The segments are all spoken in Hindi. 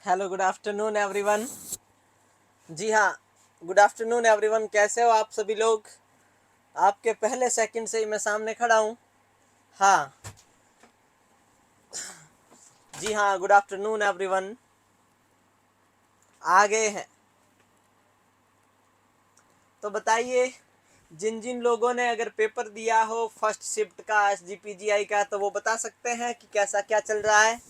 Hello, good afternoon everyone. जी हाँ, गुड आफ्टरनून एवरीवन। कैसे हो आप सभी लोग? आपके पहले सेकंड से ही मैं सामने खड़ा हूँ। हाँ, जी हाँ, गुड आफ्टरनून एवरीवन। आ गए हैं तो बताइए, जिन जिन लोगों ने अगर पेपर दिया हो फर्स्ट शिफ्ट का, एसजीपीजीआई का, तो वो बता सकते हैं कि कैसा क्या चल रहा है।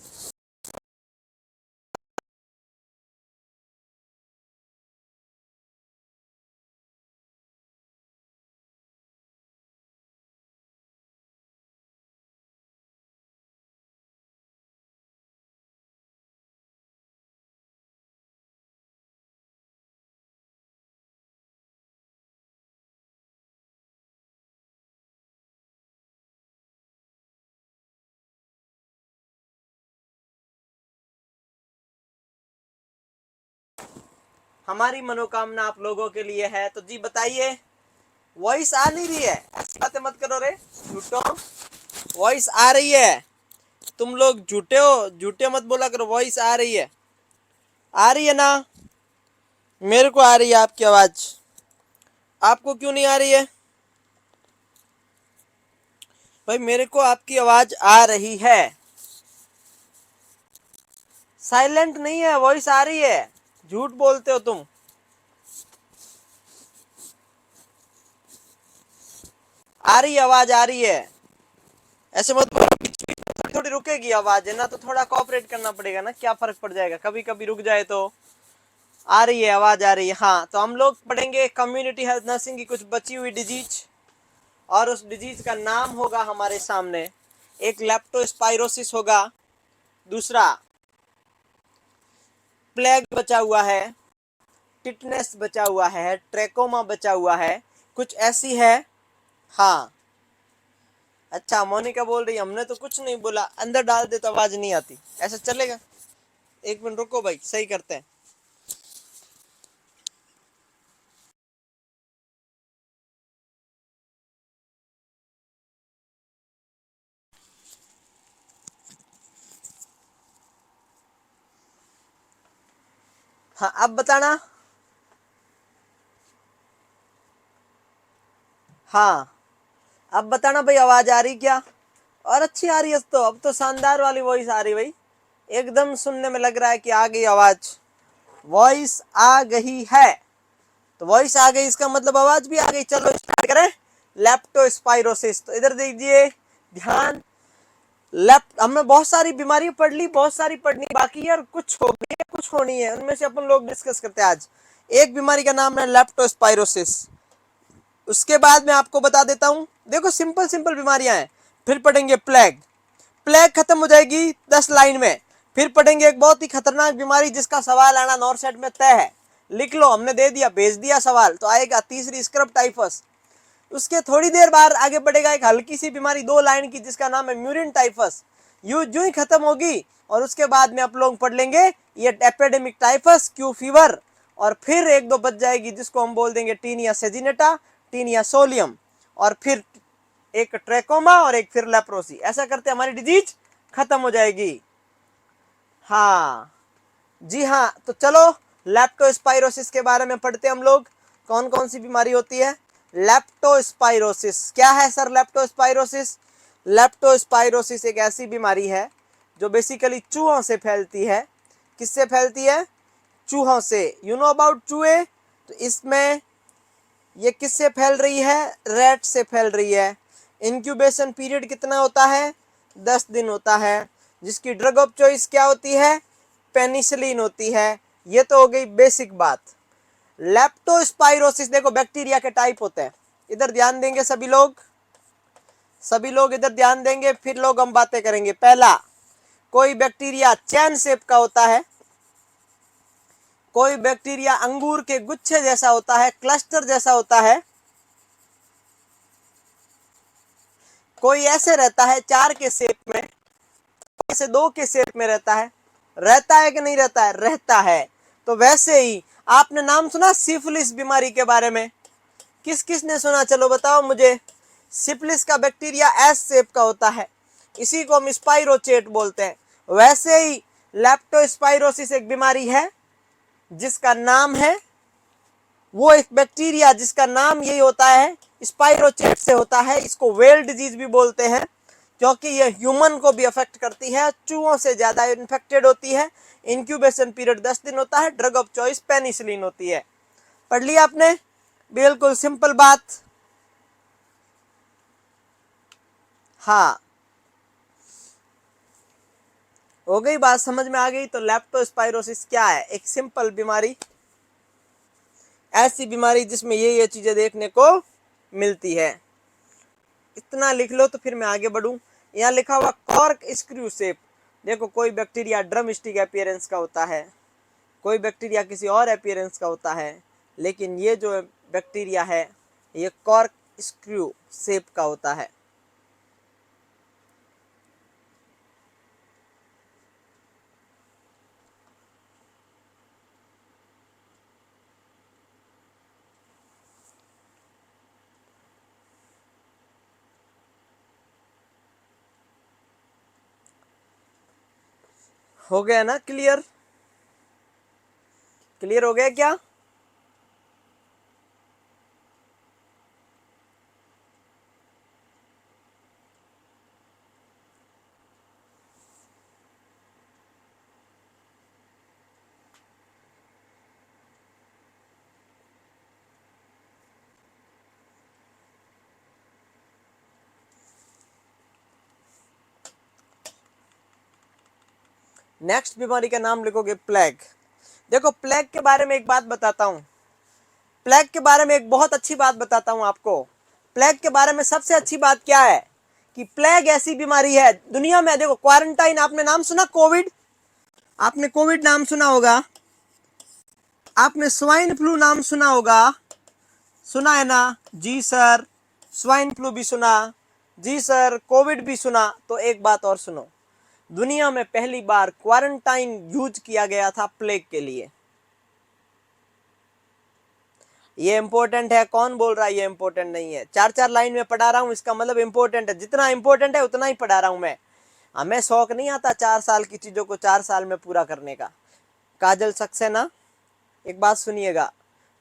हमारी मनोकामना आप लोगों के लिए है, तो जी बताइए। वॉइस आ नहीं रही है? ऐसी बातें मत करो रे झूठो। वॉइस आ रही है। तुम लोग झूठे हो, झूठे मत बोला करो। वॉइस आ रही है, आ रही है ना? मेरे को आ रही है आपकी आवाज। आपको क्यों नहीं आ रही है? भाई, मेरे को आपकी आवाज आ रही है। साइलेंट नहीं है, वॉइस आ रही है। झूठ बोलते हो तुम। आ रही है, आवाज आ रही है। ऐसे मत बोलो। बीच बीच में थोड़ी थोड़ी रुकेगी आवाज, है ना? तो थोड़ा कोऑपरेट करना पड़ेगा ना। क्या फर्क पड़ जाएगा, कभी कभी रुक जाए तो। आ रही है, आवाज आ रही है। हाँ, तो हम लोग पढ़ेंगे कम्युनिटी हेल्थ नर्सिंग की कुछ बची हुई डिजीज, और उस डिजीज का नाम होगा हमारे सामने। एक लेप्टोस्पाइरोसिस होगा, दूसरा प्लेग बचा हुआ है, टिटनेस बचा हुआ है, ट्रेकोमा बचा हुआ है, कुछ ऐसी है। हाँ। अच्छा, मोनिका बोल रही है हमने तो कुछ नहीं बोला, अंदर डाल दे तो आवाज नहीं आती। ऐसा चलेगा? एक मिनट रुको भाई, सही करते हैं। हाँ, अब बताना। हाँ, अब बताना भाई, आवाज आ रही क्या? और अच्छी आ रही है तो। अब तो शानदार वाली वॉइस आ रही भाई। एकदम सुनने में लग रहा है कि आ गई आवाज। वॉइस आ गई है। तो वॉइस आ गई, इसका मतलब आवाज भी आ गई। चलो स्टार्ट करें। लेप्टोस्पाइरोसिस, तो इधर देखिए ध्यान। लेफ्ट हमने बहुत सारी बीमारी पढ़ ली, बहुत सारी पढ़नी बाकी है, और कुछ हो गई है, कुछ होनी है। उनमें से अपन लोग डिस्कस करते हैं आज। एक बीमारी का नाम है लेप्टोस्पाइरोसिस। उसके बाद मैं आपको बता देता हूं। देखो, सिंपल सिंपल बीमारियां हैं। फिर पढ़ेंगे प्लेग। प्लेग खत्म हो जाएगी 10 लाइन में। फिर पढ़ेंगे एक बहुत ही खतरनाक बीमारी जिसका सवाल आना नॉर्थ साइड में तय है। लिख लो, हमने दे दिया, भेज दिया सवाल, तो आएगा तीसरी स्क्रब टाइफस। उसके थोड़ी देर बाद आगे बढ़ेगा एक हल्की सी बीमारी 2 लाइन की जिसका नाम है म्यूरिन टाइफस। यू जो ही खत्म होगी, और उसके बाद में आप लोग पढ़ लेंगे ये एपिडेमिक टाइफस, क्यू फीवर। और फिर एक दो बच जाएगी जिसको हम बोल देंगे टीनिया सेजिनेटा, टीनिया सोलियम, और फिर एक ट्रेकोमा, और एक फिर लेप्रोसी। ऐसा करते हमारी डिजीज खत्म हो जाएगी। हाँ, जी हाँ, तो चलो लेप्टोस्पाइरोसिस के बारे में पढ़ते हैं हम लोग। कौन कौन सी बीमारी होती है? लेप्टोस्पाइरोसिस क्या है सर? लेप्टोस्पाइरोसिस, लेप्टोस्पाइरोसिस एक ऐसी बीमारी है जो बेसिकली चूहों से फैलती है। किससे फैलती है? चूहों से। यू नो अबाउट चूहे? तो इसमें ये किससे फैल रही है? रैट से फैल रही है। इंक्यूबेशन पीरियड कितना होता है? 10 दिन होता है। जिसकी ड्रग ऑफ चॉइस क्या होती है? पेनिसिलिन होती है। ये तो हो गई बेसिक बात। लेप्टोस्पाइरोसिस देखो, बैक्टीरिया के टाइप होते हैं। इधर ध्यान देंगे सभी लोग, सभी लोग इधर ध्यान देंगे, फिर लोग हम बातें करेंगे। पहला, कोई बैक्टीरिया चैन शेप का होता है, कोई बैक्टीरिया अंगूर के गुच्छे जैसा होता है, क्लस्टर जैसा होता है, कोई ऐसे रहता है 4 के शेप में, ऐसे 2 के शेप में रहता है। रहता है कि नहीं रहता है? रहता है। तो वैसे ही आपने नाम सुना सिफिलिस बीमारी के बारे में? किस किस ने सुना, चलो बताओ मुझे। सिफिलिस का बैक्टीरिया एस शेप का होता है, इसी को हम स्पाइरोचेट बोलते हैं। वैसे ही लेप्टोस्पाइरोसिस एक बीमारी है जिसका नाम है, वो एक बैक्टीरिया जिसका नाम यही होता है, स्पाइरोचेट से होता है। इसको वेल डिजीज भी बोलते हैं क्योंकि ये ह्यूमन को भी अफेक्ट करती है, चूहों से ज्यादा इन्फेक्टेड होती है। इंक्यूबेशन पीरियड 10 दिन होता है। ड्रग ऑफ चॉइस पेनिसिलिन होती है। पढ़ लिया आपने? बिल्कुल सिंपल बात। हाँ, हो गई बात, समझ में आ गई? तो लेप्टोस्पाइरोसिस क्या है? एक सिंपल बीमारी, ऐसी बीमारी जिसमें ये चीजें देखने को मिलती है। इतना लिख लो तो फिर मैं आगे बढ़ूं। यहाँ लिखा हुआ कॉर्क स्क्रू शेप। देखो, कोई बैक्टीरिया ड्रम स्टिक अपीयरेंस का होता है, कोई बैक्टीरिया किसी और अपीयरेंस का होता है, लेकिन ये जो बैक्टीरिया है ये कॉर्क स्क्रू शेप का होता है। हो गया ना क्लियर? क्लियर हो गया क्या? नेक्स्ट बीमारी का नाम लिखोगे प्लेग। देखो, प्लेग के बारे में एक बात बताता हूं, प्लेग के बारे में एक बहुत अच्छी बात बताता हूं आपको। प्लेग के बारे में सबसे अच्छी बात क्या है कि प्लेग ऐसी बीमारी है दुनिया में। देखो, क्वारंटाइन, आपने नाम सुना कोविड? आपने कोविड नाम सुना होगा, आपने स्वाइन फ्लू नाम सुना होगा, सुना है ना? जी सर। स्वाइन फ्लू भी सुना, जी सर। कोविड भी सुना। तो एक बात और सुनो, दुनिया में पहली बार क्वारंटाइन यूज किया गया था प्लेग के लिए। ये इंपॉर्टेंट है। कौन बोल रहा है ये इंपॉर्टेंट नहीं है? 4-4 लाइन में पढ़ा रहा हूं, इसका मतलब इंपॉर्टेंट है। जितना इंपॉर्टेंट है उतना ही पढ़ा रहा हूं मैं। हमें शौक नहीं आता 4 साल की चीजों को 4 साल में पूरा करने का। काजल सक्सेना, एक बात सुनिएगा,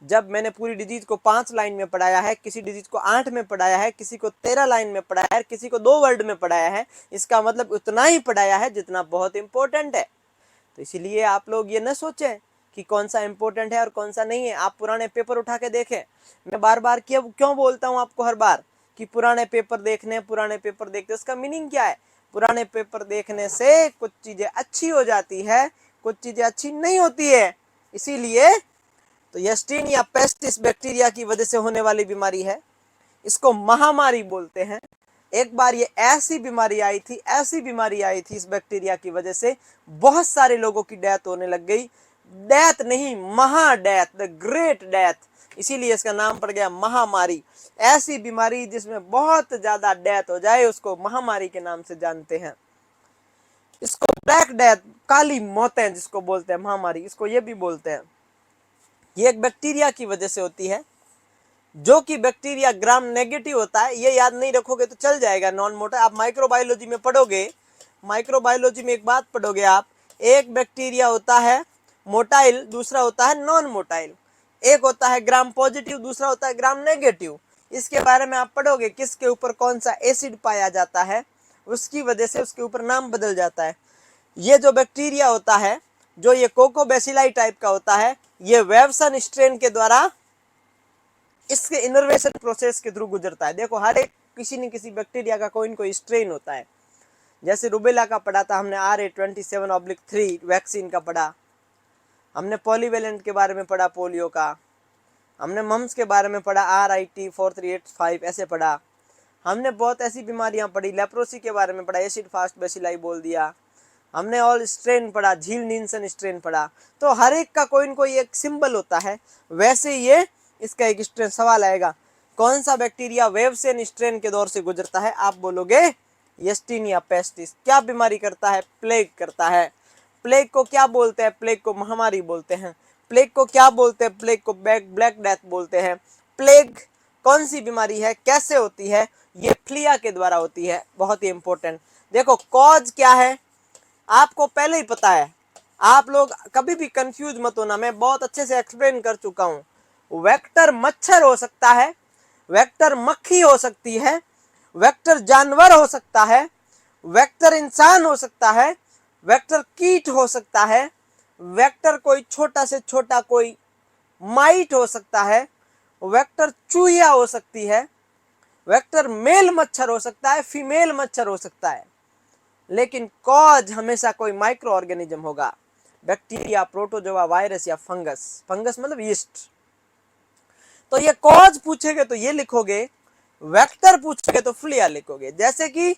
जब मैंने पूरी डिजीज को 5 लाइन में पढ़ाया है, किसी डिजीज को 8 में पढ़ाया है, किसी को 13 लाइन में पढ़ाया है, किसी को 2 वर्ड में पढ़ाया है, इसका मतलब उतना ही पढ़ाया है जितना बहुत इंपॉर्टेंट है। तो इसीलिए आप लोग ये न सोचें कि कौन सा इंपॉर्टेंट है और कौन सा नहीं है। आप पुराने पेपर उठा के देखें। मैं बार बार क्यों बोलता हूँ आपको हर बार कि पुराने पेपर देखने, पुराने पेपर देखते, उसका मीनिंग क्या है? पुराने पेपर देखने से कुछ चीजें अच्छी हो जाती है, कुछ चीजें अच्छी नहीं होती है। इसीलिए तो यस्टीनिया पेस्टिस बैक्टीरिया की वजह से होने वाली बीमारी है। इसको महामारी बोलते हैं। एक बार ये ऐसी बीमारी आई थी, ऐसी बीमारी आई थी इस बैक्टीरिया की वजह से बहुत सारे लोगों की डेथ होने लग गई। डेथ नहीं, महा डेथ, द ग्रेट डेथ, इसीलिए इसका नाम पड़ गया महामारी। ऐसी बीमारी जिसमें बहुत ज्यादा डेथ हो जाए उसको महामारी के नाम से जानते हैं। इसको ब्लैक डेथ, काली मौतें जिसको बोलते हैं महामारी, इसको ये भी बोलते हैं। ये एक बैक्टीरिया की वजह से होती है, जो कि बैक्टीरिया ग्राम नेगेटिव होता है। ये याद नहीं रखोगे तो चल जाएगा, नॉन मोटा। आप माइक्रोबायोलॉजी में पढ़ोगे, माइक्रोबायोलॉजी में एक बात पढ़ोगे आप, एक बैक्टीरिया होता है मोटाइल, दूसरा होता है नॉन मोटाइल। एक होता है ग्राम पॉजिटिव, दूसरा होता है ग्राम नेगेटिव। इसके बारे में आप पढ़ोगे, किसके ऊपर कौन सा एसिड पाया जाता है, उसकी वजह से उसके ऊपर नाम बदल जाता है। ये जो बैक्टीरिया होता है, जो ये कोकोबैसिलाई टाइप का होता है, ये वेवसन स्ट्रेन के द्वारा इसके इनर्वेशन प्रोसेस के थ्रू गुजरता है। देखो, हर एक किसी न किसी बैक्टीरिया का कोई न कोई स्ट्रेन होता है। जैसे रुबेला का पढ़ा था हमने, RA27/3 वैक्सीन का पढ़ा हमने, पॉलीवेलेंट के बारे में पढ़ा, पोलियो का हमने, मम्स के बारे में पढ़ा, RIT4385 ऐसे पढ़ा हमने। बहुत ऐसी बीमारियां पढ़ी, लेप्रोसी के बारे में पढ़ा, एसिड फास्ट बेसिलाई बोल दिया हमने, ऑल स्ट्रेन पढ़ा, झील नीलसन स्ट्रेन पढ़ा। तो हर एक का कोई न कोई एक सिंबल होता है। वैसे ये इसका एक स्ट्रेन, सवाल आएगा कौन सा बैक्टीरिया वेवसेन स्ट्रेन के दौर से गुजरता है? आप बोलोगे यस्टीनिया पेस्टिस। क्या बीमारी करता है? प्लेग करता है। प्लेग को क्या बोलते हैं? प्लेग को महामारी बोलते हैं। प्लेग को क्या बोलते हैं? प्लेग को ब्लैक डेथ बोलते हैं। प्लेग कौन सी बीमारी है, कैसे होती है? ये फ्लिया के द्वारा होती है। बहुत ही इंपॉर्टेंट। देखो, कॉज क्या है आपको पहले ही पता है, आप लोग कभी भी कंफ्यूज मत होना, मैं बहुत अच्छे से एक्सप्लेन कर चुका हूं। वेक्टर मच्छर हो सकता है, वेक्टर मक्खी हो सकती है, वेक्टर जानवर हो सकता है, वेक्टर इंसान हो सकता है, वेक्टर कीट हो सकता है, वेक्टर कोई छोटा से छोटा कोई माइट हो सकता है, वेक्टर चूहिया हो सकती है, वेक्टर मेल मच्छर हो सकता है, फीमेल मच्छर हो सकता है, लेकिन कॉज हमेशा कोई माइक्रो ऑर्गेनिज्म होगा, बैक्टीरिया, प्रोटोजोआ, वायरस या फंगस। फंगस मतलब यीस्ट। तो ये कॉज पूछेगे तो ये लिखोगे, वेक्टर पूछेगे तो फ्लिया लिखोगे। जैसे कि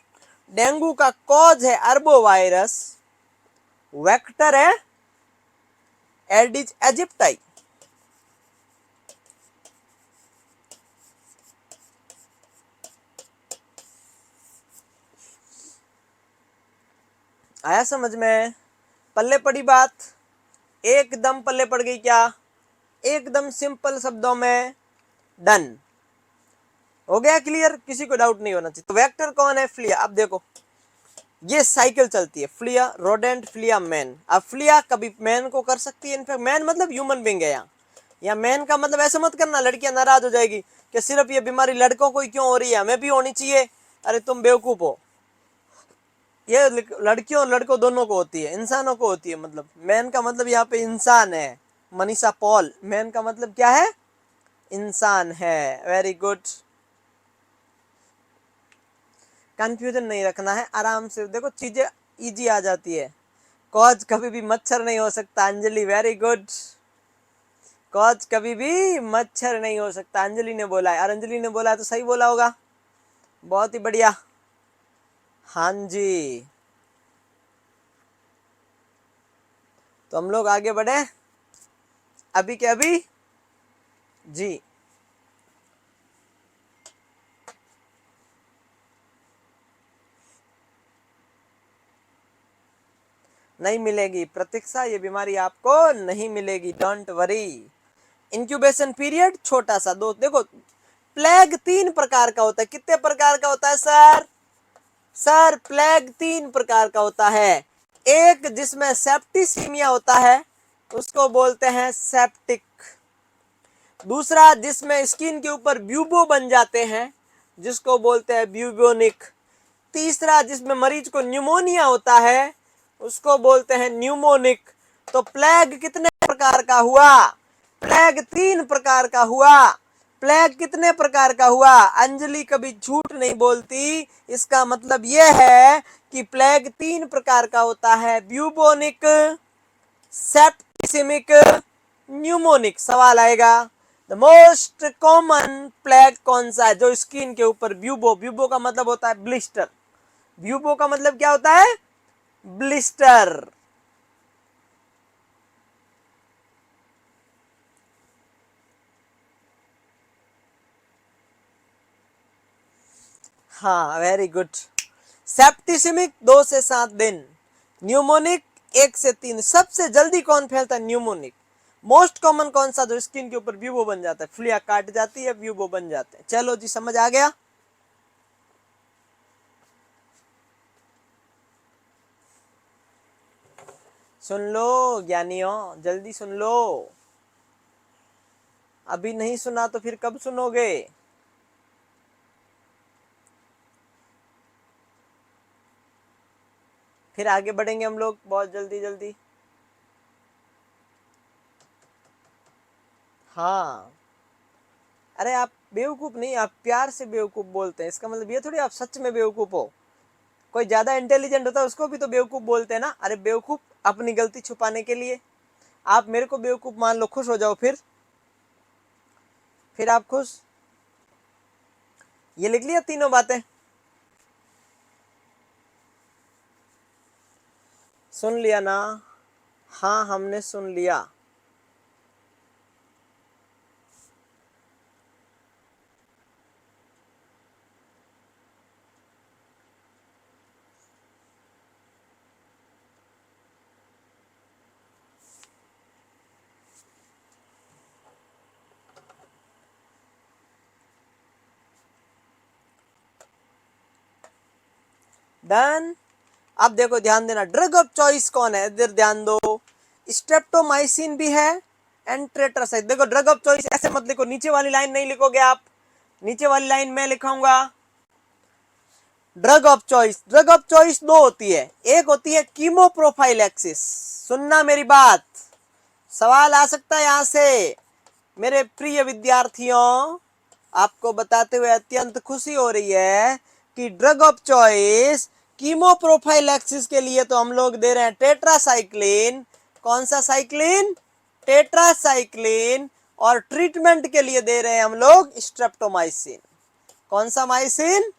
डेंगू का कॉज है अरबो वायरस, वेक्टर है एडिज एजिप्टाई। आया समझ में? पल्ले पड़ी बात, एकदम पल्ले पड़ गई क्या? एकदम सिंपल शब्दों में डन हो गया, क्लियर? किसी को डाउट नहीं होना चाहिए। तो वेक्टर कौन है? फ्लिया। अब देखो ये साइकिल चलती है, फ्लिया रोडेंट, फ्लिया मैन। अब फ्लिया कभी मैन को कर सकती है, इनफैक्ट मैन मतलब ह्यूमन बींग है यहाँ। या मैन का मतलब ऐसे मत करना, लड़कियां नाराज हो जाएगी कि सिर्फ ये बीमारी लड़कों को ही क्यों हो रही है, हमें भी होनी चाहिए। अरे तुम बेवकूफ हो, ये लड़कियों और लड़कों दोनों को होती है, इंसानों को होती है। मतलब मैन का मतलब यहाँ पे इंसान है। मनीषा पॉल, मैन का मतलब क्या है? इंसान है। Very good. कंफ्यूजन नहीं रखना है, आराम से देखो चीजें इजी आ जाती है। कॉज कभी भी मच्छर नहीं हो सकता, अंजलि वेरी गुड। कॉज कभी भी मच्छर नहीं हो सकता, अंजलि ने बोला है, और अंजलि ने बोला है तो सही बोला होगा। बहुत ही बढ़िया। हाँ जी, तो हम लोग आगे बढ़े अभी के अभी जी। नहीं मिलेगी प्रतीक्षा, ये बीमारी आपको नहीं मिलेगी, डोंट वरी। इंक्यूबेशन पीरियड छोटा सा। दो देखो, प्लेग 3 प्रकार का होता है। कितने प्रकार का होता है सर? सर प्लेग 3 प्रकार का होता है। एक जिसमें सेप्टिसीमिया होता है, उसको बोलते हैं सेप्टिक। दूसरा जिसमें स्किन के ऊपर ब्यूबो बन जाते हैं, जिसको बोलते हैं ब्यूबोनिक। तीसरा जिसमें मरीज को न्यूमोनिया होता है, उसको बोलते हैं न्यूमोनिक। तो प्लेग कितने प्रकार का हुआ? प्लेग 3 प्रकार का हुआ। प्लेग कितने प्रकार का हुआ? अंजलि कभी झूठ नहीं बोलती, इसका मतलब यह है कि प्लेग 3 प्रकार का होता है, ब्यूबोनिक, सेप्टिसिमिक, न्यूमोनिक। सवाल आएगा द मोस्ट कॉमन प्लेग कौन सा है जो स्किन के ऊपर ब्यूबो, ब्यूबो का मतलब होता है ब्लिस्टर, ब्यूबो का मतलब क्या होता है? ब्लिस्टर। हाँ वेरी गुड। सेप्टिसिमिक 2 से 7 दिन, न्यूमोनिक 1 से 3। सबसे जल्दी कौन फैलता है? न्यूमोनिक। मोस्ट कॉमन कौन सा जो स्किन के ऊपर ब्यूबो बन जाता है? फ्लिया काट जाती है, ब्यूबो बन जाते हैं। चलो जी, समझ आ गया? सुन लो ज्ञानियों, जल्दी सुन लो। अभी नहीं सुना तो फिर कब सुनोगे? फिर आगे बढ़ेंगे हम लोग बहुत जल्दी जल्दी। हाँ, अरे आप बेवकूफ नहीं, आप प्यार से बेवकूफ बोलते हैं, इसका मतलब ये थोड़ी आप सच में बेवकूफ हो। कोई ज्यादा इंटेलिजेंट होता है उसको भी तो बेवकूफ बोलते हैं ना। अरे बेवकूफ अपनी गलती छुपाने के लिए। आप मेरे को बेवकूफ मान लो, खुश हो जाओ। फिर आप खुश। ये लिख लिया तीनों बातें? सुन लिया ना? हाँ हमने सुन लिया। डन। अब देखो ध्यान देना, ड्रग ऑफ चॉइस कौन है? इधर ध्यान दो। स्ट्रेप्टोमाइसिन भी है एंड टेट्रासाइक्लिन। देखो ड्रग ऑफ चॉइस ऐसे मत लिखो, नीचे वाली लाइन नहीं लिखोगे आप, नीचे वाली लाइन मैं लिखाऊंगा। ड्रग ऑफ चॉइस दो होती है, एक होती है कीमोप्रोफाइलैक्सिस। सुनना मेरी बात, सवाल आ सकता है यहां से। मेरे प्रिय विद्यार्थियों, आपको बताते हुए अत्यंत खुशी हो रही है कि ड्रग ऑफ चॉइस कीमोप्रोफाइलैक्सिस के लिए तो हम लोग दे रहे हैं टेट्रासाइक्लिन। कौन सा साइक्लिन? टेट्रासाइक्लिन। और ट्रीटमेंट के लिए दे रहे हैं हम लोग स्ट्रेप्टोमाइसिन। कौन सा माइसिन?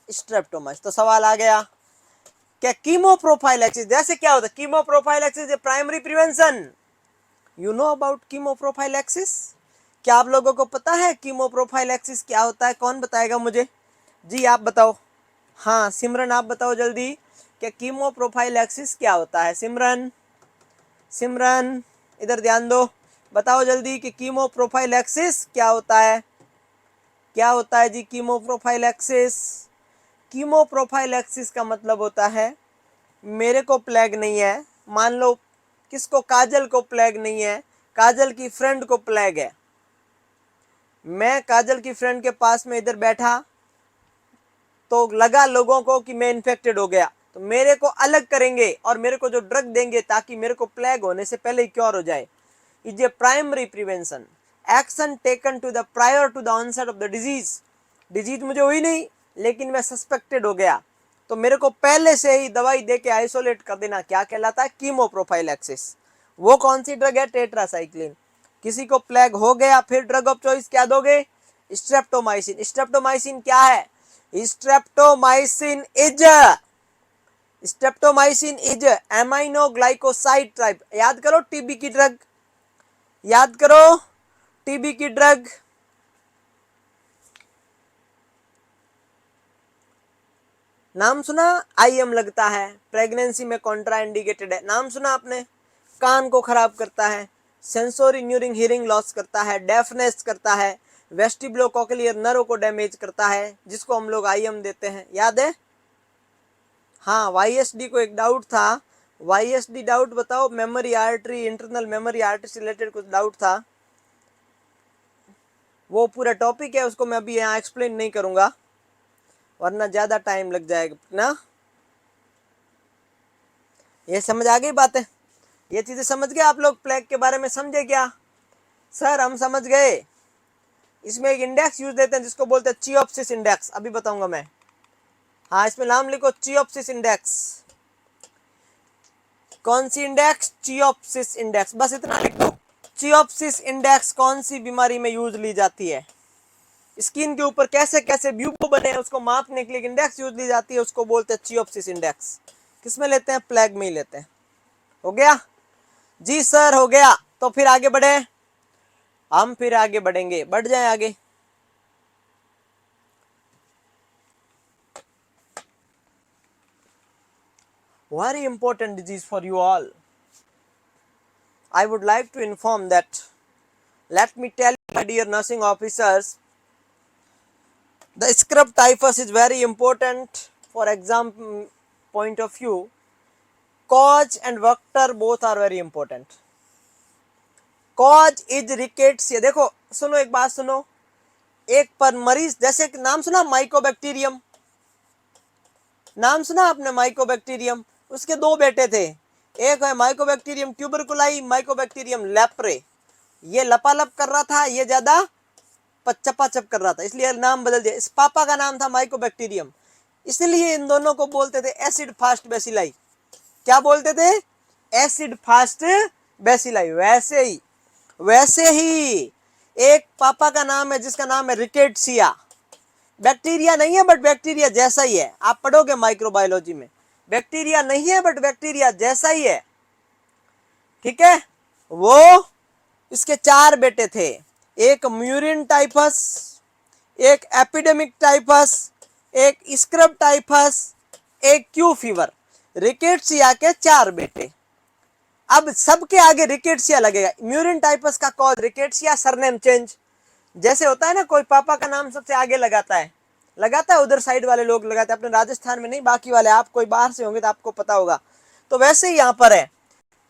स्ट्रेप्टोमाइसिन। तो सवाल आ गया, क्या कीमोप्रोफाइलैक्सिस जैसे क्या होता है? कीमोप्रोफाइलैक्सिस primary prevention. You know about कीमोप्रोफाइलैक्सिस? क्या आप लोगों को पता है कीमोप्रोफाइलैक्सिस क्या होता है? कौन बताएगा मुझे? जी आप बताओ। हाँ सिमरन आप बताओ जल्दी, क्या कीमोप्रोफाइलैक्सिस क्या होता है? सिमरन, सिमरन इधर ध्यान दो, बताओ जल्दी कि कीमोप्रोफाइलैक्सिस क्या होता है? क्या होता है जी कीमोप्रोफाइलैक्सिस? कीमोप्रोफाइलैक्सिस का मतलब होता है, मेरे को प्लेग नहीं है, मान लो किसको, काजल को प्लेग नहीं है, काजल की फ्रेंड को प्लेग है। मैं काजल की फ्रेंड के पास में इधर बैठा तो लगा लोगों को कि मैं इन्फेक्टेड हो गया, तो मेरे को अलग करेंगे और मेरे को जो ड्रग देंगे ताकि मेरे को प्लेग होने से पहले ही क्योर हो जाए। Is a primary prevention action taken to the prior to the onset of the disease. Disease मुझे हुई नहीं लेकिन मैं सस्पेक्टेड हो गया, तो मेरे को पहले से ही दवाई दे के आइसोलेट कर देना क्या कहलाता है? कीमोप्रोफाइलैक्सिस। वो कौन सी ड्रग है? टेट्रासाइक्लिन। किसी को प्लेग हो गया फिर ड्रग ऑफ चॉइस क्या दोगे? स्ट्रेप्टोमाइसिन। स्ट्रेप्टोमाइसिन क्या है? Streptomycin is aminoglycoside type. याद करो टीबी की ड्रग, याद करो टीबी की ड्रग। नाम सुना? आईएम लगता है, प्रेगनेंसी में कॉन्ट्राइंडिकेटेड है। नाम सुना आपने? कान को खराब करता है, सेंसोरी न्यूरिंग हियरिंग लॉस करता है, डेफनेस करता है, वेस्टिबुलोकोक्लियर नर्व को डैमेज करता है, जिसको हम लोग आईएम देते हैं। याद है? हाँ वाईएसडी को एक डाउट था, वाईएसडी डाउट बताओ, memory artery, internal memory artery से रिलेटेड कुछ डाउट था, वो पूरा टॉपिक है, उसको मैं अभी यहाँ एक्सप्लेन नहीं करूंगा वरना ज्यादा टाइम लग जाएगा ना। ये समझ आ गई बातें? ये चीजें समझ गए आप लोग? प्लेग के बारे में समझे क्या? सर हम समझ गए। इसमें एक इंडेक्स यूज देते हैं जिसको बोलते हैं चियोप्सिस इंडेक्स, अभी बताऊंगा मैं। हाँ इसमें नाम लिखो चियोप्सिस इंडेक्स। कौन सी इंडेक्स? चियोप्सिस इंडेक्स, बस इतना लिख दो। चियोप्सिस इंडेक्स कौन सी बीमारी में यूज ली जाती है? स्किन के ऊपर कैसे कैसे ब्यूबो बने उसको मापने के लिए इंडेक्स यूज ली जाती है, उसको बोलते हैं चियोप्सिस इंडेक्स। किसमें लेते हैं? प्लेग में ही लेते हैं। हो गया? जी सर हो गया। तो फिर आगे बढ़े, हम फिर आगे बढ़ेंगे, बढ़ जाए आगे। Very important disease for you all. I would like to inform that, let me tell you my dear nursing officers, the scrub typhus is very important for exam point of view. Cause and vector both are very important. Cause is rickettsia। देखो सुनो एक बात सुनो, एक पर मरीज, जैसे नाम सुना माइकोबैक्टीरियम, नाम सुना आपने माइकोबैक्टीरियम? उसके दो बेटे थे, एक है माइकोबैक्टीरियम ट्यूबरकुलाई, माइकोबैक्टीरियम लेप्रे। ये लपालप कर रहा था, ये ज्यादा चपाचप कर रहा था, इसलिए नाम बदल दिया। इस पापा का नाम था माइकोबैक्टीरियम, इसलिए इन दोनों को बोलते थे एसिड फास्ट बेसिलाई। क्या बोलते थे? Acid fast bacilli. वैसे ही एक पापा का नाम है जिसका नाम है रिकेट्सिया। बैक्टीरिया नहीं है बट बैक्टीरिया जैसा ही है, आप पढ़ोगे माइक्रोबायोलॉजी में। बैक्टीरिया नहीं है बट बैक्टीरिया जैसा ही है, ठीक है। वो इसके चार बेटे थे, एक म्यूरिन टाइफस, एक एपिडेमिक टाइफस, एक स्क्रब टाइफस, एक क्यू फीवर। रिकेट्सिया के चार बेटे। अब सबके आगे रिकेट्सिया लगेगा। म्यूरिन टाइफस का कॉज रिकेट्सिया, सरनेम चेंज। जैसे होता है ना, कोई पापा का नाम सबसे आगे लगाता है, उधर साइड वाले लोग लगाते हैं, अपने राजस्थान में नहीं, बाकी वाले, आप कोई बाहर से होंगे तो आपको पता होगा। तो वैसे ही यहां पर है,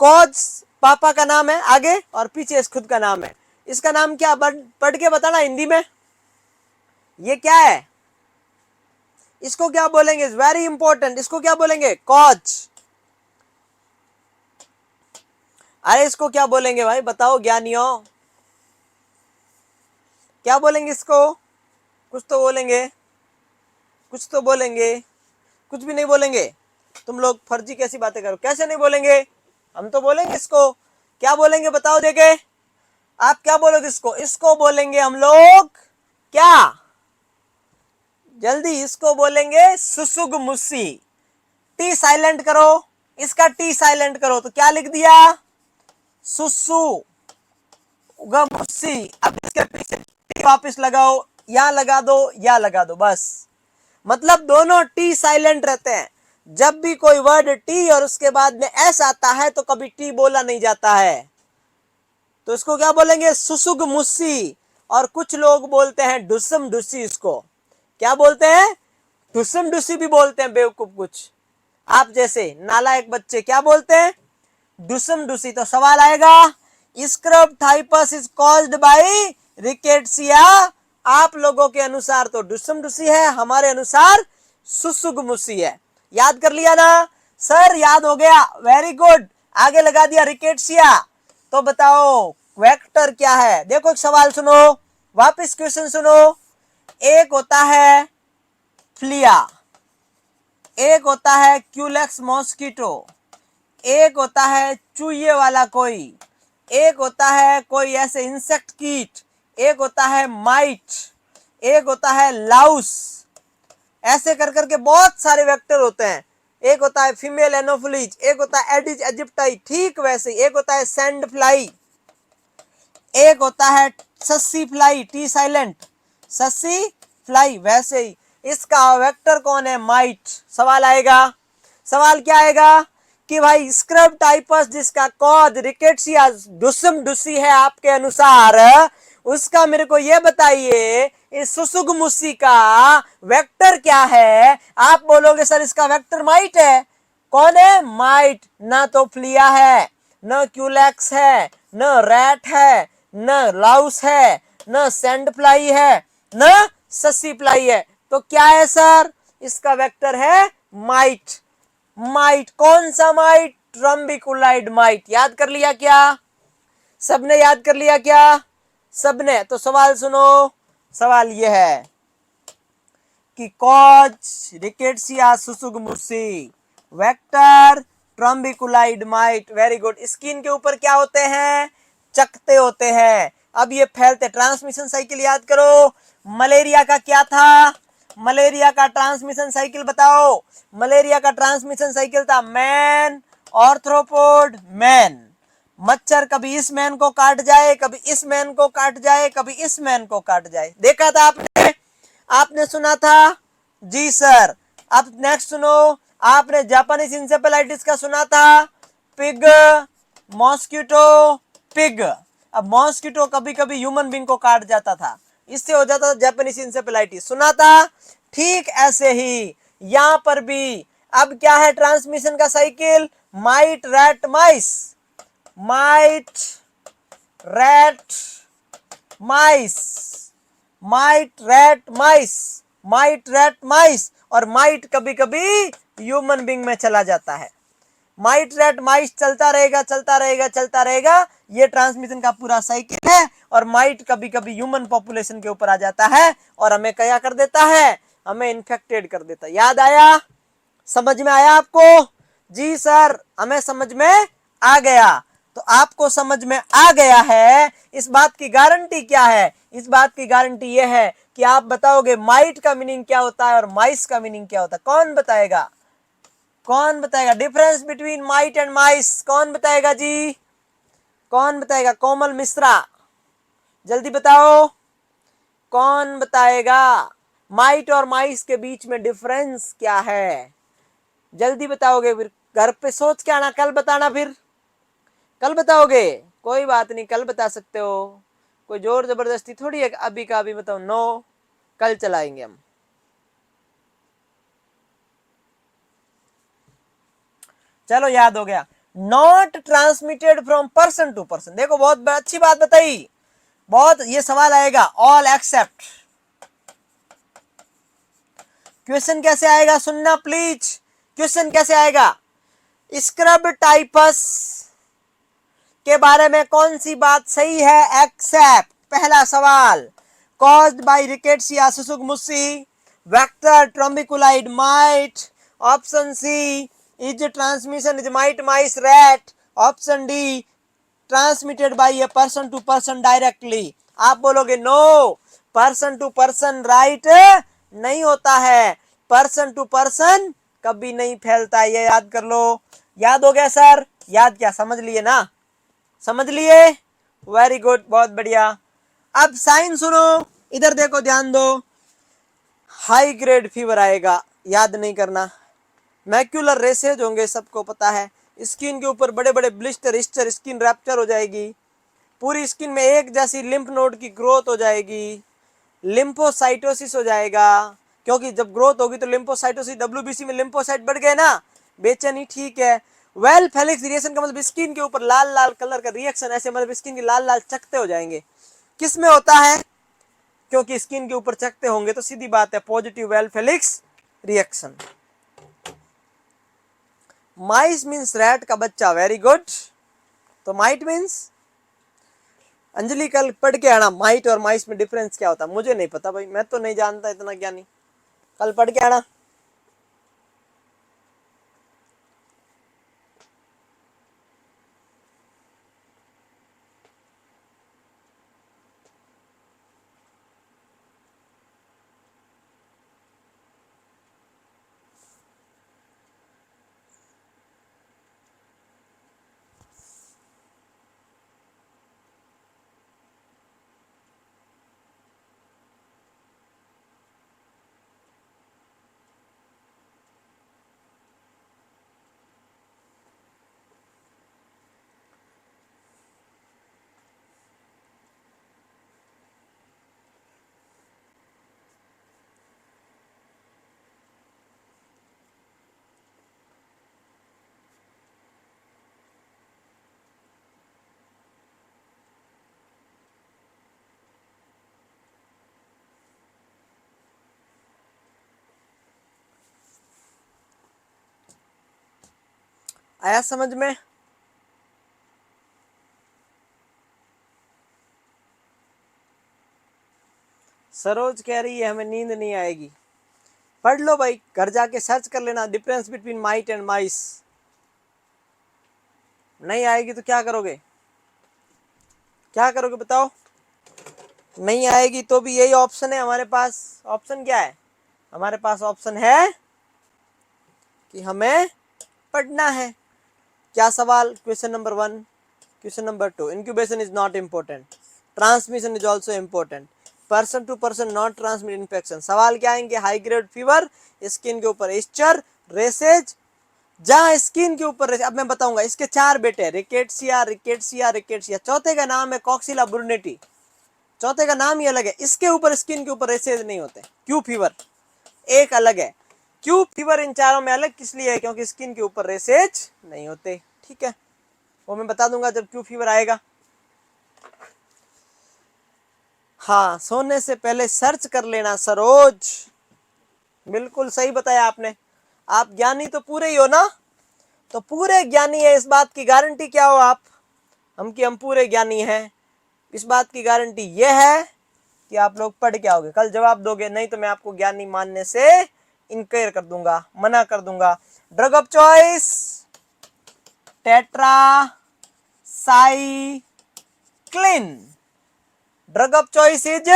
कॉज पापा का नाम है आगे और पीछे इस खुद का नाम है। इसका नाम क्या, पढ़ के बताना हिंदी में, ये क्या है, इसको क्या बोलेंगे, इज वेरी इंपॉर्टेंट, इसको क्या बोलेंगे, कॉज। अरे इसको क्या बोलेंगे भाई, बताओ ज्ञानियों, क्या बोलेंगे इसको, कुछ तो बोलेंगे, कुछ तो बोलेंगे, कुछ भी नहीं बोलेंगे। तुम लोग फर्जी कैसी बातें करो, कैसे नहीं बोलेंगे, हम तो बोलेंगे इसको, क्या बोलेंगे बताओ देखे, आप क्या बोलोगे इसको, इसको बोलेंगे हम लोग क्या, जल्दी, इसको बोलेंगे सुसुग मुस्सी। टी साइलेंट करो, इसका टी साइलेंट करो, तो क्या लिख दिया, सुसु मुस्सी। अब इसके पीछे टी वापस लगाओ, या लगा दो या लगा दो, बस, मतलब दोनों टी साइलेंट रहते हैं। जब भी कोई वर्ड टी और उसके बाद में एस आता है तो कभी टी बोला नहीं जाता है, तो इसको क्या बोलेंगे, सुसुग मुस्सी। और कुछ लोग बोलते हैं डुसम डुसी, इसको क्या बोलते हैं, डुसम डुसी भी बोलते हैं बेवकूफ कुछ, आप जैसे नालायक बच्चे क्या बोलते हैं, डुसम डुसी। तो सवाल आएगा, scrub types is caused by rickettsia, आप लोगों के अनुसार तो डुसम डुसी है, हमारे अनुसार सुसुग मुसी है। याद कर लिया ना सर, याद हो गया, वेरी गुड, आगे लगा दिया रिकेट्सिया। तो बताओ वेक्टर क्या है, देखो एक सवाल सुनो, वापस क्वेश्चन सुनो। एक होता है फ्लिया, एक होता है क्यूलेक्स मॉस्किटो, एक होता है चूहे वाला कोई, एक होता है कोई ऐसे इंसेक्ट कीट, एक होता है माइट, एक होता है लाउस, ऐसे कर करके बहुत सारे वेक्टर होते हैं। एक होता है फीमेल एनोफिलीज, एक होता है एडिज इजिप्टाई, ठीक वैसे एक होता है सैंड फ्लाई, एक होता है Shashi fly, T silent, Shashi fly, वैसे ही इसका वेक्टर कौन है, माइट। सवाल आएगा, सवाल क्या आएगा कि भाई स्क्रब टाइपस जिसका कॉज रिकेट्सिया डुसम डुसी है आपके अनुसार, उसका मेरे को ये बताइए इस सुसुग मुसी का वेक्टर क्या है। आप बोलोगे सर इसका वेक्टर माइट है, कौन है, माइट, ना तो फ्लिया है, न क्यूलेक्स है, न रैट है, न लाउस है, न सैंड फ्लाई है, न ससी फ्लाई है, तो क्या है सर, इसका वेक्टर है माइट। माइट, कौन सा माइट, ट्रम्बिकुलाइड माइट। याद कर लिया क्या, सबने याद कर लिया क्या, सबने। तो सवाल सुनो, सवाल यह है कि cause rickettsia tsutsugamushi, vector trombiculid mite, very good. Skin के ऊपर क्या होते हैं, चकते होते हैं, अब ये फैलते, ट्रांसमिशन साइकिल याद करो, मलेरिया का क्या था, मलेरिया का ट्रांसमिशन साइकिल बताओ, मलेरिया का ट्रांसमिशन साइकिल था मैन, ऑर्थ्रोपोड, मैन। मच्छर कभी इस मैन को काट जाए, कभी इस मैन को काट जाए, कभी इस मैन को काट जाए, देखा था आपने, आपने सुना था, जी सर। अब नेक्स्ट सुनो, आपने जापानीज इंसेफेलाइटिस का सुना था, पिग, मॉस्किटो, पिग। अब मॉस्किटो कभी कभी ह्यूमन बींग को काट जाता था, इससे हो जाता था जापानीज इंसेफेलाइटिस, सुना था। ठीक ऐसे ही यहां पर भी अब क्या है, ट्रांसमिशन का साइकिल, माइट रैट माइस, माइट रैट माइस, माइट रैट माइस, माइट रैट माइस, और माइट कभी कभी ह्यूमन बींग में चला जाता है। माइट रैट माइस चलता रहेगा चलता रहेगा चलता रहेगा, ये ट्रांसमिशन का पूरा साइकिल है। और माइट कभी कभी ह्यूमन पॉपुलेशन के ऊपर आ जाता है और हमें क्या कर देता है, हमें इन्फेक्टेड कर देता है। याद आया, समझ में आया आपको, जी सर, हमें समझ में आ गया। तो आपको समझ में आ गया है, इस बात की गारंटी क्या है, इस बात की गारंटी यह है कि आप बताओगे माइट का मीनिंग क्या होता है और माइस का मीनिंग क्या होता है। कौन बताएगा, कौन बताएगा डिफरेंस बिटवीन माइट एंड माइस, कौन बताएगा जी, कौन बताएगा, कोमल मिश्रा जल्दी बताओ, कौन बताएगा माइट और माइस के बीच में डिफरेंस क्या है, जल्दी बताओगे, फिर घर पे सोच के आना, कल बताना, फिर कल बताओगे, कोई बात नहीं, कल बता सकते हो, कोई जोर जबरदस्ती थोड़ी है, अभी का अभी बताओ, नो, कल चलाएंगे हम। चलो याद हो गया, not transmitted from person to person. देखो बहुत अच्छी बात बताई, बहुत ये सवाल आएगा, ऑल एक्सेप्ट। क्वेश्चन कैसे आएगा सुनना प्लीज, क्वेश्चन कैसे आएगा, स्क्रब टाइपस के बारे में कौन सी बात सही है, एक्सेप्ट। पहला सवाल, caused by rickettsia susugmusi, vector trombiculide mite, option C is transmission is mite mice rat, option D transmitted by a person to person directly। आप बोलोगे no, person to person right नहीं होता है, पर्सन टू पर्सन कभी नहीं फैलता, ये याद कर लो। याद हो गया सर, याद क्या, समझ लिए ना, समझ लिए, वेरी गुड, बहुत बढ़िया। अब साइन सुनो, इधर देखो, ध्यान दो, हाई ग्रेड फीवर आएगा, याद नहीं करना, मैक्यूलर रेसेज होंगे, सबको पता है, स्किन के ऊपर बड़े बड़े ब्लिस्टर हिस्टर, स्किन रैप्चर हो जाएगी, पूरी स्किन में एक जैसी लिम्फ नोड की ग्रोथ हो जाएगी, लिम्फोसाइटोसिस हो जाएगा, क्योंकि जब ग्रोथ होगी तो लिम्फोसाइटोसिस, डब्ल्यूबीसी में लिम्फोसाइट बढ़ गए ना, बेचैनी, ठीक है। वेल फेलिक्स रिएक्शन का मतलब स्किन के ऊपर लाल लाल कलर का रिएक्शन, ऐसे मतलब स्किन की लाल लाल चकते हो जाएंगे, किस में होता है, क्योंकि स्किन के ऊपर चकते होंगे तो सीधी बात है पॉजिटिव वेल फेलिक्स रिएक्शन। माइस मीन्स रैट का बच्चा, वेरी गुड। तो माइट मीन्स, अंजलि कल पढ़ के आना माइट और माइस में डिफरेंस क्या होता है, मुझे नहीं पता भाई, मैं तो नहीं जानता, इतना ज्ञानी, कल पढ़ के आना। आया समझ में, सरोज कह रही है हमें नींद नहीं आएगी, पढ़ लो भाई, घर जाके सर्च कर लेना डिफरेंस बिटवीन माइट एंड माइस। नहीं आएगी तो क्या करोगे, क्या करोगे बताओ, नहीं आएगी तो भी यही ऑप्शन है हमारे पास, ऑप्शन क्या है हमारे पास, ऑप्शन है कि हमें पढ़ना है। क्या सवाल, question number 1, question number 2, incubation is not important, transmission is also important, person to person not transmit infection. सवाल क्या आएंगे, हाई ग्रेड फीवर, स्किन के ऊपर इस्चर, रेसेज, जहां स्किन के ऊपर, अब मैं बताऊंगा, इसके 4 बेटे हैं, रिकेट्सिया रिकेट्सिया रिकेट्सिया, चौथे का नाम है कॉक्सिला बुर्नेटी, चौथे का नाम ही अलग है, इसके ऊपर स्किन के ऊपर रेसेज नहीं होते, क्यू फीवर एक अलग है, क्यू फीवर इन चारों में अलग किस लिए है, क्योंकि स्किन के ऊपर रेसेज नहीं होते, ठीक है, वो मैं बता दूंगा जब क्यू फीवर आएगा। हाँ, सोने से पहले सर्च कर लेना सरोज, बिल्कुल सही बताया आपने, आप ज्ञानी तो पूरे ही हो ना, तो पूरे ज्ञानी है, इस बात की गारंटी क्या हो आप, हम पूरे ज्ञानी हैं, इस बात की गारंटी ये है कि आप लोग पढ़ के आओगे, कल जवाब दोगे, नहीं तो मैं आपको ज्ञानी मानने से इनकार कर दूंगा, मना कर दूंगा। Drug of choice tetra cyclin, drug of choice is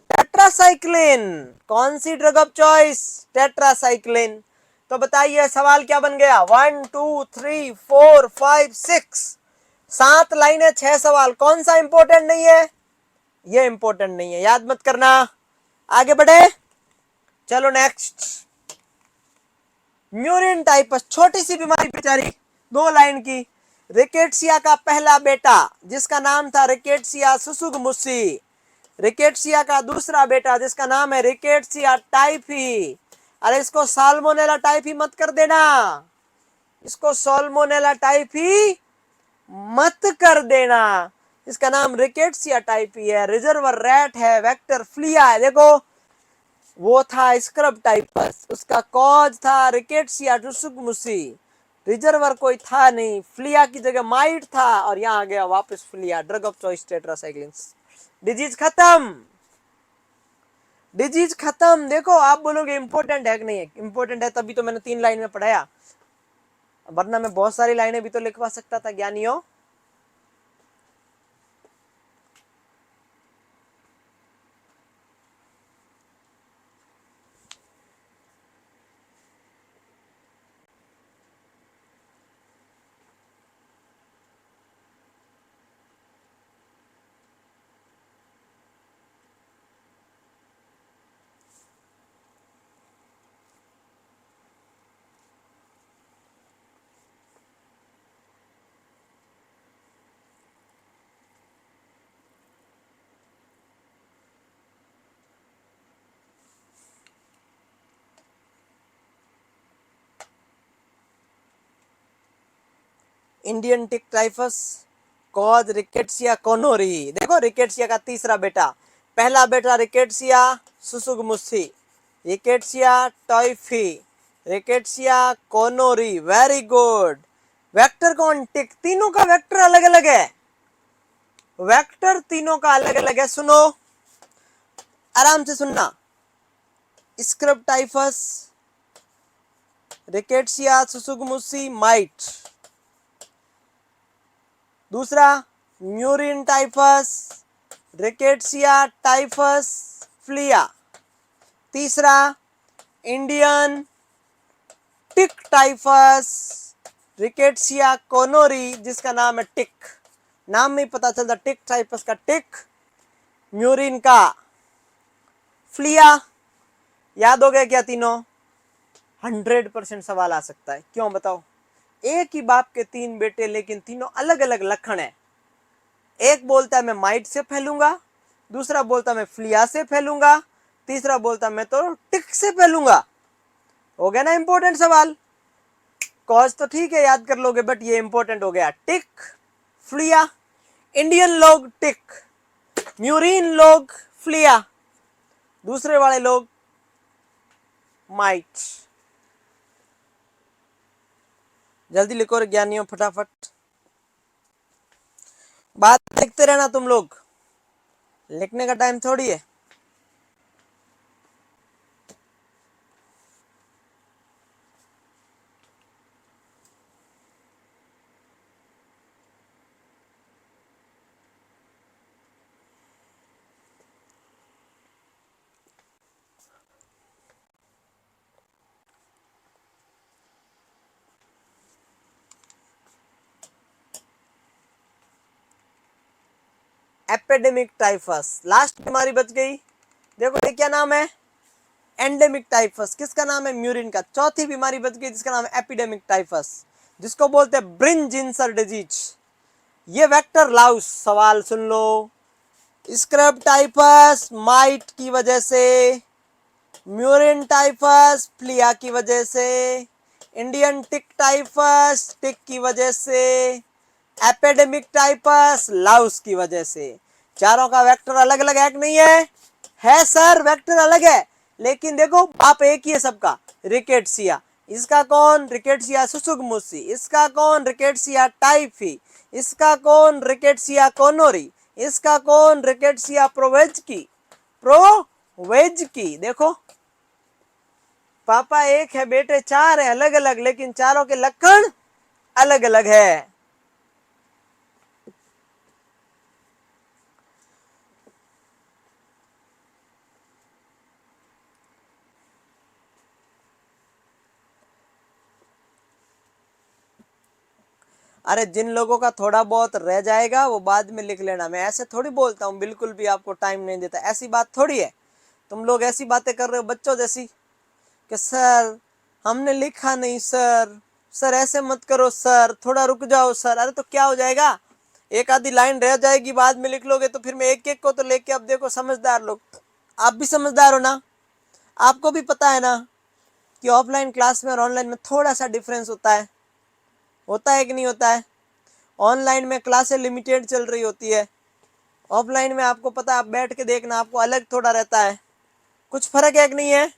tetracycline, कौन सी ड्रग ऑफ चॉइस, टेट्रासाइक्लिन। तो बताइए सवाल क्या बन गया, 1 2 3 4 5 6, 7 लाइनें 6 सवाल, कौन सा इंपॉर्टेंट नहीं है, ये इंपॉर्टेंट नहीं है, याद मत करना, आगे बढ़े, चलो नेक्स्ट। म्यूरिन टाइपस, छोटी सी बीमारी बेचारी, 2 लाइन की, रिकेट्सिया का पहला बेटा जिसका नाम था रिकेट्सिया सुसुगमुसी, रिकेट्सिया का दूसरा बेटा जिसका नाम है रिकेट्सिया टाइफी, अरे इसको साल्मोनेला टाइफी मत कर देना, इसको सॉल्मोनेला टाइफी मत कर देना। इसका नाम रिकेट्सिया टाइफी है, रिजर्वर रैट है, वेक्टर फ्लिया है। देखो वो था स्क्रब टाइपस, उसका कॉज था रिकेट्सिया टुसुकमुसी, रिजर्वर कोई था नहीं, फ्लिया की जगह माइट था और यहाँ आ गया वापस Phulia. Drug of choice tetracyclines. Disease खत्म, डिजीज खत्म। देखो आप बोलोगे इंपॉर्टेंट है कि नहीं है, इंपॉर्टेंट है तभी तो मैंने 3 लाइन में पढ़ाया, वरना मैं बहुत सारी लाइनें भी तो लिखवा सकता था ज्ञानियों। Indian tick typhus, cause rickettsia conorii. देखो रिकेट्सिया का तीसरा बेटा, पहला बेटा rickettsia tsutsugamushi, rickettsia typhi, rickettsia conorii. Very good. Vector कौन? टिक। तीनों का वेक्टर अलग अलग है, वेक्टर तीनों का अलग अलग है। सुनो आराम से सुनना। Scrub typhus, rickettsia tsutsugamushi, mite. दूसरा murine typhus, rickettsia typhus, flea. तीसरा Indian tick typhus, rickettsia conorii, जिसका नाम है टिक। नाम में पता चलता, टिक टाइफस का टिक, म्यूरिन का फ्लिया। याद हो गया क्या तीनों? 100% सवाल आ सकता है। क्यों बताओ? एक ही बाप के 3 बेटे लेकिन तीनों अलग अलग लक्षण है। एक बोलता है मैं माइट से फैलूंगा, दूसरा बोलता मैं फ्लिया से फैलूंगा, तीसरा बोलता मैं तो टिक से फैलूंगा। हो गया ना इंपॉर्टेंट सवाल। कॉज तो ठीक है याद कर लोगे, बट ये इंपॉर्टेंट हो गया। टिक, फ्लिया। इंडियन लोग टिक, म्यूरिन लोग फ्लिया, दूसरे वाले लोग माइट। जल्दी लिखो ज्ञानियों फटाफट, बात देखते रहना तुम लोग, लिखने का टाइम थोड़ी है। एपिडेमिक टाइफस, लास्ट बीमारी बच गई। देखो ये क्या नाम है? Endemic typhus. किसका नाम है? म्यूरिन का। चौथी बीमारी बच गई जिसका नाम है एपिडेमिक टाइफस, जिसको बोलते हैं ब्रिंजिन्सर डिजीज। ये वेक्टर लाउस। सवाल सुन लो। स्क्रब टाइफस माइट की वजह से, म्यूरिन टाइफस फ्लिया की वजह से, इंडियन टिक टाइफस टिक की वजह से, एपिडेमिक टाइपस लाउस की वजह से। चारों का वेक्टर अलग अलग है कि नहीं है? है सर, वेक्टर अलग है, लेकिन देखो आप एक ही है सबका, रिकेट्सिया। इसका कौन? रिकेट्सिया सुसुगमुसी। इसका कौन? Rickettsia typhi. इसका कौन? रिकेट्सिया कोनोरी। इसका कौन? Rickettsia prowazekii, prowazekii. देखो पापा एक है, बेटे 4 है, अलग अलग, लेकिन चारों के लक्षण अलग अलग है। अरे जिन लोगों का थोड़ा बहुत रह जाएगा वो बाद में लिख लेना। मैं ऐसे थोड़ी बोलता हूँ, बिल्कुल भी आपको टाइम नहीं देता, ऐसी बात थोड़ी है। तुम लोग ऐसी बातें कर रहे हो बच्चों जैसी कि सर हमने लिखा नहीं सर, सर ऐसे मत करो सर, थोड़ा रुक जाओ सर। अरे तो क्या हो जाएगा, एक आधी लाइन रह जाएगी, बाद में लिख लोगे तो फिर मैं एक एक को तो लेके, अब देखो समझदार लोग, आप भी समझदार हो ना, आपको भी पता है ना कि ऑफलाइन क्लास में और ऑनलाइन में थोड़ा सा डिफरेंस होता है। होता है कि नहीं होता है? ऑनलाइन में क्लासें लिमिटेड चल रही होती है, ऑफलाइन में आपको पता है आप बैठ के देखना, आपको अलग थोड़ा रहता है। कुछ फर्क है कि नहीं है?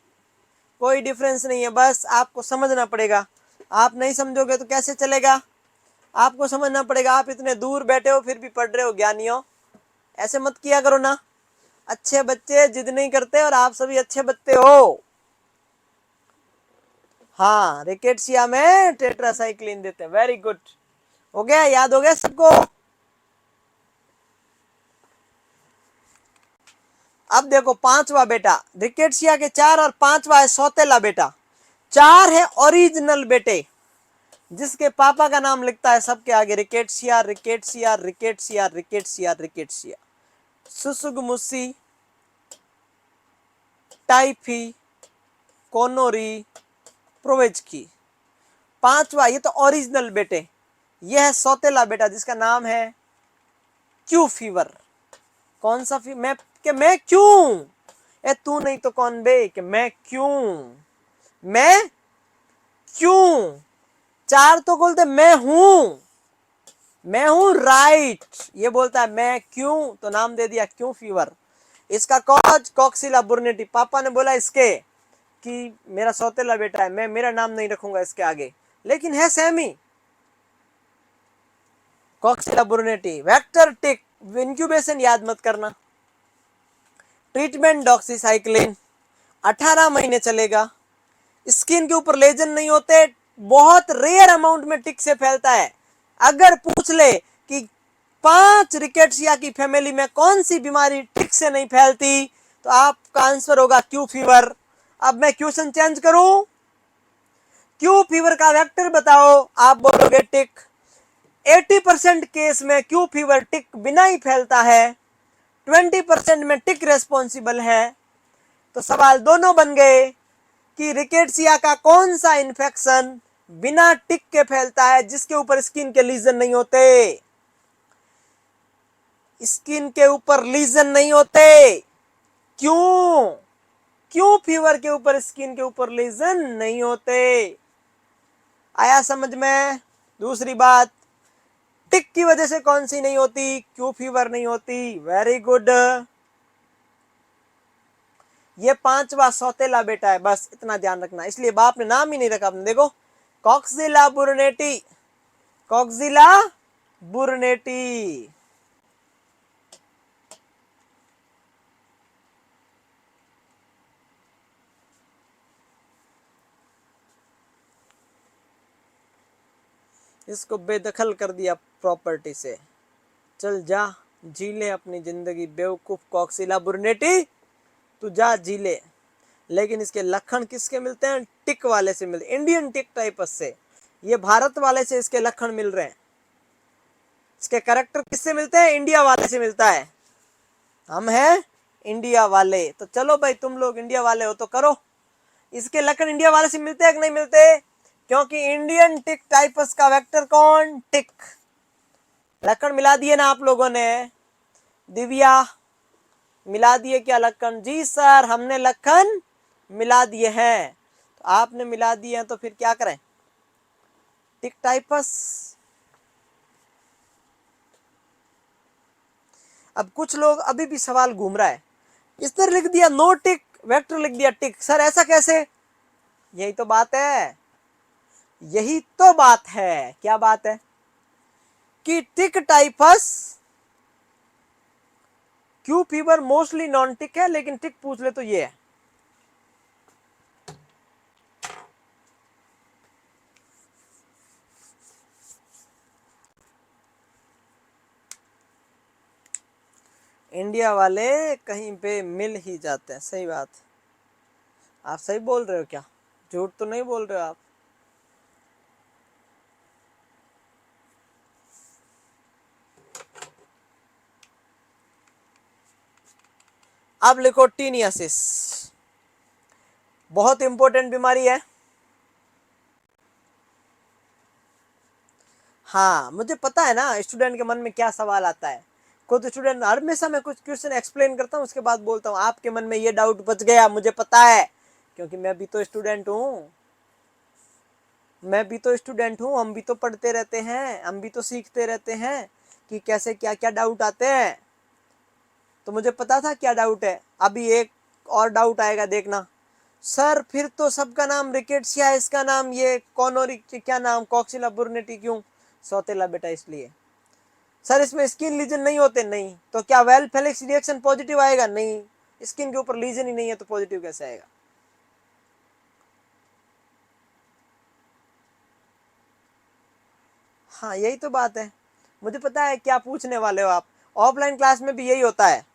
कोई डिफरेंस नहीं है, बस आपको समझना पड़ेगा। आप नहीं समझोगे तो कैसे चलेगा? आपको समझना पड़ेगा। आप इतने दूर बैठे हो फिर भी पढ़ रहे हो ज्ञानियों, ऐसे मत किया करो ना। अच्छे बच्चे जिद नहीं करते और आप सभी अच्छे बच्चे हो। हाँ, रिकेट्सिया में टेट्रासाइक्लिन देते हैं। वेरी गुड, हो गया, याद हो गया सबको? अब देखो पांचवा बेटा, रिकेट्सिया के 4 और पांचवा है सौतेला बेटा। 4 है ओरिजिनल बेटे, जिसके पापा का नाम लिखता है सबके आगे rickettsia rickettsia rickettsia rickettsia rickettsia. Tsutsugamushi, typhi, conorii, prowazekii. पांचवा ये तो ओरिजिनल बेटे, यह है सौतेला बेटा जिसका नाम है क्यू फीवर। कौन सा मैं कि मैं क्यों, ए तू नहीं तो कौन बे, कि मैं क्यों, मैं क्यों। 4 तो बोलते मैं हूं राइट, ये बोलता है मैं क्यों, तो नाम दे दिया क्यों फीवर। इसका कॉज कॉक्सिला बुर्नेटी। पापा ने बोला इसके कि मेरा सौतेला बेटा है, मैं मेरा नाम नहीं रखूंगा इसके आगे, लेकिन है सेमी। कॉक्सिला बुर्नेटी, वेक्टर टिक, इंक्यूबेशन याद मत करना। ट्रीटमेंट डॉक्सीसाइक्लिन, 18 महीने चलेगा। स्किन के ऊपर लेजन नहीं होते, बहुत रेयर अमाउंट में टिक से फैलता है। अगर पूछ ले कि 5 रिकेट्सिया की फैमिली में कौन सी बीमारी टिक से नहीं फैलती, तो आपका आंसर होगा क्यू फीवर। अब मैं क्वेश्चन चेंज करूं, क्यू फीवर का वेक्टर बताओ, आप बोलोगे टिक। 80% केस में क्यू फीवर टिक बिना ही फैलता है, 20% में टिक रेस्पॉन्सिबल है। तो सवाल दोनों बन गए कि रिकेट्सिया का कौन सा इन्फेक्शन बिना टिक के फैलता है, जिसके ऊपर स्किन के लीजन नहीं होते। स्किन के ऊपर लीजन नहीं होते, क्यों? क्यों फीवर के ऊपर, स्किन के ऊपर लीजन नहीं होते। आया समझ में? दूसरी बात, टिक की वजह से कौन सी नहीं होती, क्यों फीवर नहीं होती। वेरी गुड, ये पांचवा सौतेला बेटा है, बस इतना ध्यान रखना, इसलिए बाप ने नाम ही नहीं रखा। आपने देखो, कॉक्सिला बुर्नेटी, कॉक्सिला बुर्नेटी। इसको बेदखल कर दिया प्रॉपर्टी से, चल जा जी ले अपनी जिंदगी बेवकूफ कॉक्सिला बुर्नेटी, तू जा जी ले। लेकिन इसके लक्षण किसके मिलते हैं? टिक वाले से मिलते, इंडियन टिक टाइपस से। ये भारत वाले से इसके लक्षण मिल रहे हैं। इसके कैरेक्टर किससे मिलते हैं? इंडिया वाले से मिलता है। हम हैं इंडिया वाले, तो चलो भाई तुम लोग इंडिया वाले हो तो करो। इसके लक्षण इंडिया वाले से मिलते हैं कि नहीं मिलते? क्योंकि इंडियन टिक टाइपस का वेक्टर कौन? टिक। लक्षण मिला दिए ना आप लोगों ने? दिव्या मिला दिए क्या लक्षण? जी सर, हमने लक्षण मिला दिए हैं। तो आपने मिला दिए हैं तो फिर क्या करें? टिक टाइपस। अब कुछ लोग अभी भी सवाल घूम रहा है, इस तरह लिख दिया नो टिक, वेक्टर लिख दिया टिक। सर ऐसा कैसे? यही तो बात है, यही तो बात है। क्या बात है? कि tick typhus Q fever mostly non tick है, लेकिन टिक पूछ ले तो ये है। इंडिया वाले कहीं पे मिल ही जाते हैं। सही बात, आप सही बोल रहे हो क्या? झूठ तो नहीं बोल रहे हो आप? अब लिखो टीनियासिस, बहुत इंपॉर्टेंट बीमारी है। हाँ, मुझे पता है ना स्टूडेंट के मन में क्या सवाल आता है। खुद स्टूडेंट हमेशा मैं कुछ क्वेश्चन एक्सप्लेन करता हूँ, उसके बाद बोलता हूँ आपके मन में ये डाउट बच गया, मुझे पता है, क्योंकि मैं भी तो स्टूडेंट हूँ। मैं भी तो स्टूडेंट हूँ, हम भी तो पढ़ते रहते हैं, हम भी तो सीखते रहते हैं कि कैसे क्या क्या डाउट आते हैं। तो मुझे पता था क्या डाउट है। अभी एक और डाउट आएगा, देखना। सर फिर तो सबका नाम रिकेट्सिया, इसका नाम ये कॉनोरी क्या नाम कॉक्सिला बुर्नेटी क्यों? सौतेला बेटा इसलिए। सर इसमें स्किन लीजन नहीं होते, नहीं। तो क्या वेल फेलिक्स रिएक्शन पॉजिटिव आएगा? नहीं, स्किन के ऊपर लीजन ही नहीं है तो पॉजिटिव कैसे आएगा? हाँ यही तो बात है। मुझे पता है क्या पूछने वाले हो आप। ऑफलाइन क्लास में भी यही होता है,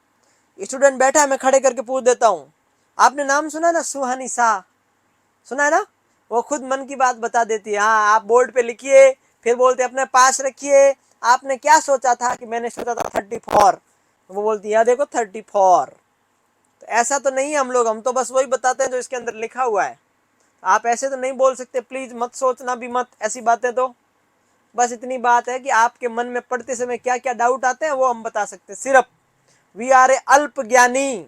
स्टूडेंट बैठा है, मैं खड़े करके पूछ देता हूँ। आपने नाम सुना ना, सुहानी शाह, सुना है ना? वो खुद मन की बात बता देती है। हाँ, आप बोर्ड पे लिखिए, फिर बोलते अपने पास रखिए, आपने क्या सोचा था? कि मैंने सोचा था 34। वो बोलती है देखो 34। तो ऐसा तो नहीं है हम तो बस वही बताते हैं जो इसके अंदर लिखा हुआ है। आप ऐसे तो नहीं बोल सकते, प्लीज मत सोचना भी मत ऐसी बातें। तो बस इतनी बात है कि आपके मन में पढ़ते समय क्या क्या डाउट आते हैं वो हम बता सकते हैं सिर्फ। वी आर ए अल्प ज्ञानी।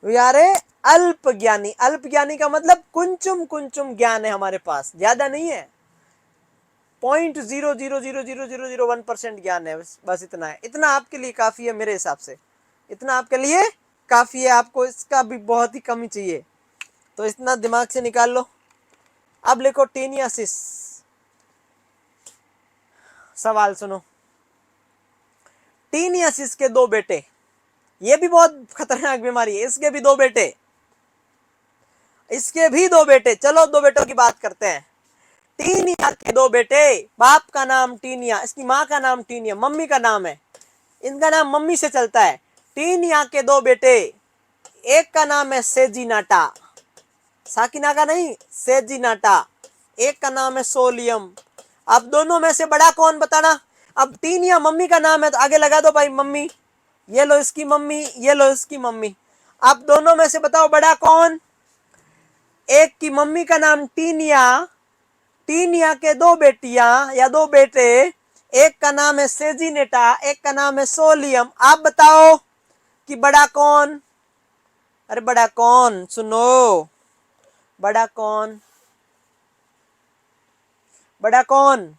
वी आर ए अल्प ज्ञानी। अल्प ज्ञानी का मतलब कुंचुम कुंचुम ज्ञान है हमारे पास, ज्यादा नहीं है। 0.0000001% ज्ञान है, बस इतना है। इतना आपके लिए काफी है मेरे हिसाब से, इतना आपके लिए काफी है। आपको इसका भी बहुत ही कमी चाहिए, तो इतना दिमाग से निकाल लो। अब लिखो टीनियासिस। सवाल सुनो। टीनियासिस के दो बेटे, ये भी बहुत खतरनाक बीमारी है, इसके भी दो बेटे, इसके भी दो बेटे। चलो दो बेटों की बात करते हैं। टीनिया के दो बेटे, बाप का नाम टीनिया, इसकी माँ का नाम टीनिया, मम्मी का नाम है, इनका नाम मम्मी से चलता है। टीनिया के दो बेटे, एक का नाम है सेजिनाटा, साकिना का नहीं, सेजिनाटा। एक का नाम है सोलियम। अब दोनों में से बड़ा कौन बताना? अब टीनिया मम्मी का नाम है तो आगे लगा दो भाई मम्मी, ये लो इसकी मम्मी, ये लो इसकी मम्मी। अब दोनों में से बताओ बड़ा कौन? एक की मम्मी का नाम टीनिया, टीनिया के दो बेटियां या दो बेटे, एक का नाम है सेजिनेटा, एक का नाम है सोलियम। आप बताओ कि बड़ा कौन? अरे बड़ा कौन, सुनो, बड़ा कौन? बड़ा कौन?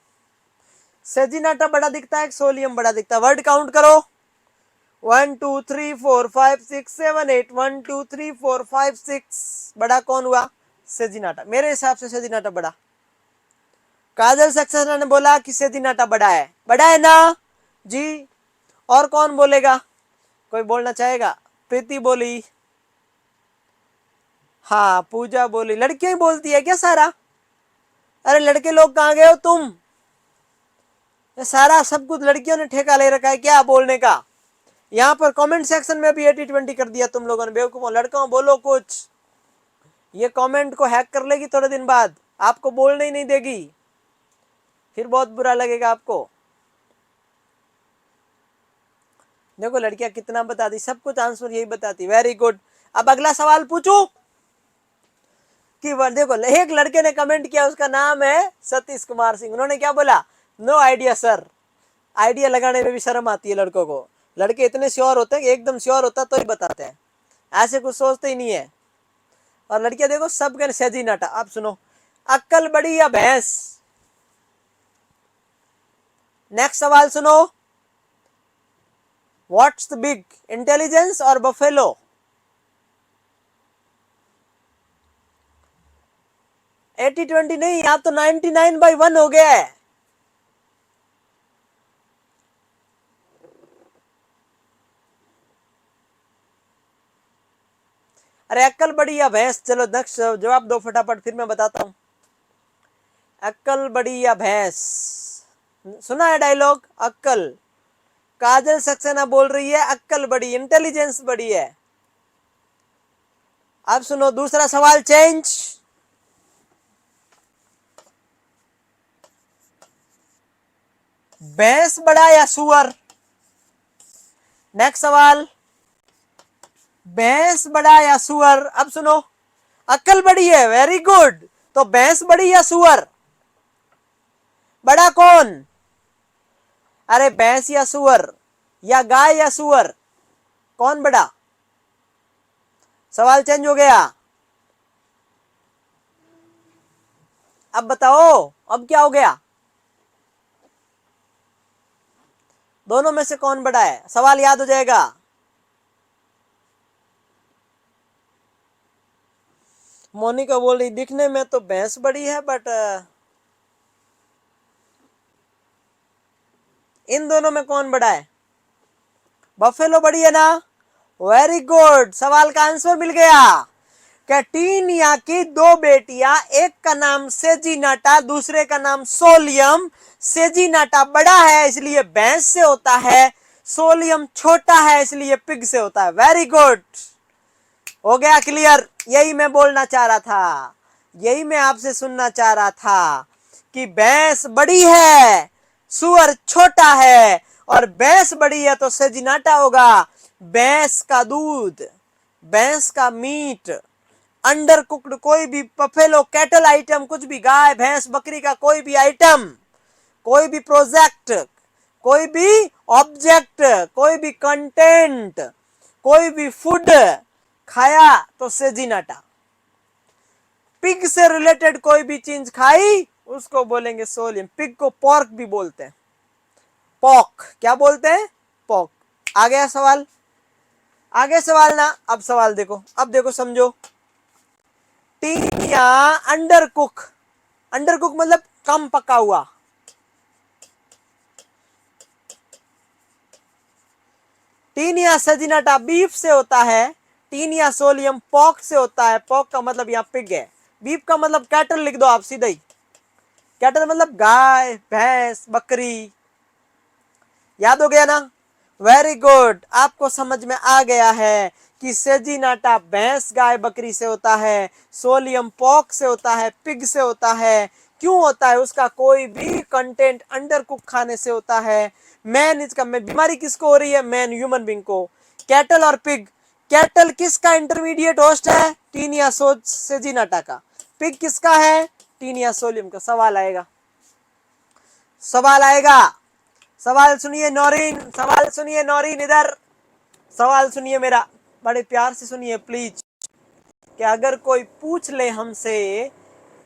सेजिनाटा बड़ा दिखता है, सोलियम बड़ा दिखता है? वर्ड काउंट करो। 1 2 3 4 5 6 7 8, 1 2 3 4 5 6। बड़ा कौन हुआ? सेजिनाटा। मेरे हिसाब से सेजिनाटा बड़ा। काजल सक्सेना ने बोला कि सेजिनाटा बड़ा है, बड़ा है ना जी। और कौन बोलेगा? कोई बोलना चाहेगा? प्रीति बोली, हाँ पूजा बोली। लड़कियां ही बोलती है क्या सारा? अरे लड़के लोग कहाँ गए हो तुम? ये सारा सब कुछ लड़कियों ने ठेका ले रखा है क्या बोलने का? यहाँ पर कमेंट सेक्शन में भी 80-20 कर दिया तुम लोगों ने, बेवकूफों। लड़कों बोलो कुछ, ये कमेंट को हैक कर लेगी थोड़े दिन बाद, आपको बोलने ही नहीं देगी, फिर बहुत बुरा लगेगा आपको। देखो लड़कियां कितना बताती, सब कुछ आंसर यही बताती। Very good. अब अगला सवाल पूछू कि देखो एक लड़के ने कमेंट किया, उसका नाम है सतीश कुमार सिंह। उन्होंने क्या बोला? No idea sir. आइडिया लगाने में भी शर्म आती है लड़कों को। लड़के इतने श्योर होते हैं कि एकदम श्योर होता तो ही बताते हैं, ऐसे कुछ सोचते ही नहीं है। और लड़कियां देखो सब के सजी नाटा। अब सुनो, अक्कल बड़ी या भैंस? नेक्स्ट सवाल सुनो। व्हाट्स द बिग, इंटेलिजेंस और बफेलो? 80-20 नहीं, यहाँ तो 99/1 हो गया है। अरे अक्कल बड़ी या भैंस? चलो नेक्स्ट जवाब दो फटाफट, फिर मैं बताता हूं। अक्कल बड़ी या भैंस? सुना है डायलॉग? अक्कल। काजल सक्सेना बोल रही है अक्कल बड़ी, इंटेलिजेंस बड़ी है। अब सुनो दूसरा सवाल, चेंज। भैंस बड़ा या सुअर? नेक्स्ट सवाल, भैंस बड़ा या सुअर? अब सुनो, अक्कल बड़ी है, वेरी गुड। तो भैंस बड़ी या सुअर? बड़ा कौन? अरे भैंस या सुअर, या गाय या सुअर, कौन बड़ा? सवाल चेंज हो गया। अब बताओ अब क्या हो गया, दोनों में से कौन बड़ा है, सवाल याद हो जाएगा। मोनिका बोल रही दिखने में तो भैंस बड़ी है बट इन दोनों में कौन बड़ा है, बफेलो बड़ी है ना। वेरी गुड, सवाल का आंसर मिल गया। कैटिनिया की दो बेटियां, एक का नाम सेजिनाटा दूसरे का नाम सोलियम। सेजिनाटा बड़ा है इसलिए भैंस से होता है, सोलियम छोटा है इसलिए पिग से होता है। वेरी गुड, हो गया क्लियर। यही मैं बोलना चाह रहा था, यही मैं आपसे सुनना चाह रहा था कि भैंस बड़ी है सुअर छोटा है, और भैंस बड़ी है तो सेजिनाटा होगा। भैंस का दूध, भैंस का मीट, अंडर कुक्ड कोई भी बफेलो कैटल आइटम, कुछ भी गाय भैंस बकरी का कोई भी आइटम, कोई भी प्रोजेक्ट, कोई भी ऑब्जेक्ट, कोई भी कंटेंट, कोई भी फूड खाया तो सेजिनाटा। पिग से रिलेटेड कोई भी चीज खाई उसको बोलेंगे सोलियम। पिग को पॉर्क भी बोलते हैं, पॉक क्या बोलते हैं, पॉक। आ गया सवाल, आगे सवाल ना। अब सवाल देखो, अब देखो समझो। Taenia under cook, under cook मतलब कम पका हुआ। टीनिया सेजिनाटा बीफ से होता है, टीनिया सोलियम पॉक से होता है। पॉक का मतलब यहाँ पिग है, बीफ का मतलब कैटल लिख दो आप सीधा ही। कैटल मतलब गाय भैंस बकरी, याद हो गया ना। वेरी गुड, आपको समझ में आ गया है कि सेजिनाटा भैंस गाय बकरी से होता है, सोलियम पॉक से होता है, पिग से होता है। क्यों होता है, उसका कोई भी कंटेंट अंडर कुक खाने से होता है। मैन इसका बीमारी किसको हो रही है, मैन ह्यूमन बींग को। कैटल और पिग, कैटल किसका इंटरमीडिएट होस्ट है, टीनिया सेजिनाटा का। पिग किसका है, टीनिया सोलियम का। सवाल आएगा, सवाल आएगा, सवाल सुनिए नौरीन, सवाल सुनिए नौरीन, इधर सवाल सुनिए मेरा, बड़े प्यार से सुनिए प्लीज। कि अगर कोई पूछ ले हमसे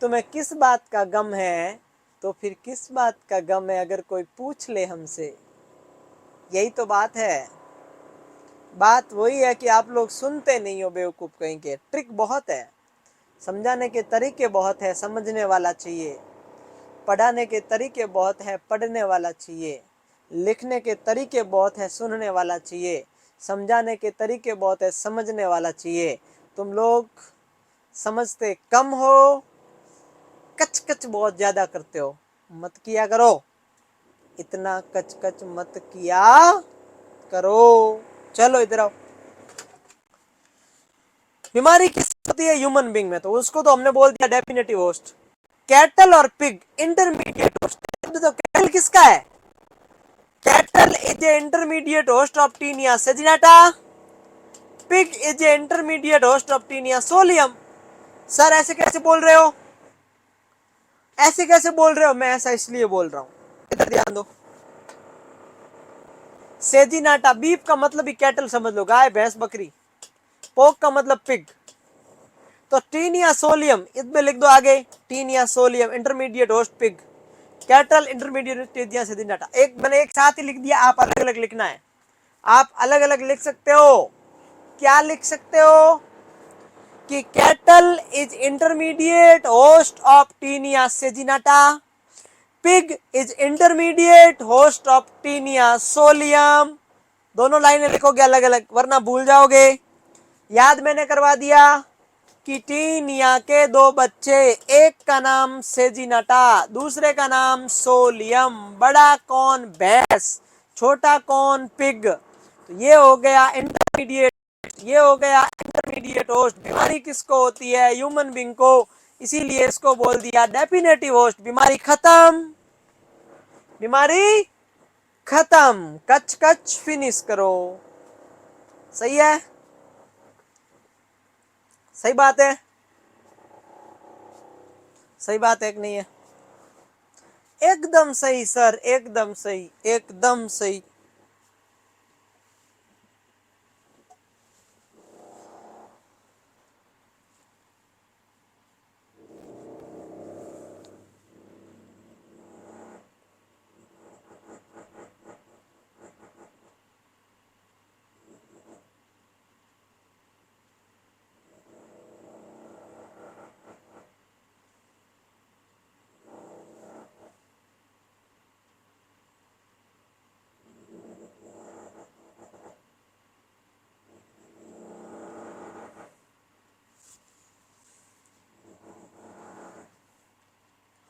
तुम्हें किस बात का गम है, तो फिर किस बात का गम है अगर कोई पूछ ले हमसे। यही तो बात है, बात वही है कि आप लोग सुनते नहीं हो बेवकूफ कहीं के। ट्रिक बहुत है, समझाने के तरीके बहुत है, समझने वाला चाहिए। पढ़ाने के तरीके बहुत है, पढ़ने वाला चाहिए। लिखने के तरीके बहुत है, सुनने वाला चाहिए। समझाने के तरीके बहुत है, समझने वाला चाहिए। तुम लोग समझते कम हो, कच कच बहुत ज्यादा करते हो। मत किया करो, इतना कच कच मत किया करो। चलो इधर आओ। बीमारी किस होती है ह्यूमन बींग में, तो उसको तो हमने बोल दिया डेफिनेटिव होस्ट। कैटल और पिग इंटरमीडिएट होस्ट। तो कैटल किसका है, cattle is a intermediate host of taenia saginata, pig is a intermediate host of taenia solium. Sir ऐसे कैसे बोल रहे हो, ऐसे कैसे बोल रहे हो, मैं ऐसा इसलिए बोल रहा हूं, इधर ध्यान दो। सेजिनाटा बीफ का मतलब ही कैटल समझ लो, गाय भैंस बकरी। पोक का मतलब पिग। तो टीनिया सोलियम इसमें लिख दो आगे, taenia solium intermediate host pig, cattle intermediate taenia saginata. एक मैंने एक साथ ही लिख दिया, आप अलग अलग लिखना है। आप अलग अलग लिख सकते हो, क्या लिख सकते हो कि cattle is intermediate host of taenia saginata, pig is intermediate host of taenia solium. दोनों लाइनें लिखोगे अलग अलग वरना भूल जाओगे। याद मैंने करवा दिया कि टीनिया के दो बच्चे, एक का नाम सेजिनाटा दूसरे का नाम सोलियम। बड़ा कौन, भैंस, छोटा कौन, पिग। तो ये हो गया इंटरमीडिएट, ये हो गया इंटरमीडिएट होस्ट। बीमारी किसको होती है, ह्यूमन बींग को, इसीलिए इसको बोल दिया डेफिनेटिव होस्ट। बीमारी खत्म, बीमारी खत्म, कच कच फिनिश करो। सही है, सही बात है, सही बात है कि नहीं है, एकदम सही सर, एकदम सही, एकदम सही।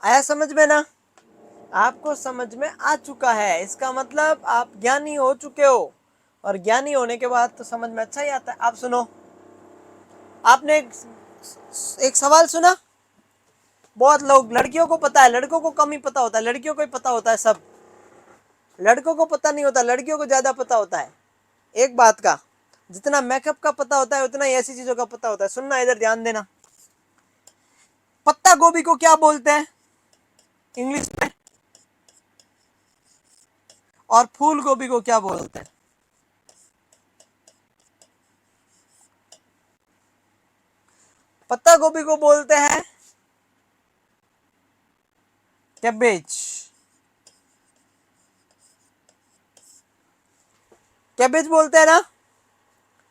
आया समझ में ना? आपको समझ में आ चुका है, इसका मतलब आप ज्ञानी हो चुके हो, और ज्ञानी होने के बाद तो समझ में अच्छा ही आता है। आप सुनो, आपने एक सवाल सुना, बहुत लोग, लड़कियों को पता है, लड़कों को कम ही पता होता है, लड़कियों को ही पता होता है सब, लड़कों को पता नहीं होता, लड़कियों को ज्यादा पता होता है एक बात का। जितना मेकअप का पता होता है उतना ही ऐसी चीजों का पता होता है। सुनना, इधर ध्यान देना। पत्ता गोभी को क्या बोलते हैं इंग्लिश में, और फूल गोभी को क्या बोलते हैं? पत्ता गोभी को बोलते हैं कैबेज। कैबेज बोलते हैं ना?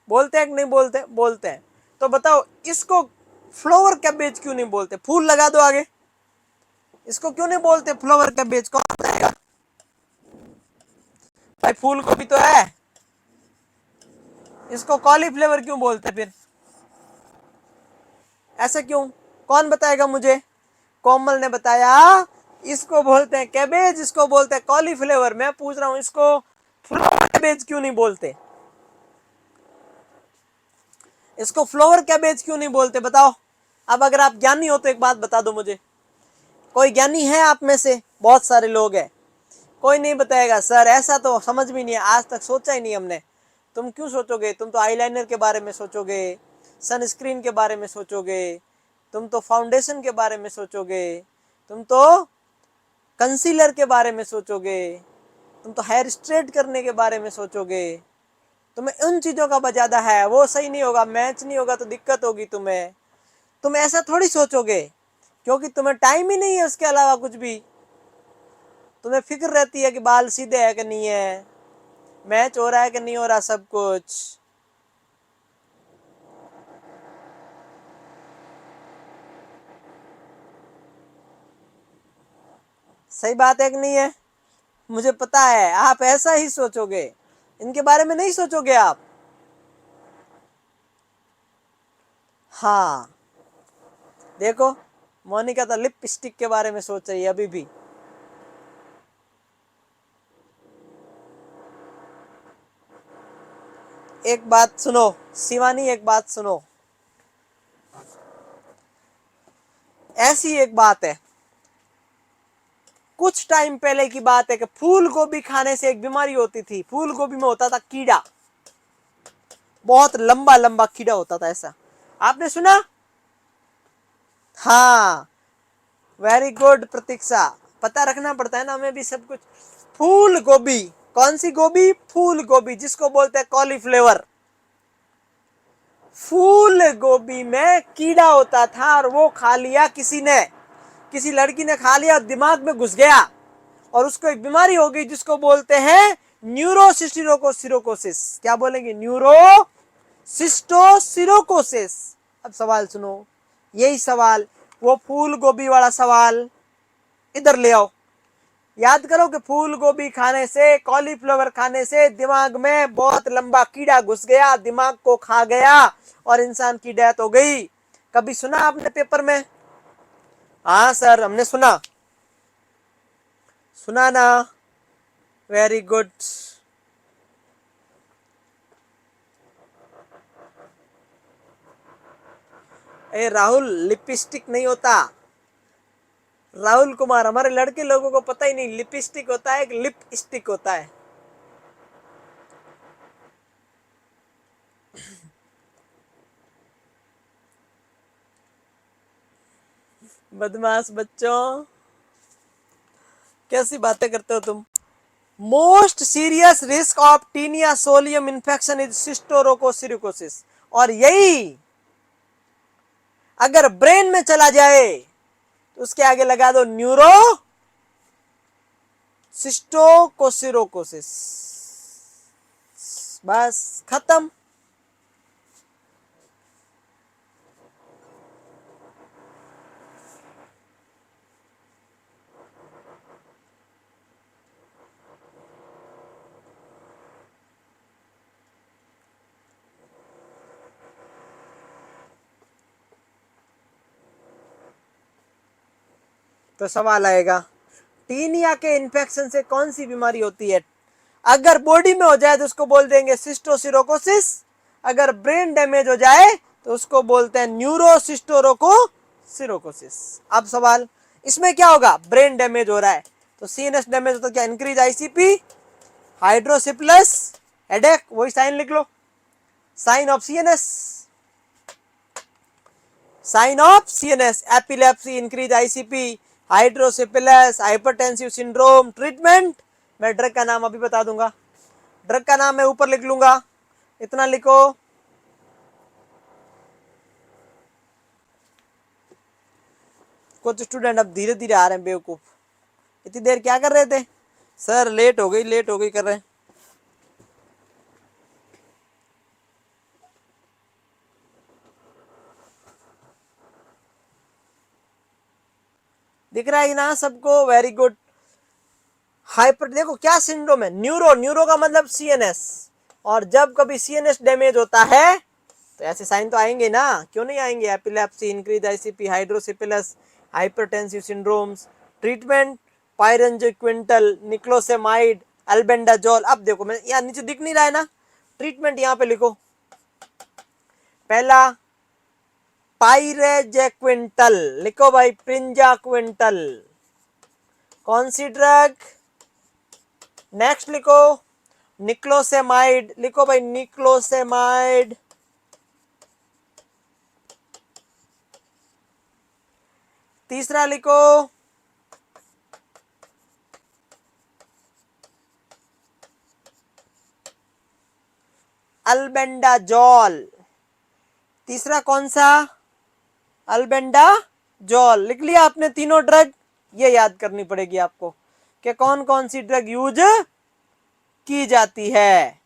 बोलते हैं कि नहीं बोलते? बोलते हैं। तो बताओ, इसको फ्लावर कैबेज क्यों नहीं बोलते? फूल लगा दो आगे, इसको क्यों नहीं बोलते फ्लावर कैबेज? कौन बताएगा भाई? फूल गोभी तो है, इसको कॉलीफ्लावर क्यों बोलते फिर? ऐसा क्यों? कौन बताएगा मुझे? कोमल ने बताया, इसको बोलते हैं कैबेज, इसको बोलते हैं कॉलीफ्लावर। मैं पूछ रहा हूं, इसको फ्लावर कैबेज क्यों नहीं बोलते? इसको फ्लावर कैबेज क्यों नहीं बोलते बताओ? अब अगर आप ज्ञानी हो तो एक बात बता दो मुझे। कोई ज्ञानी है आप में से? बहुत सारे लोग हैं, कोई नहीं बताएगा। सर ऐसा तो समझ भी नहीं है, आज तक सोचा ही नहीं हमने। तुम क्यों सोचोगे? तुम तो आईलाइनर के बारे में सोचोगे, सनस्क्रीन के बारे में सोचोगे, तुम तो फाउंडेशन के बारे में सोचोगे, तुम तो कंसीलर के बारे में सोचोगे, तुम तो हेयर स्ट्रेट करने के बारे में सोचोगे। तुम्हें उन चीजों का ज्यादा है, वो सही नहीं होगा, मैच नहीं होगा तो दिक्कत होगी तुम्हें। तुम ऐसा थोड़ी सोचोगे, क्योंकि तुम्हें टाइम ही नहीं है उसके अलावा कुछ भी। तुम्हें फिक्र रहती है कि बाल सीधे है कि नहीं है, मैच हो रहा है कि नहीं हो रहा सब कुछ। सही बात है कि नहीं है? मुझे पता है आप ऐसा ही सोचोगे, इनके बारे में नहीं सोचोगे आप। हाँ, देखो, मोनिका तो लिपस्टिक के बारे में सोच रही है अभी भी। एक बात सुनो शिवानी, एक बात सुनो, ऐसी एक बात है, कुछ टाइम पहले की बात है कि फूल गोभी खाने से एक बीमारी होती थी। फूल गोभी में होता था कीड़ा, बहुत लंबा लंबा कीड़ा होता था ऐसा, आपने सुना? हाँ, वेरी गुड प्रतीक्षा, पता रखना पड़ता है ना हमें भी सब कुछ। फूल गोभी, कौन सी गोभी? फूल गोभी, जिसको बोलते हैं कॉलीफ्लावर। फूल गोभी में कीड़ा होता था और वो खा लिया किसी ने, किसी लड़की ने खा लिया, दिमाग में घुस गया और उसको एक बीमारी हो गई जिसको बोलते हैं न्यूरोसिस्टिरोकोसिस। क्या बोलेंगे? न्यूरोसिस्टोसिरोकोसिस। अब सवाल सुनो, यही सवाल, वो फूल गोभी वाला सवाल इधर ले आओ। याद करो कि फूल गोभी खाने से, कॉलीफ्लावर खाने से दिमाग में बहुत लंबा कीड़ा घुस गया, दिमाग को खा गया और इंसान की डेथ हो गई। कभी सुना आपने पेपर में? हाँ सर, हमने सुना, सुना ना? Very good. ए राहुल, लिपस्टिक नहीं होता। राहुल कुमार, हमारे लड़के लोगों को पता ही नहीं, लिपस्टिक होता है, एक लिप स्टिक होता है। बदमाश बच्चों, कैसी बातें करते हो तुम? Most serious risk of taenia solium infection is cysticercosis. और यही अगर ब्रेन में चला जाए तो उसके आगे लगा दो न्यूरो सिस्टोकोसिरोकोसिस। बस खत्म। तो सवाल आएगा टीनिया के इन्फेक्शन से कौन सी बीमारी होती है? अगर बॉडी में हो जाए तो उसको बोल देंगे सिस्टोसिरोकोसिस, अगर ब्रेन डैमेज हो जाए तो उसको बोलते हैं न्यूरोसिस्टोरोकोसिरोकोसिस। अब सवाल इसमें क्या होगा, ब्रेन डैमेज हो रहा है तो सीएनएस डैमेज होता है, क्या इंक्रीज आईसीपी, हाइड्रोसिप्लस, हेडेक, वही साइन लिख लो, sign of CNS, sign of CNS, epilepsy, increase ICP, hydrocephalus, hypertensive syndrome. Treatment मैं ड्रग का नाम अभी बता दूंगा, ड्रग का नाम मैं ऊपर लिख लूंगा, इतना लिखो। कुछ स्टूडेंट अब धीरे धीरे आ रहे हैं बेवकूफ, इतनी देर क्या कर रहे थे सर, लेट हो गई कर रहे हैं। दिख रहा है ना सबको, वेरी गुड। हाइपर, देखो क्या सिंड्रोम है, न्यूरो, न्यूरो का मतलब सीएनएस, और जब कभी सीएनएस डैमेज होता है तो ऐसे साइन तो आएंगे ना, क्यों नहीं आएंगे, epilepsy, increase ICP, hydrocephalus, hypertensive syndromes. Treatment praziquantel, niclosamide, albendazole. अब देखो मैं यहाँ नीचे दिख नहीं रहा है ना, ट्रीटमेंट यहाँ पे लिखो, पहला पायरेजेक्विंटल लिखो भाई, प्रिंजाक्विंटल, कौन सी ड्रग। नेक्स्ट लिखो निक्लोसेमाइड, लिखो भाई निक्लोसेमाइड। तीसरा लिखो अल्बेंडाजोल। तीसरा कौन सा, अल्बेंडाजोल। लिख लिया आपने तीनों ड्रग, ये याद करनी पड़ेगी आपको कि कौन कौन सी ड्रग यूज की जाती है।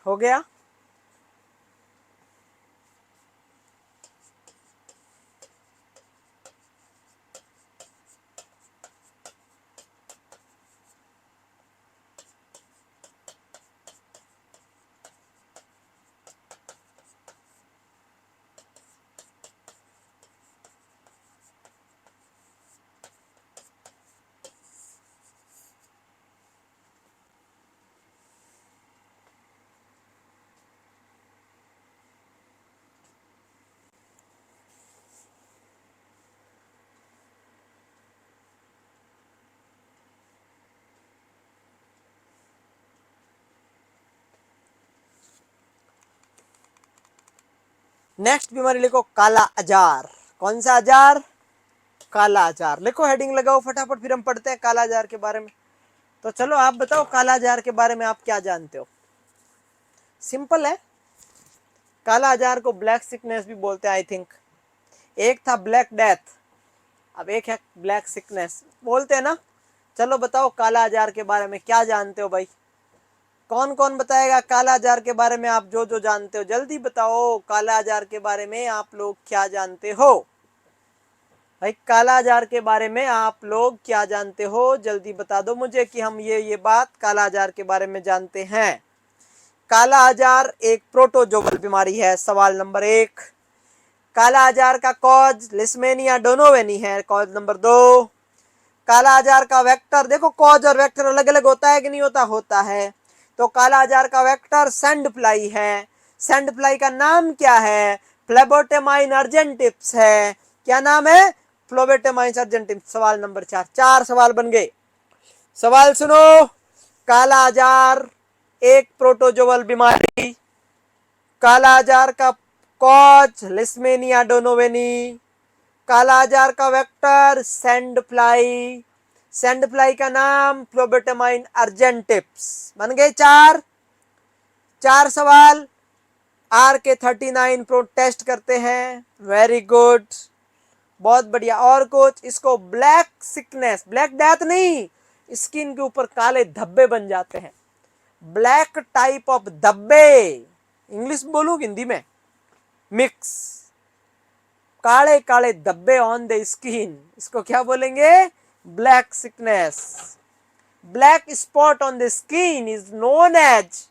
हो गया, नेक्स्ट बीमारी लिखो काला अजार। कौन सा अजार, काला अजार। लिखो, हेडिंग लगाओ फटाफट, फिर हम पढ़ते हैं काला अजार के बारे में। तो चलो आप बताओ काला अजार के बारे में आप क्या जानते हो। सिंपल है, काला अजार को ब्लैक सिकनेस भी बोलते हैं आई थिंक। एक था ब्लैक डेथ, अब एक है ब्लैक सिकनेस, बोलते हैं ना। चलो बताओ काला अजार के बारे में क्या जानते हो भाई, कौन कौन बताएगा काला अजार के बारे में, आप जो जो जानते हो जल्दी बताओ, काला अजार के बारे में आप लोग क्या जानते हो भाई, काला अजार के बारे में आप लोग क्या जानते हो, जल्दी बता दो मुझे कि हम ये बात काला अजार के बारे में जानते हैं। काला अजार एक प्रोटोजोअल बीमारी है, सवाल नंबर 1। काला अजार का कॉज लिस्मेनिया डोनोवेनी है, कॉज नंबर 2। काला अजार का वेक्टर, देखो कॉज और वेक्टर अलग अलग होता है कि नहीं होता, होता है। तो काला अजार का वेक्टर सैंड फ्लाई है। सैंड फ्लाई का नाम क्या है, फ्लेबोटेमाइन अर्जेंटिप्स है। क्या नाम है, फ्लोबेटेमाइन अर्जेंटिप्स। सवाल नंबर 4, 4 सवाल बन गए। सवाल सुनो, काला अजार एक प्रोटोजोअल बीमारी, कालाजार का कॉज लिस्मेनिया डोनोवेनी, कालाजार का vector sand fly, sand fly का नाम फ्लोबेटामाइन अर्जेंटिप्स। बन गए चार। चार सवाल। RK39 प्रो टेस्ट करते हैं, वेरी गुड, बहुत बढ़िया। और कुछ, इसको ब्लैक सिकनेस, ब्लैक डेथ नहीं, स्किन के ऊपर काले धब्बे बन जाते हैं, ब्लैक टाइप ऑफ धब्बे, इंग्लिश बोलूं हिंदी में मिक्स, काले काले धब्बे ऑन द स्किन, इसको क्या बोलेंगे, black sickness. Black spot on the skin is known as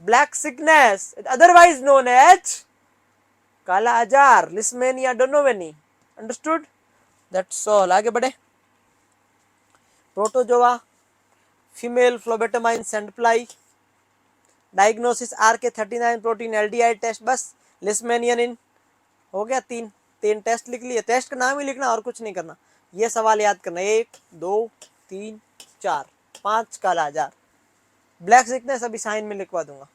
black sickness, otherwise known as kala azar, leishmania donovani. Understood, that's all. आगे बढ़े। Protozoa, female phlebotomine sand fly, diagnosis RK39 protein LDI test, बस लिस्मेनियन इन हो गया। तीन तीन टेस्ट लिख लिए, टेस्ट का नाम ही लिखना और कुछ नहीं करना, ये सवाल याद करना, 1 2 3 4 5 काला आजार। ब्लैक सिकनेस अभी साइन में लिखवा दूंगा।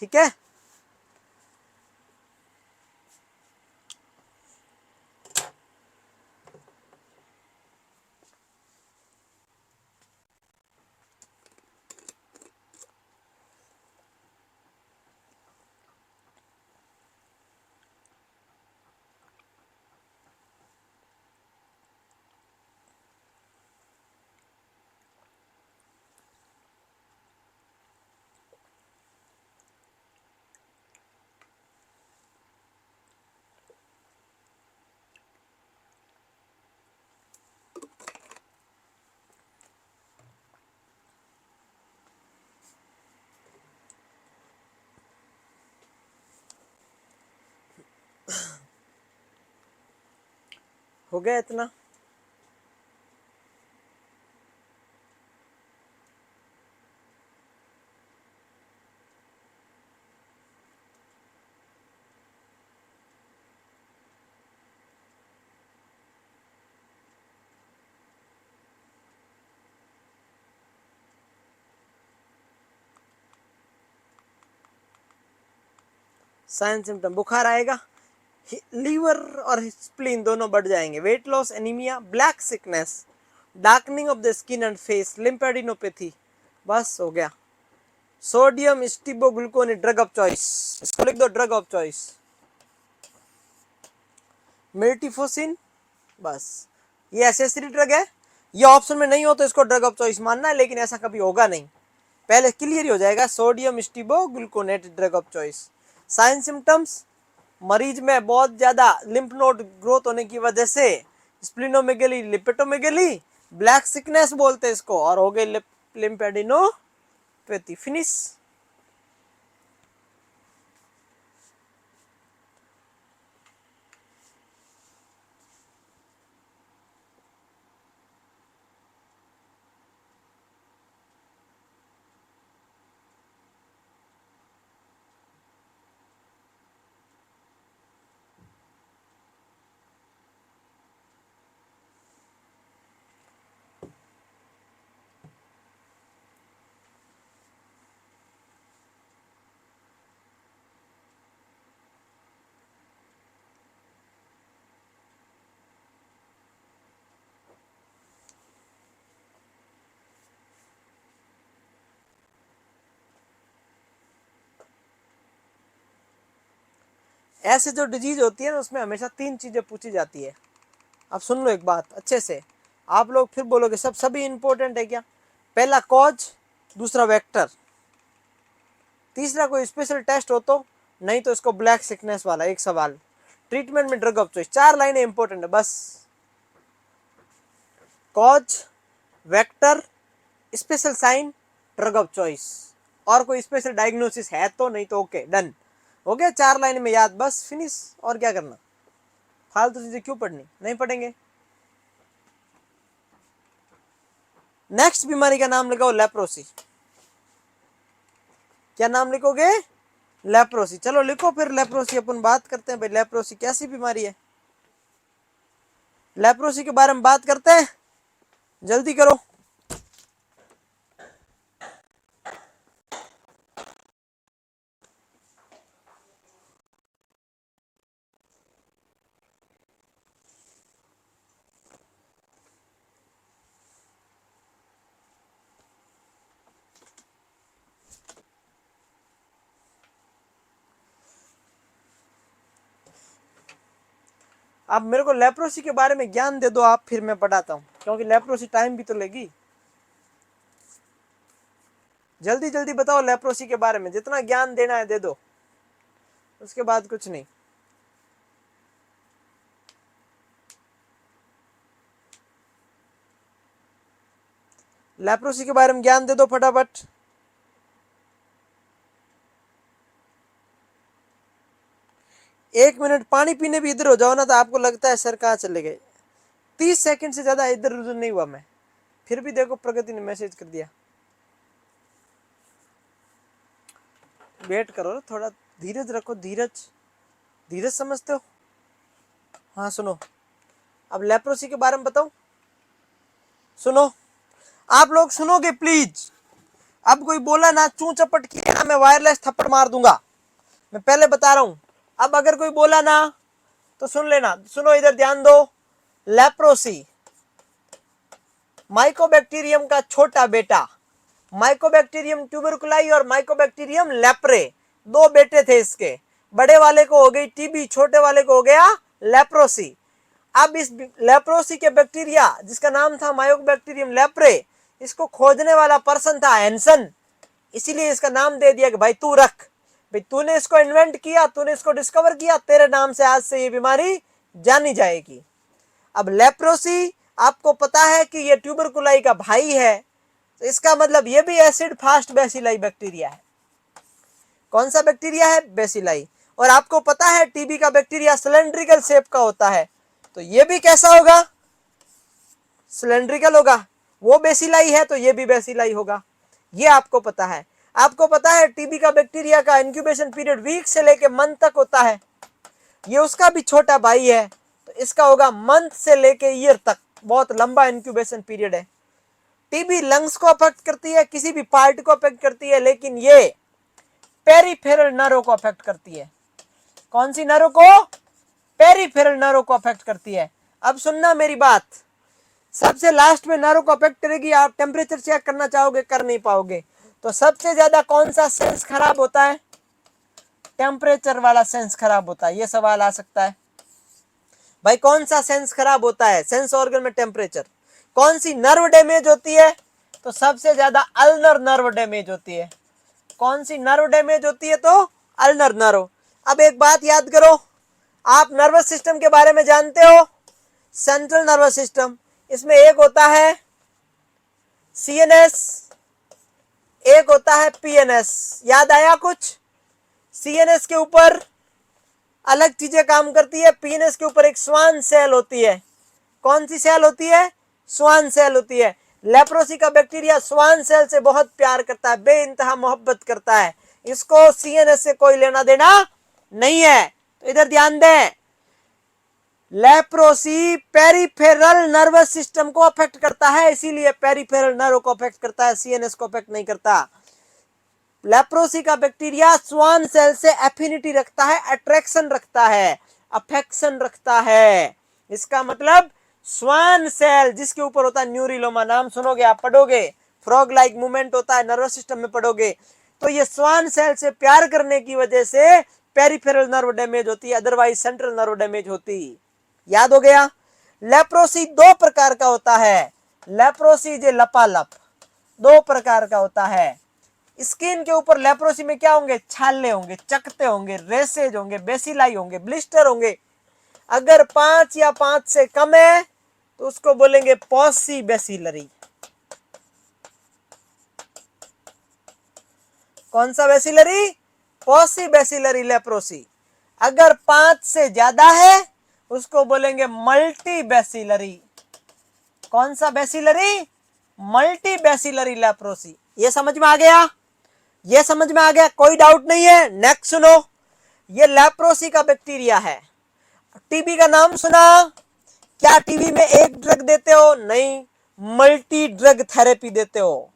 ठीक है। हो गया इतना। साइन सिम्टम, बुखार आएगा, लीवर और स्प्लीन दोनों बढ़ जाएंगे, weight loss, anaemia, black sickness, darkening of the skin and face, lymphadenopathy, बस हो गया। सोडियम स्टीबोग्लूकोन ड्रग ऑफ चॉइस, इसको लिख दो ड्रग ऑफ चॉइस। मिल्टीफोसिन, बस ये एसेसरी ड्रग है, ये ऑप्शन में नहीं हो तो इसको ड्रग ऑफ चॉइस मानना है, लेकिन ऐसा कभी होगा नहीं, पहले क्लियर ही हो जाएगा। Sodium stibogluconate drug of choice. Sign symptoms, मरीज में बहुत ज्यादा लिम्फ नोड ग्रोथ होने की वजह से स्प्लिनोमेगेली, लिपेटोमेगेली, ब्लैक सिकनेस बोलते हैं इसको, और हो गई लिम्फेडिनोपैथी। फिनिश। ऐसे जो डिजीज होती है ना, उसमें हमेशा तीन चीजें पूछी जाती है। अब सुन लो एक बात अच्छे से, आप लोग फिर बोलोगे सब सभी इंपॉर्टेंट है क्या। पहला कॉज, दूसरा वेक्टर, तीसरा कोई स्पेशल टेस्ट हो तो, नहीं तो इसको ब्लैक सिकनेस वाला एक सवाल। ट्रीटमेंट में ड्रग ऑफ चॉइस, चार लाइनें इंपॉर्टेंट है बस। Cause, vector, special sign, drug of choice, और कोई स्पेशल डायग्नोसिस है तो, नहीं तो ओके डन हो गया, चार लाइन में याद, बस फिनिश। और क्या करना, फालतू चीजें क्यों पढ़नी, नहीं पढ़ेंगे। नेक्स्ट बीमारी का नाम लिखो लेप्रोसी। क्या नाम लिखोगे, लेप्रोसी। चलो लिखो फिर लेप्रोसी, अपन बात करते हैं भाई लेप्रोसी कैसी बीमारी है। लेप्रोसी के बारे में बात करते हैं, जल्दी करो। अब मेरे को लेप्रोसी के बारे में ज्ञान दे दो आप, फिर मैं पढ़ाता हूँ, क्योंकि लेप्रोसी टाइम भी तो लेगी। जल्दी जल्दी बताओ लेप्रोसी के बारे में, जितना ज्ञान देना है दे दो, उसके बाद कुछ नहीं। लेप्रोसी के बारे में ज्ञान दे दो फटाफट। एक मिनट पानी पीने भी इधर हो जाओ ना, तो आपको लगता है सर कहाँ चले गए। 30 सेकंड से ज्यादा इधर उधर नहीं हुआ मैं, फिर भी देखो प्रगति ने मैसेज कर दिया। वेट करो थोड़ा, धीरज रखो, धीरज, धीरज समझते हो। हाँ सुनो, अब लेप्रोसी के बारे में बताओ, सुनो, आप लोग सुनोगे प्लीज। अब कोई बोला ना चू चपट किया ना, मैं वायरलेस थप्पड़ मार दूंगा, मैं पहले बता रहा हूं। अब अगर कोई बोला ना तो सुन लेना, सुनो इधर ध्यान दो। लेप्रोसी माइकोबैक्टीरियम का छोटा बेटा, माइकोबैक्टीरियम ट्यूबरकुलाई और माइकोबैक्टीरियम लेप्रे, दो बेटे थे इसके। बड़े वाले को हो गई टीबी, छोटे वाले को हो गया लेप्रोसी। अब इस लेप्रोसी के बैक्टीरिया जिसका नाम था माइकोबैक्टीरियम लेप्रे, इसको खोजने वाला पर्सन था हैंसन, इसीलिए इसका नाम दे दिया कि भाई तू रख, भाई तूने इसको इन्वेंट किया, तूने इसको डिस्कवर किया, तेरे नाम से आज से ये बीमारी जानी जाएगी। अब लेप्रोसी आपको पता है कि ये ट्यूबरकुलाई का भाई है, तो इसका मतलब ये भी एसिड फास्ट बेसिलाई बैक्टीरिया है। कौन सा बैक्टीरिया है? बेसिलाई। और आपको पता है टीबी का बैक्टीरिया सिलेंड्रिकल शेप का होता है, तो ये भी कैसा होगा? सिलेंड्रिकल होगा। वो बेसिलाई है तो ये भी बेसिलाई होगा, ये आपको पता है। आपको पता है टीबी का बैक्टीरिया का इंक्यूबेशन पीरियड वीक से लेके मंथ तक होता है, ये उसका भी छोटा भाई है, तो इसका होगा मंथ से लेके ईयर तक, बहुत लंबा इंक्यूबेशन पीरियड है। टीबी लंग्स को अफेक्ट करती है, किसी भी पार्ट को अफेक्ट करती है, लेकिन ये पेरिफेरल नर्व को अफेक्ट करती है। कौन सी नर्व को? पेरिफेरल नर्व को अफेक्ट करती है। अब सुनना मेरी बात, सबसे लास्ट में नर्व को अफेक्ट करेगी। आप टेम्परेचर चेक करना चाहोगे, कर नहीं पाओगे, तो सबसे ज्यादा कौन सा सेंस खराब होता है? टेम्परेचर वाला सेंस खराब होता है। ये सवाल आ सकता है, भाई कौन सा सेंस खराब होता है? सेंस ऑर्गन में टेम्परेचर। कौन सी नर्व डैमेज होती है? तो सबसे ज्यादा अल्नर नर्व डैमेज होती है। कौन सी नर्व डैमेज होती है? तो अल्नर नर्व। अब एक बात याद करो, आप नर्वस सिस्टम के बारे में जानते हो, सेंट्रल नर्वस सिस्टम, इसमें एक होता है सीएनएस, एक होता है पीएनएस। याद आया कुछ? सीएनएस के ऊपर अलग चीजें काम करती है, पीएनएस के ऊपर एक स्वान सेल होती है। कौन सी सेल होती है? स्वान सेल होती है। लेप्रोसी का बैक्टीरिया स्वान सेल से बहुत प्यार करता है, बेइंतहा मोहब्बत करता है, इसको सीएनएस से कोई लेना देना नहीं है। तो इधर ध्यान दें, लेप्रोसी पेरिफेरल नर्वस सिस्टम को अफेक्ट करता है, इसीलिए पेरिफेरल नर्व को अफेक्ट करता है, सीएनएस को अफेक्ट नहीं करता। लेप्रोसी का बैक्टीरिया स्वान सेल से एफिनिटी रखता है, अट्रैक्शन रखता है, अफेक्शन रखता है। इसका मतलब स्वान सेल जिसके ऊपर होता है न्यूरिलोमा, नाम सुनोगे आप, पढ़ोगे, फ्रॉग लाइक मूवमेंट होता है, नर्वस सिस्टम में पढ़ोगे, तो ये स्वान सेल से प्यार करने की वजह से पेरिफेरल नर्व डैमेज होती है, अदरवाइज सेंट्रल नर्व डैमेज होती। याद हो गया? लेप्रोसी दो प्रकार का होता है, लेप्रोसी जे लपालप दो प्रकार का होता है। स्किन के ऊपर लेप्रोसी में क्या होंगे? छाले होंगे, चकते होंगे, रेसेज होंगे, बेसिलाई होंगे, ब्लिस्टर होंगे। अगर 5 या 5 से कम है तो उसको बोलेंगे पॉसी बेसिलरी। कौन सा बेसिलरी? Posse bacillary leprosy. अगर 5 से ज्यादा है उसको बोलेंगे मल्टी बेसिलरी। कौन सा बेसिलरी? Multi bacillary leprosy. ये समझ में आ गया? ये समझ में आ गया? कोई डाउट नहीं है? नेक्स्ट सुनो, ये लेप्रोसी का बैक्टीरिया है। टीबी का नाम सुना? क्या टीबी में एक ड्रग देते हो? नहीं, मल्टी ड्रग थेरेपी देते हो।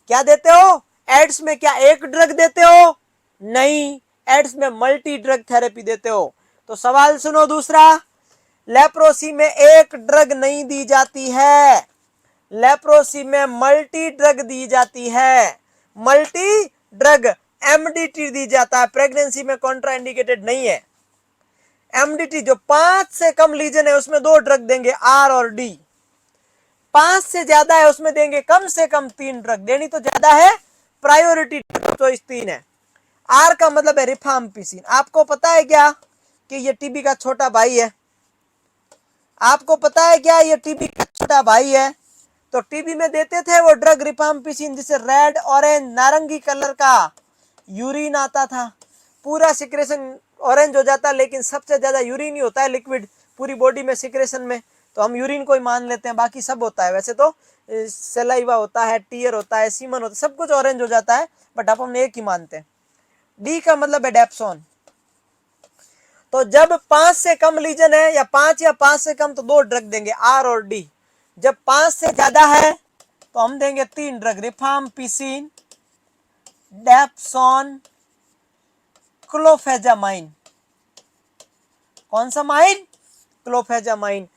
क्या देते हो? एड्स में क्या एक ड्रग देते हो? नहीं, एड्स में मल्टी ड्रग थेरेपी देते हो। तो सवाल सुनो दूसरा, लेप्रोसी में एक ड्रग नहीं दी जाती है, लेप्रोसी में मल्टी ड्रग दी जाती है। मल्टी ड्रग एमडीटी दी जाता है, प्रेगनेंसी में कॉन्ट्राइंडिकेटेड नहीं है। एमडीटी जो 5 से कम लीजन है उसमें 2 ड्रग देंगे, आर और डी। 5 से ज्यादा है उसमें देंगे कम से कम 3 ड्रग, देनी तो ज्यादा है, प्रायोरिटी चॉइस 3 है। आर का मतलब है रिफाम्पिसिन। आपको पता है क्या कि ये टीबी का छोटा भाई है? आपको पता है क्या ये टीबी का छोटा भाई है? तो टीबी में देते थे वो ड्रग रिफाम्पिसिन, जिससे रेड ऑरेंज नारंगी कलर का यूरिन आता था, पूरा सिक्रेशन ऑरेंज हो जाता, लेकिन सबसे ज्यादा यूरिन ही होता है लिक्विड पूरी बॉडी में सिक्रेशन में, तो हम यूरिन को ही मान लेते हैं, बाकी सब होता है। वैसे तो सेलाइवा होता है, टीयर होता है, सीमन होता है, सब कुछ ऑरेंज हो जाता है, बट आप हम एक ही मानते हैं। डी का मतलब है डेप्सोन। तो जब 5 से कम लीजन है या 5 से कम तो 2 ड्रग देंगे, आर और डी। जब 5 से ज्यादा है तो हम देंगे 3 ड्रग, रिफाम्पिसिन, डेप्सोन, क्लोफेजामाइन। कौन सा माइन? क्लोफेजामाइन।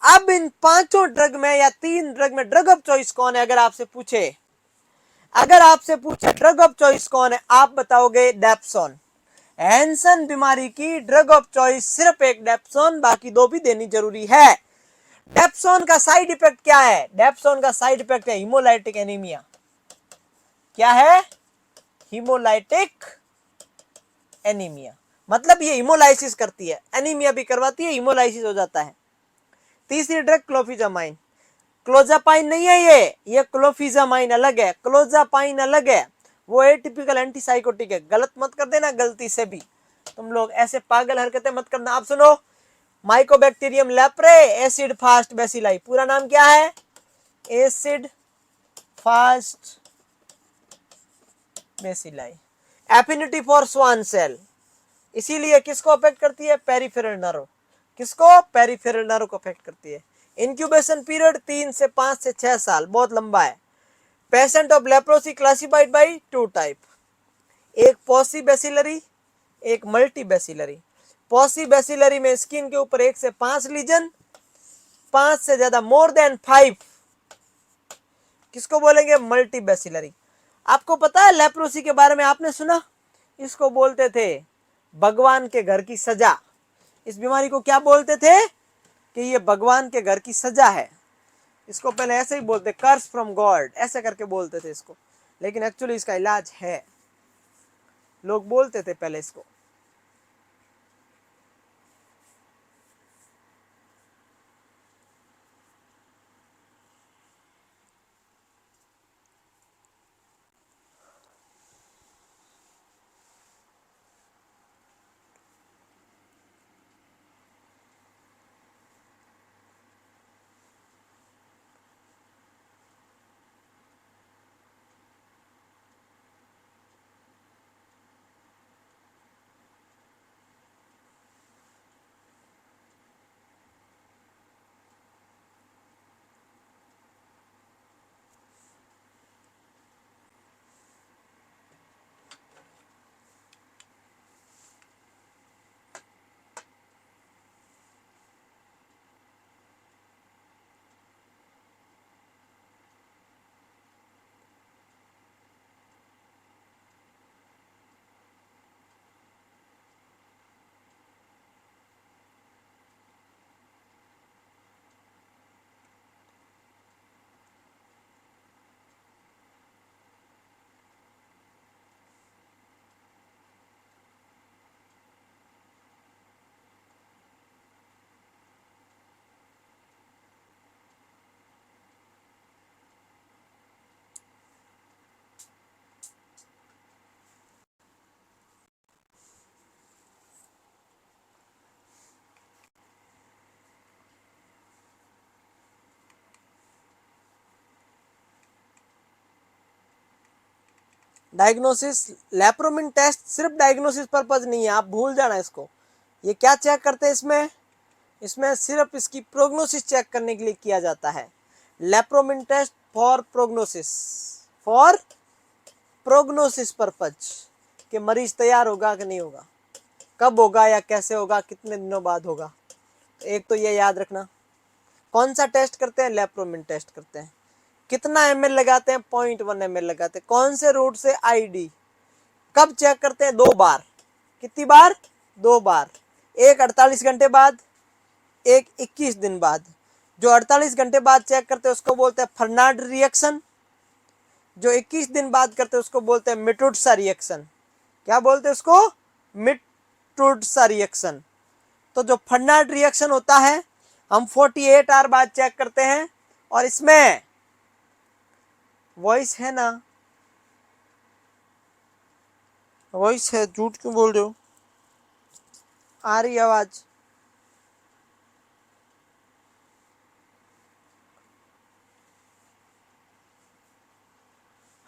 अब इन 5 ड्रग में या 3 ड्रग में ड्रग ऑफ चॉइस कौन है? अगर आपसे पूछे, अगर आपसे पूछे ड्रग ऑफ चॉइस कौन है, आप बताओगे डेप्सोन। हैंसन बीमारी की ड्रग ऑफ चॉइस सिर्फ एक डेप्सोन, बाकी 2 भी देनी जरूरी है। डेप्सोन का साइड इफेक्ट क्या है? डेप्सोन का साइड इफेक्ट है हीमोलाइटिक एनीमिया। क्या है? Haemolytic anaemia. मतलब ये हीमोलाइसिस करती है, एनीमिया भी करवाती है, हीमोलाइसिस हो जाता है। तीसरी ड्रग क्लोफिजामाइन। क्लोजापाइन नहीं है ये क्लोफिजामाइन अलग है, क्लोजापाइन अलग है, वो एटिपिकल एंटीसाइकोटिक है। गलत मत कर देना गलती से भी, तुम लोग ऐसे पागल हरकतें मत करना। आप सुनो, mycobacterium leprae acid fast bacilli, पूरा नाम क्या है? Acid fast bacilli. Affinity for Schwann cell, इसीलिए किसको अफेक्ट करती है? Peripheral nerve. किसको? पेरिफेरल नर्व को अफेक्ट करती है। इंक्यूबेशन पीरियड 3 से 5 से 6 साल, बहुत लंबा है। Patient of leprosy classified by 2 type, एक पॉसी बेसिलरी, एक मल्टी बेसिलरी। पॉसी बेसिलरी में स्किन के ऊपर 1 से 5 लीजन, 5 से ज्यादा मोर देन 5, किसको बोलेंगे? Multi bacillary. आपको पता है लेप्रोसी के बारे में आपने सुना? इसको बोलते थे भगवान के घर की सजा। इस बीमारी को क्या बोलते थे? कि ये भगवान के घर की सजा है। इसको पहले ऐसे ही बोलते, कर्स फ्रॉम गॉड, ऐसे करके बोलते थे इसको, लेकिन एक्चुअली इसका इलाज है, लोग बोलते थे पहले इसको। डायग्नोसिस, लेप्रोमिन टेस्ट सिर्फ डायग्नोसिस पर्पज नहीं है, आप भूल जाना इसको। ये क्या चेक करते हैं इसमें? इसमें सिर्फ इसकी प्रोग्नोसिस चेक करने के लिए किया जाता है। Lepromin test for prognosis, for prognosis purpose, कि मरीज तैयार होगा कि नहीं होगा, कब होगा या कैसे होगा, कितने दिनों बाद होगा। तो एक तो ये याद रखना। कौन सा टेस्ट करते हैं? लेप्रोमिन टेस्ट करते हैं। कितना ml लगाते हैं? 0.1 ml लगाते हैं। कौन से रूट से? आईडी। कब चेक करते हैं? 2 बार। कितनी बार? 2 बार। एक 48 घंटे बाद, एक 21 दिन बाद। जो 48 घंटे बाद चेक करते हैं उसको बोलते हैं फर्नाड रिएक्शन, जो 21 दिन बाद करते हैं उसको बोलते हैं मिटुडसा रिएक्शन। क्या बोलते हैं उसको? मिटुडसा रिएक्शन। तो जो फर्नाड रिएक्शन होता है हम 48 आवर बाद चेक करते हैं, और इसमें वॉइस है ना, वॉइस है, झूठ क्यों बोल रहे हो? आ रही आवाज?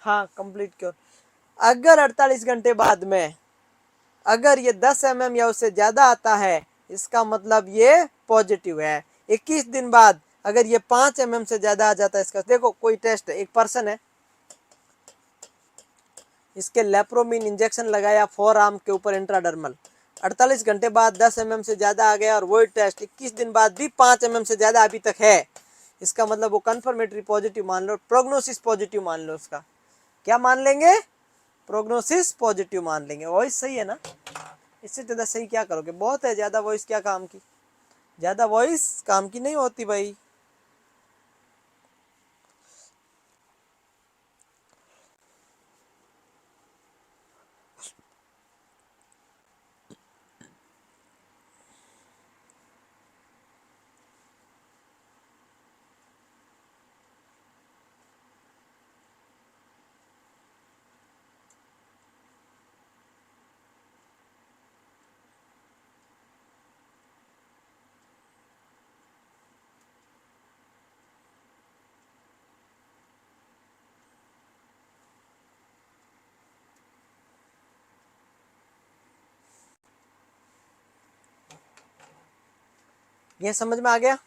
हाँ, कंप्लीट क्योर। अगर 48 घंटे बाद में अगर ये 10 mm या उससे ज्यादा आता है, इसका मतलब ये पॉजिटिव है। 21 दिन बाद अगर ये 5 mm से ज्यादा आ जाता है, इसका देखो कोई टेस्ट है, एक पर्सन है, इसके लेप्रोमिन इंजेक्शन लगाया फोर आर्म के ऊपर इंट्राडर्मल, 48 घंटे बाद 10 mm से ज्यादा आ गया, और वही टेस्ट 21 दिन बाद भी 5 mm से ज्यादा अभी तक है, इसका मतलब वो कंफर्मेटरी पॉजिटिव मान लो, प्रोग्नोसिस पॉजिटिव मान लो। उसका क्या मान लेंगे? प्रोग्नोसिस पॉजिटिव मान लेंगे। वॉइस सही है ना? इससे ज्यादा सही क्या करोगे? बहुत है, ज्यादा वॉइस क्या काम की? ज्यादा वॉइस काम की नहीं होती भाई। ये समझ में आ गया?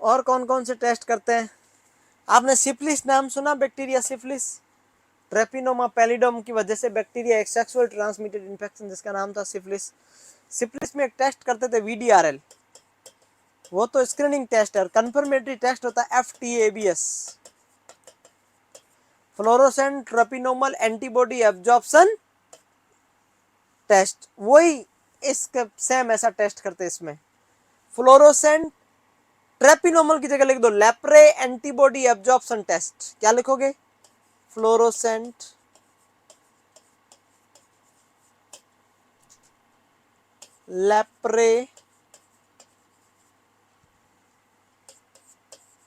और कौन कौन से टेस्ट करते हैं? आपने सिफिलिस नाम सुना? बैक्टीरिया सिफिलिस, ट्रेपिनोमा पैलिडोम की वजह से बैक्टीरिया, एक सेक्सुअल ट्रांसमिटेड इन्फेक्शन जिसका नाम था सिफिलिस। सिफिलिस में एक टेस्ट करते थे वीडीआरएल, वो तो स्क्रीनिंग टेस्ट है, और कंफर्मेटरी टेस्ट होता है एफटीएबीएस, फ्लोरोसेंट ट्रेपिनोमल एंटीबॉडी एब्जॉर्प्शन टेस्ट। वही इसके सेम ऐसा टेस्ट करते हैं इसमें। फ्लोरोसेंट ट्रेपिनोमल की जगह लिख दो लेप्रे एंटीबॉडी एब्जॉर्प्शन टेस्ट। क्या लिखोगे? Fluorescent leprae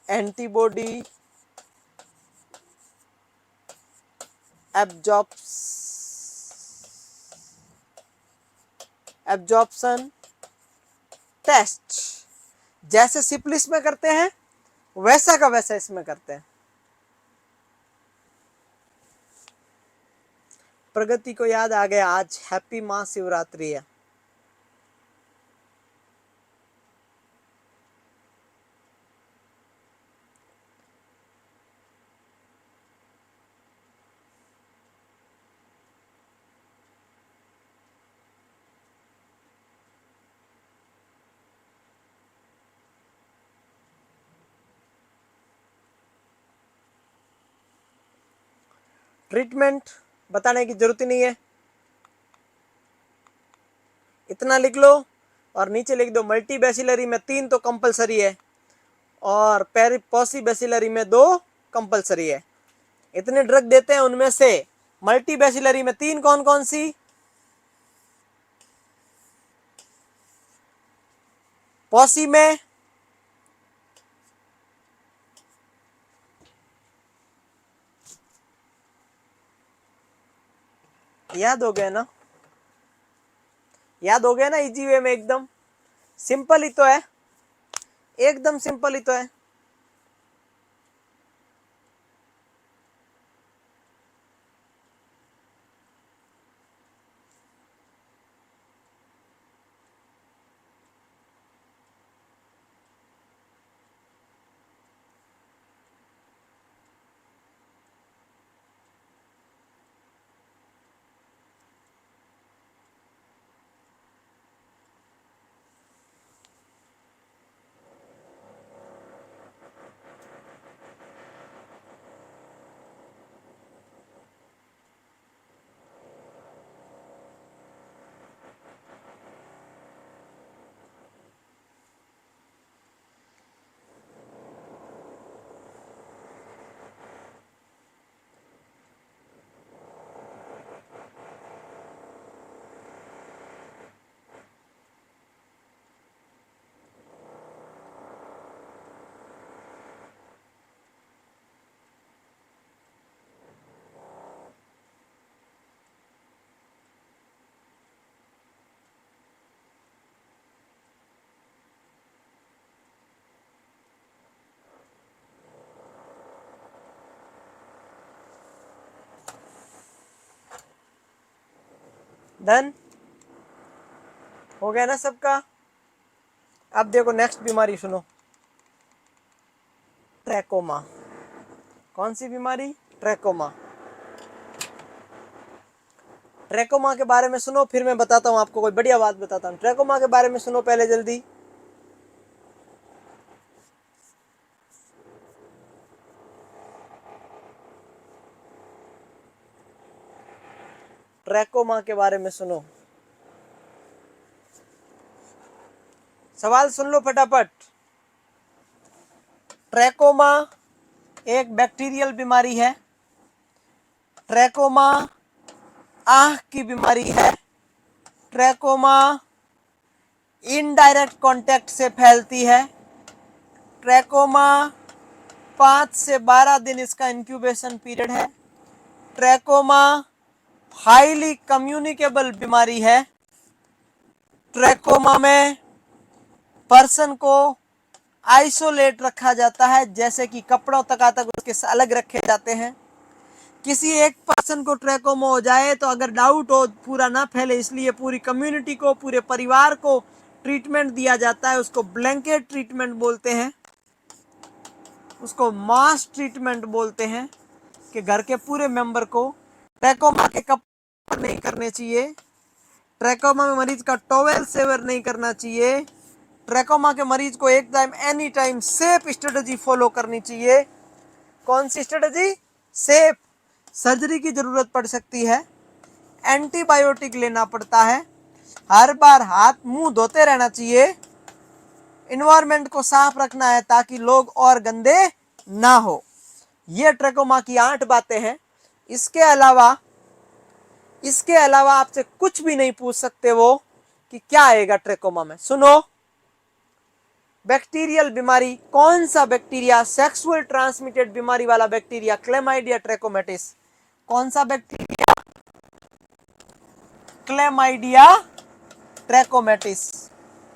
antibody absorption test. जैसे सिफिलिस में करते हैं वैसा का वैसा इसमें करते हैं। प्रगति को याद आ गया, आज हैप्पी महाशिवरात्रि है। ट्रीटमेंट बताने की जरूरत ही नहीं है, इतना लिख लो, और नीचे लिख दो मल्टीबैसिलरी में 3 तो कंपलसरी है, और पॉसिबैसिलरी में 2 कंपलसरी है। इतने ड्रग देते हैं, उनमें से मल्टीबैसिलरी में 3 कौन कौन सी? पॉसी में याद हो गया ना? याद हो गया ना? इजी वे में, एकदम सिंपल ही तो है, एकदम सिंपल ही तो है। डन हो गया ना सबका? अब देखो नेक्स्ट बीमारी सुनो, ट्रैकोमा। कौन सी बीमारी? ट्रैकोमा। ट्रैकोमा के बारे में सुनो, फिर मैं बताता हूँ आपको, कोई बढ़िया बात बताता हूँ। ट्रैकोमा के बारे में सुनो पहले जल्दी। ट्रैकोमा के बारे में सुनो, सवाल सुन लो फटाफट। ट्रैकोमा एक बैक्टीरियल बीमारी है। ट्रैकोमा आंख की बीमारी है। ट्रैकोमा इनडायरेक्ट कांटेक्ट से फैलती है। ट्रैकोमा 5 से 12 दिन इसका इंक्यूबेशन पीरियड है। ट्रैकोमा हाईली कम्युनिकेबल बीमारी है। ट्रैकोमा में पर्सन को आइसोलेट रखा जाता है, जैसे कि कपड़ों तक उसके अलग रखे जाते हैं। किसी एक पर्सन को ट्रैकोमा हो जाए तो अगर डाउट हो पूरा ना फैले, इसलिए पूरी कम्युनिटी को, पूरे परिवार को ट्रीटमेंट दिया जाता है। उसको ब्लैंकेट ट्रीटमेंट बोलते हैं, उसको मास ट्रीटमेंट बोलते हैं, कि घर के पूरे मेंबर को ट्रैकोमा के कपड़े नहीं करने चाहिए। ट्रैकोमा में मरीज का टॉवेल सेवर नहीं करना चाहिए। ट्रैकोमा के मरीज को एक time any time safe strategy follow करनी चाहिए। कौन सी स्ट्रेटजी? सेफ। सर्जरी की जरूरत पड़ सकती है, एंटीबायोटिक लेना पड़ता है, हर बार हाथ मुंह धोते रहना चाहिए, इन्वायरमेंट को साफ रखना है ताकि लोग और गंदे ना हो। ये ट्रैकोमा की 8 बातें हैं। इसके अलावा आपसे कुछ भी नहीं पूछ सकते वो कि क्या आएगा ट्रैकोमा में। सुनो, बैक्टीरियल बीमारी, कौन सा बैक्टीरिया? सेक्सुअल ट्रांसमिटेड बीमारी वाला बैक्टीरिया, क्लेमाइडिया ट्रैकोमेटिस। कौन सा बैक्टीरिया? क्लेमाइडिया ट्रैकोमेटिस।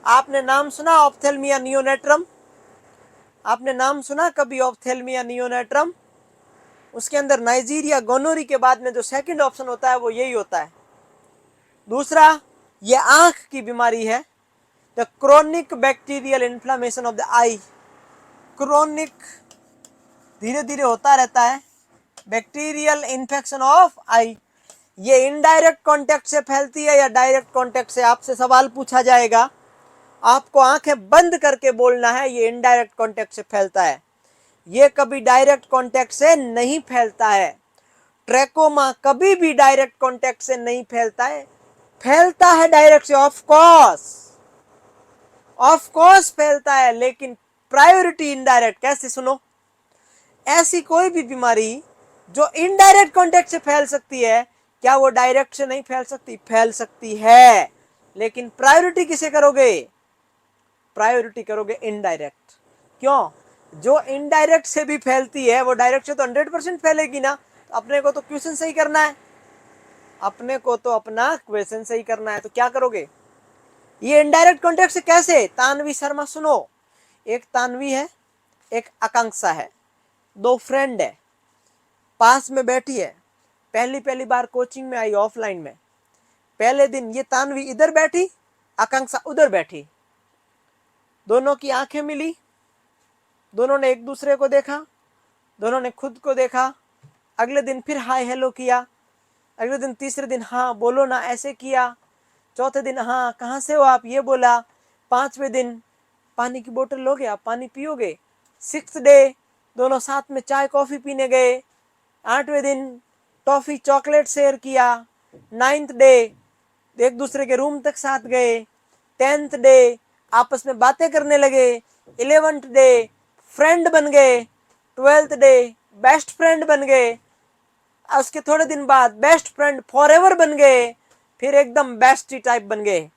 आपने नाम सुना ऑप्थेल्मिया नियोनेट्रम? आपने नाम सुना कभी ऑप्थेल्मिया नियोनेट्रम? उसके अंदर नाइजीरिया गोनोरी के बाद में जो सेकंड ऑप्शन होता है वो यही होता है। दूसरा, ये आंख की बीमारी है, the chronic bacterial inflammation of the I. Chronic, धीरे धीरे होता रहता है, बैक्टीरियल इन्फेक्शन ऑफ आई। ये इनडायरेक्ट कांटेक्ट से फैलती है या डायरेक्ट कांटेक्ट से? आपसे सवाल पूछा जाएगा, आपको आंखें बंद करके बोलना है ये इनडायरेक्ट कांटेक्ट से फैलता है। ये कभी डायरेक्ट कांटेक्ट से नहीं फैलता है। ट्रैकोमा कभी भी डायरेक्ट कांटेक्ट से नहीं फैलता है। फैलता है डायरेक्ट से, ऑफ कोर्स फैलता है, लेकिन प्रायोरिटी इनडायरेक्ट कैसे, सुनो, ऐसी कोई भी बीमारी जो इनडायरेक्ट कॉन्टेक्ट से फैल सकती है, क्या वो डायरेक्ट से नहीं फैल सकती? फैल सकती है, लेकिन प्रायोरिटी किसे करोगे? प्रायोरिटी करोगे इनडायरेक्ट। क्यों? जो इनडायरेक्ट से भी फैलती है वो डायरेक्ट से तो 100% फैलेगी ना। तो अपने को तो क्वेश्चन सही करना है, अपने को तो अपना क्वेश्चन सही करना है। तो क्या करोगे? ये इनडायरेक्ट कॉन्टेक्ट से कैसे? तानवी शर्मा, सुनो, एक तानवी है, एक आकांक्षा है, दो फ्रेंड है, पास में बैठी है, पहली पहली बार कोचिंग में आई ऑफलाइन में। पहले दिन ये तानवी इधर बैठी, आकांक्षा उधर बैठी, दोनों की आंखें मिली, दोनों ने एक दूसरे को देखा, दोनों ने खुद को देखा। अगले दिन फिर हाय हेलो किया, अगले दिन, तीसरे दिन हाँ बोलो ना ऐसे किया, चौथे दिन हाँ कहाँ से हो आप ये बोला, पांचवें दिन पानी की बोतल लोगे आप, पानी पियोगे। 6th डे दोनों साथ में चाय कॉफी पीने गए। 8वें दिन टॉफी चॉकलेट शेयर किया। 9th डे एक दूसरे के रूम तक साथ गए। 10th डे आपस में बातें करने लगे। 11th डे फ्रेंड बन गए। 12th डे बेस्ट फ्रेंड बन गए। उसके थोड़े दिन बाद बेस्ट फ्रेंड फॉरएवर बन गए। फिर एकदम बेस्टी टाइप बन गए।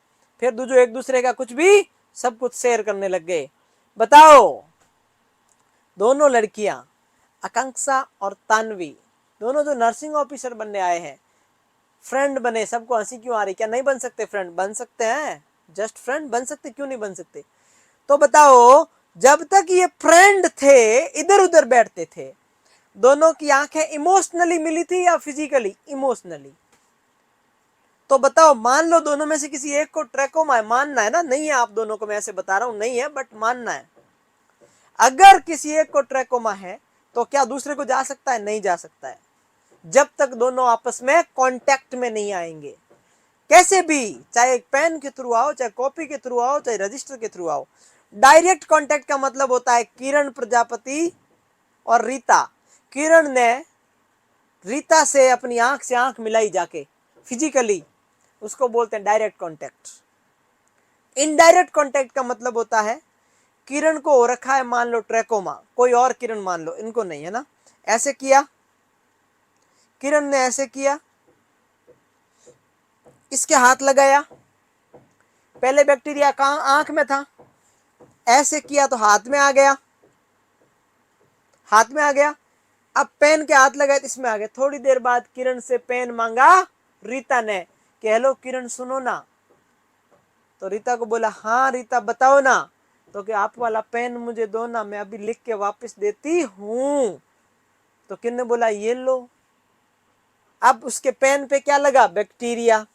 फिर दूजो एक दूसरे का कुछ भी सब कुछ शेयर करने लग गए। बताओ, दोनों लड़कियां आकांक्षा और तानवी दोनों जो नर्सिंग ऑफिसर बनने आए हैं, फ्रेंड बने, सबको हंसी क्यों आ रही? क्या नहीं बन सकते? फ्रेंड बन सकते हैं, जस्ट फ्रेंड बन सकते, क्यों नहीं बन सकते? तो बताओ, जब तक ये फ्रेंड थे इधर उधर बैठते थे, दोनों की आंखें इमोशनली मिली थी या फिजिकली? इमोशनली। तो बताओ, मान लो दोनों में से किसी एक को ट्रैकोमा है, मानना है ना, नहीं है आप दोनों को, मैं ऐसे बता रहा हूं, नहीं है बट मानना है। अगर किसी एक को ट्रैकोमा है तो क्या दूसरे को जा सकता है? नहीं जा सकता है, जब तक दोनों आपस में कांटेक्ट में नहीं आएंगे। कैसे भी, चाहे पेन के थ्रू आओ, चाहे कॉपी के थ्रू आओ, चाहे रजिस्टर के थ्रू आओ। डायरेक्ट कांटेक्ट का मतलब होता है किरण प्रजापति और रीता, किरण ने रीता से अपनी आंख से आंख मिलाई जाके फिजिकली, उसको बोलते हैं डायरेक्ट कांटेक्ट। इनडायरेक्ट कांटेक्ट का मतलब होता है किरण को हो रखा है मान लो ट्रैकोमा, कोई और किरण मान लो, इनको नहीं है ना, ऐसे किया, किरण ने ऐसे किया, इसके हाथ लगाया, पहले बैक्टीरिया कहां? आंख में था, ऐसे किया तो हाथ में आ गया, हाथ में आ गया। अब पेन के हाथ लगाए तो इसमें आ गया। थोड़ी देर बाद किरण से पेन मांगा रीता ने कि हेलो किरण सुनो ना, तो रीता को बोला हाँ रीता बताओ ना, तो कि आप वाला पेन मुझे दो ना, मैं अभी लिख के वापस देती हूं। तो किरण ने बोला ये लो। अब उसके पेन पे क्या लगा? बैक्टीरिया।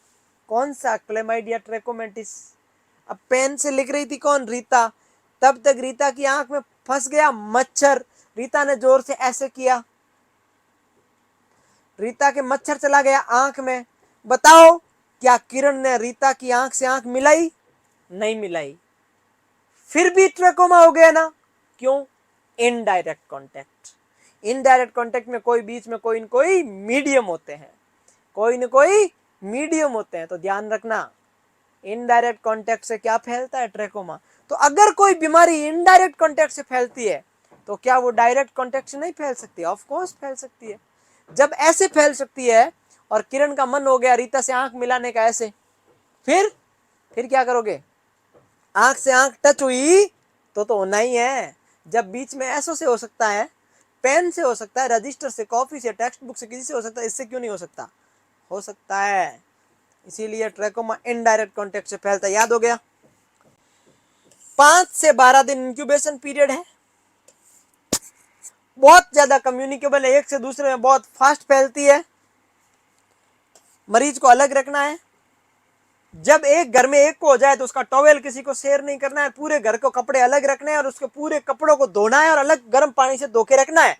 कौन सा? क्लेमाइडिया ट्रैकोमेटिस। अब पेन से लिख रही थी कौन? रीता। तब तक रीता की आंख में फंस गया मच्छर। रीता ने जोर से ऐसे किया, रीता के मच्छर चला गया आंख में। बताओ, क्या किरण ने रीता की आंख से आंख मिलाई? नहीं मिलाई, फिर भी ट्रैकोमा हो गया ना। क्यों? Indirect contact. इनडायरेक्ट कांटेक्ट में कोई बीच में कोई न कोई मीडियम होते हैं, कोई न कोई मीडियम होते हैं। तो ध्यान रखना, इनडायरेक्ट कांटेक्ट से क्या फैलता है? ट्रैकोमा। तो अगर कोई बीमारी इनडायरेक्ट कांटेक्ट से फैलती है तो क्या वो डायरेक्ट कांटेक्ट से नहीं फैल सकती? ऑफ कोर्स फैल सकती है। जब ऐसे फैल सकती है और किरण का मन हो गया रीता से आंख मिलाने का ऐसे, फिर क्या करोगे? आंख से आंख टच हुई तो होना ही है। जब बीच में ऐसो से हो सकता है, पेन से हो सकता है, रजिस्टर से, कॉपी से, टेक्स्ट बुक से, किसी से हो सकता है, इससे क्यों नहीं हो सकता? हो सकता है। इसीलिए ट्रैकोमा इनडायरेक्ट कांटेक्ट से फैलता है। याद हो गया? 5 से 12 दिन इंक्यूबेशन पीरियड है, बहुत ज्यादा कम्युनिकेबल है, एक से दूसरे में बहुत फास्ट फैलती है। मरीज को अलग रखना है। जब एक घर में एक को हो जाए तो उसका टॉवेल किसी को शेयर नहीं करना है, पूरे घर को कपड़े अलग रखने हैं और उसके पूरे कपड़ों को धोना है और अलग गर्म पानी से धो के रखना है।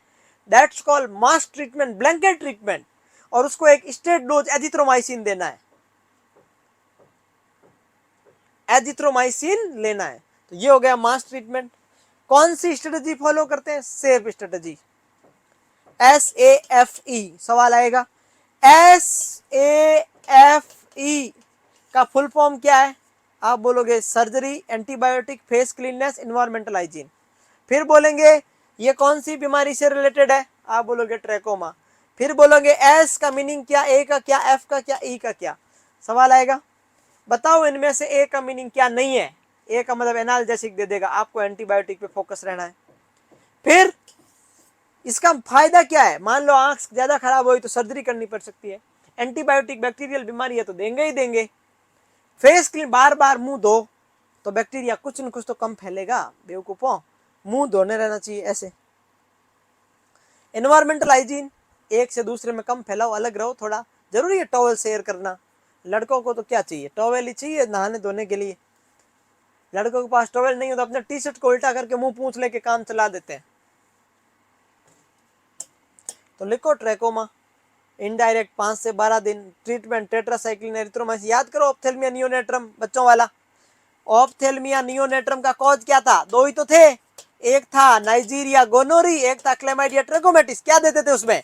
That's called mass treatment, blanket treatment. और उसको एक स्टेट डोज एजिथ्रोमाइसिन देना है, एजिथ्रोमाइसिन लेना है। तो ये हो गया मास ट्रीटमेंट। कौन सी स्ट्रेटजी फॉलो करते हैं? Safe strategy, SAFE। सवाल आएगा, SAFE का फुल फॉर्म क्या है? आप बोलोगे surgery, antibiotic, face cleanness, environmental hygiene. फिर बोलेंगे ये कौन सी बीमारी से रिलेटेड है, आप बोलोगे ट्रैकोमा। फिर बोलोगे एस का मीनिंग क्या, ए का क्या, एफ का क्या, ई का क्या। सवाल आएगा बताओ इनमें से ए का मीनिंग क्या नहीं है। ए का मतलब एनाल्जेसिक दे देगा, आपको एंटीबायोटिक पे फोकस रहना है। फिर इसका फायदा क्या है, मान लो आंख ज्यादा खराब हुई तो सर्जरी करनी पड़ सकती है, एंटीबायोटिक बैक्टीरियल बीमारी है तो देंगे ही देंगे। फेस क्लीन बार बार मुंह धो तो बैक्टीरिया कुछ न कुछ तो कम फैलेगा, बेवकूफों, मुंह धोने रहना चाहिए ऐसे। एनवायरमेंटल हाइजीन, एक से दूसरे में कम फैलाओ, अलग रहो थोड़ा, जरूरी है टॉवल शेयर करना। लड़कों को तो क्या चाहिए, टॉवल ही चाहिए नहाने धोने के लिए। लड़कों के पास टॉवल नहीं हो तो अपने टी शर्ट को उल्टा करके मुंह पूंछ लेके काम चला देते हैं। तो लिखो ट्रैकोमा, इनडायरेक्ट 5 से 12 दिन, ट्रीटमेंट टेट्रासाइक्लिन एरिथ्रोमाइसिन। याद करो ऑप्थेल्मिया नियोनेट्रम बच्चों वाला। ऑप्थेल्मिया नियोनेट्रम का कॉज क्या था, दो ही तो थे, एक था नाइजीरिया गोनोरी, एक था क्लेमाइडिया ट्रेकोमेटिस। क्या देते थे उसमें,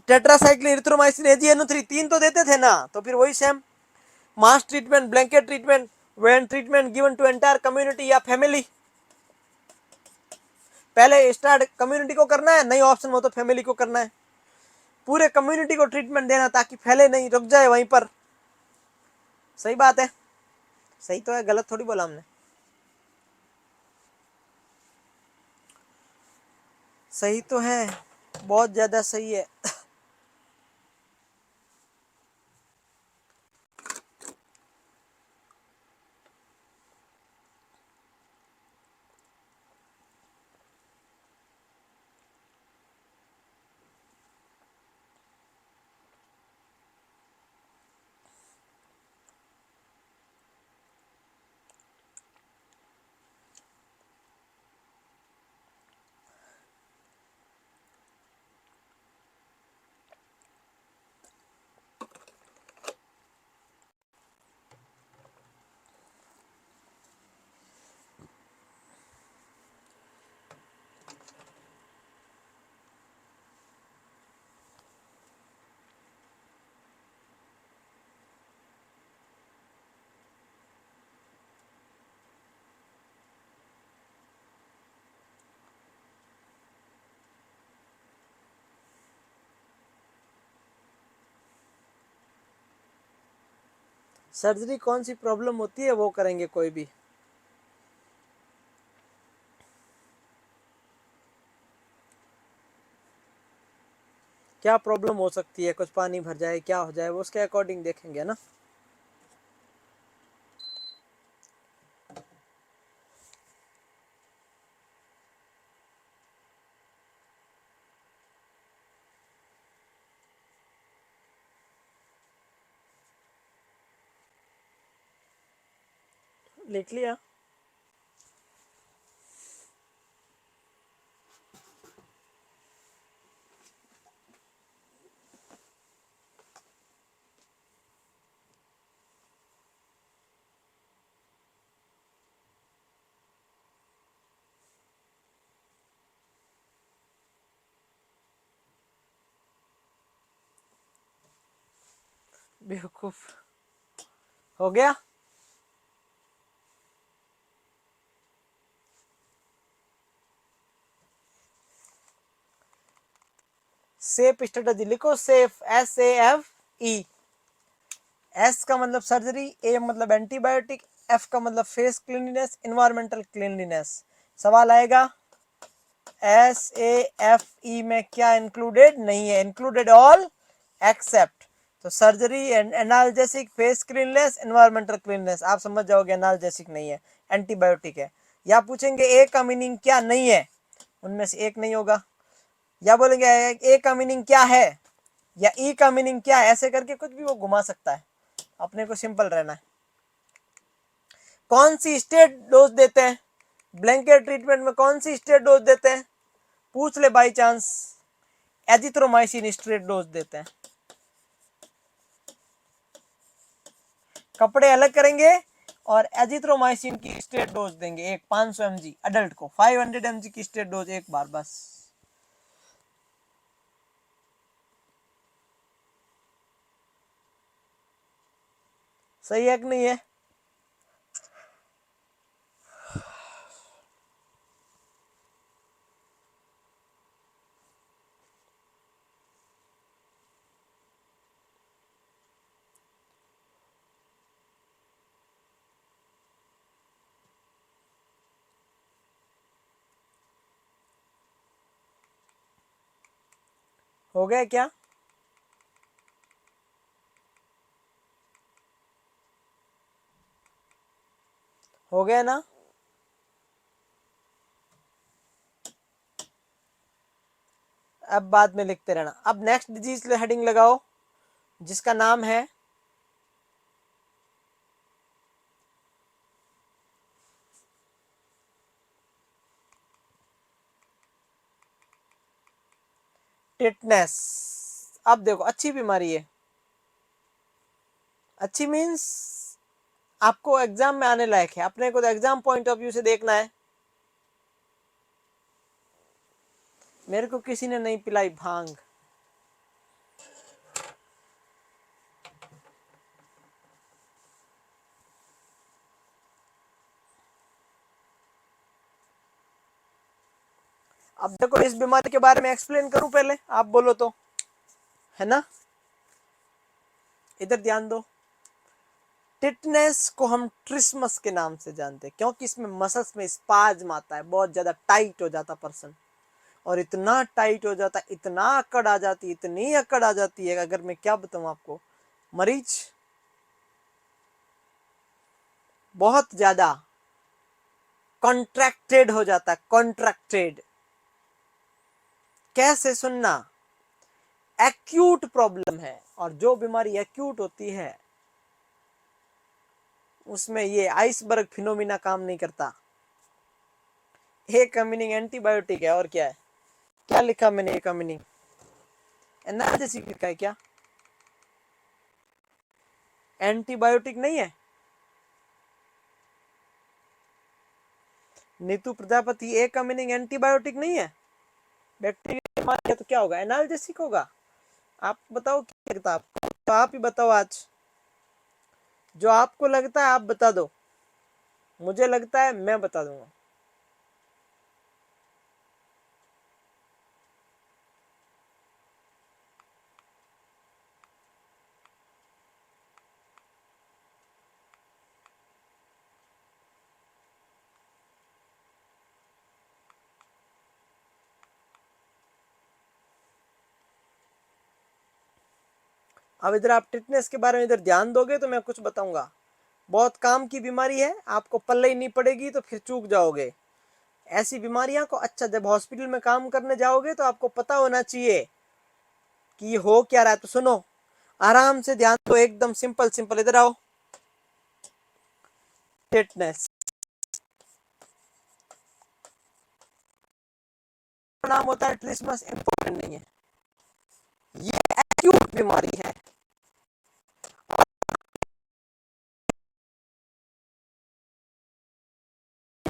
टेट्रासाइक्लिन एरिथ्रोमाइसिन एजीएनओ3, 3 तो देते थे ना। तो फिर वही same mass treatment, blanket treatment, when treatment given to entire community या फैमिली। पहले स्टार्ट कम्युनिटी को करना है, नहीं ऑप्शन हो तो फैमिली को करना है। पूरे कम्युनिटी को ट्रीटमेंट देना ताकि फैले नहीं, रुक जाए वहीं पर। सही बात है, सही तो है, गलत थोड़ी बोला हमने। सही तो है, बहुत ज्यादा सही है। सर्जरी कौन सी प्रॉब्लम होती है वो करेंगे कोई भी। क्या प्रॉब्लम हो सकती है, कुछ पानी भर जाए, क्या हो जाए, वो उसके अकॉर्डिंग देखेंगे ना। लिख लिया। बेवकूफ, हो गया। सेफ स्ट्रेटजी लिखो, सेफ, SAFE। एस का मतलब सर्जरी, ए मतलब एंटीबायोटिक, एफ का मतलब फेस क्लीनलीनेस, एनवायरमेंटल क्लीनलीनेस। सवाल आएगा SAFE में क्या इंक्लूडेड नहीं है, इंक्लूडेड ऑल एक्सेप्ट। तो surgery, analgesic, face cleanness, environmental cleanness, आप समझ जाओगे एनाल्जेसिक नहीं है, एंटीबायोटिक है। या पूछेंगे ए का मीनिंग क्या नहीं है, उनमें से एक नहीं होगा। या बोलेंगे ए का मीनिंग क्या है, या ई का मीनिंग क्या है, ऐसे करके कुछ भी वो घुमा सकता है, अपने को सिंपल रहना है। कौन सी स्टेट डोज देते हैं, ब्लैंकेट ट्रीटमेंट में कौन सी स्टेट डोज देते हैं, पूछ ले by chance. Azithromycin straight dose देते हैं। कपड़े अलग करेंगे और एजिथ्रोमाइसिन की स्टेट डोज देंगे, एक 500 mg अडल्ट को, 500 mg की स्टेट डोज एक बार बस। सही है कि नहीं है। हो गया क्या? हो गया ना? अब बाद में लिखते रहना। अब नेक्स्ट डिजीज हेडिंग लगाओ जिसका नाम है टिटनेस। अब देखो, अच्छी बीमारी है। अच्छी मीन्स आपको एग्जाम में आने लायक है, अपने को तो एग्जाम पॉइंट ऑफ व्यू से देखना है। मेरे को किसी ने नहीं पिलाई भांग। अब देखो, इस बीमारी के बारे में एक्सप्लेन करूं पहले, आप बोलो तो, है ना? इधर ध्यान दो। टिटनेस को हम ट्रिस्मस के नाम से जानते हैं क्योंकि इसमें मसल्स में स्पाज्म आता है, बहुत ज्यादा टाइट हो जाता पर्सन, और इतना टाइट हो जाता, इतना अकड़ आ जाती, इतनी अकड़ आ जाती है, अगर मैं क्या बताऊं आपको, मरीज बहुत ज्यादा कॉन्ट्रैक्टेड हो जाता है। कॉन्ट्रैक्टेड कैसे, सुनना, एक्यूट प्रॉब्लम है, और जो बीमारी एक्यूट होती है उसमें ये आइसबर्ग फिनोमिना काम नहीं करता। एक का मीनिंग एंटीबायोटिक है, और क्या है? क्या लिखा मैंने? एक का मीनिंग एनाल्जेसिक लिखा है क्या? एंटीबायोटिक नहीं है। नीतू प्रजापति, एक का मीनिंग एंटीबायोटिक नहीं है। बैक्टीरिया मार तो क्या होगा? एनाल्जेसिक होगा। आप बताओ क्या लगता है आपको? तो आप ही बताओ आज, जो आपको लगता है आप बता दो। मुझे लगता है मैं बता दूंगा। अब इधर आप टिटनेस के बारे में इधर ध्यान दोगे तो मैं कुछ बताऊंगा। बहुत काम की बीमारी है, आपको पल्ले ही नहीं पड़ेगी तो फिर चूक जाओगे। ऐसी बीमारियां को, अच्छा, जब हॉस्पिटल में काम करने जाओगे तो आपको पता होना चाहिए कि ये हो क्या रहा है। तो सुनो, आराम से ध्यान दो, एकदम सिंपल सिंपल। इधर आओ। टिटनेस नाम होता है, ट्रिस्मस इंपॉर्टेंट नहीं है। ये एक्यूट बीमारी है।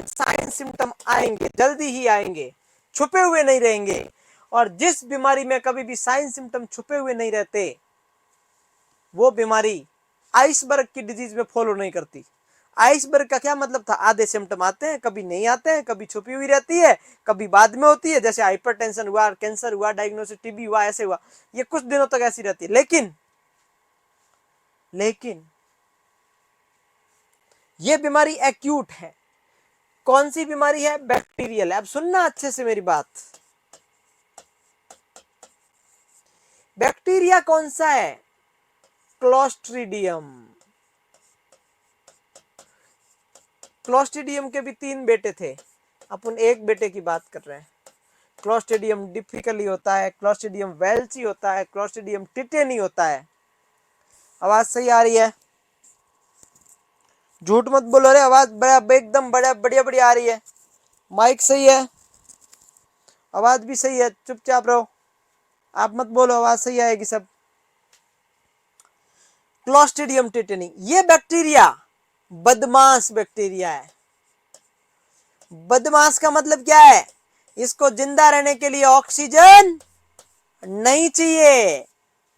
साइन सिम्टम आएंगे, जल्दी ही आएंगे, छुपे हुए नहीं रहेंगे। और जिस बीमारी में कभी भी साइन सिम्टम छुपे हुए नहीं रहते, वो बीमारी आइसबर्ग की डिजीज में फॉलो नहीं करती। आइसबर्ग का क्या मतलब था? आधे सिम्टम आते हैं, कभी नहीं आते हैं, कभी छुपी हुई रहती है, कभी बाद में होती है, जैसे हाइपरटेंशन हुआ, कैंसर हुआ, डायग्नोसिस टीबी हुआ, ऐसे हुआ। ये कुछ दिनों तक ऐसी रहती है। लेकिन ये बीमारी एक्यूट है। कौन सी बीमारी है? बैक्टीरियल। अब सुनना अच्छे से मेरी बात। बैक्टीरिया कौन सा है? क्लोस्ट्रीडियम। क्लोस्ट्रीडियम के भी 3 बेटे थे, अपन एक बेटे की बात कर रहे हैं। क्लोस्ट्रीडियम डिफिकली होता है, क्लोस्ट्रीडियम वेल्ची होता है, क्लोस्ट्रीडियम टिटेनी होता है। आवाज सही आ रही है? झूठ मत बोलो रे, आवाज एकदम बढ़िया बढ़िया बढ़िया आ रही है। माइक सही है, आवाज भी सही है, चुपचाप रहो, आप मत बोलो, आवाज सही आएगी सब। क्लोस्ट्रीडियम टिटेनी, ये बैक्टीरिया बदमाश बैक्टीरिया है। बदमाश का मतलब क्या है? इसको जिंदा रहने के लिए ऑक्सीजन नहीं चाहिए।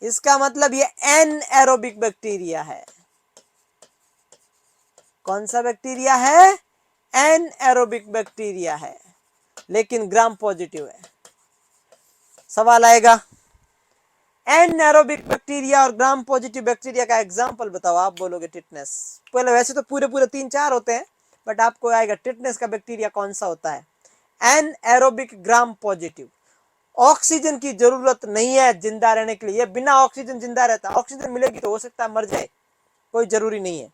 इसका मतलब ये एनएरोबिक बैक्टीरिया है। कौन सा बैक्टीरिया है? एनएरोबिक बैक्टीरिया है, लेकिन ग्राम पॉजिटिव है। सवाल आएगा, एनएरोबिक बैक्टीरिया और ग्राम पॉजिटिव बैक्टीरिया का एग्जांपल बताओ। आप बोलोगे टिटनेस। पहले वैसे तो पूरे पूरे 3-4 होते हैं, बट आपको आएगा टिटनेस का बैक्टीरिया कौन सा होता है? Anaerobic gram positive. ऑक्सीजन की जरूरत नहीं है जिंदा रहने के लिए, ये बिना ऑक्सीजन जिंदा रहता है। ऑक्सीजन मिलेगी तो हो सकता है मर जाए, कोई जरूरी नहीं है,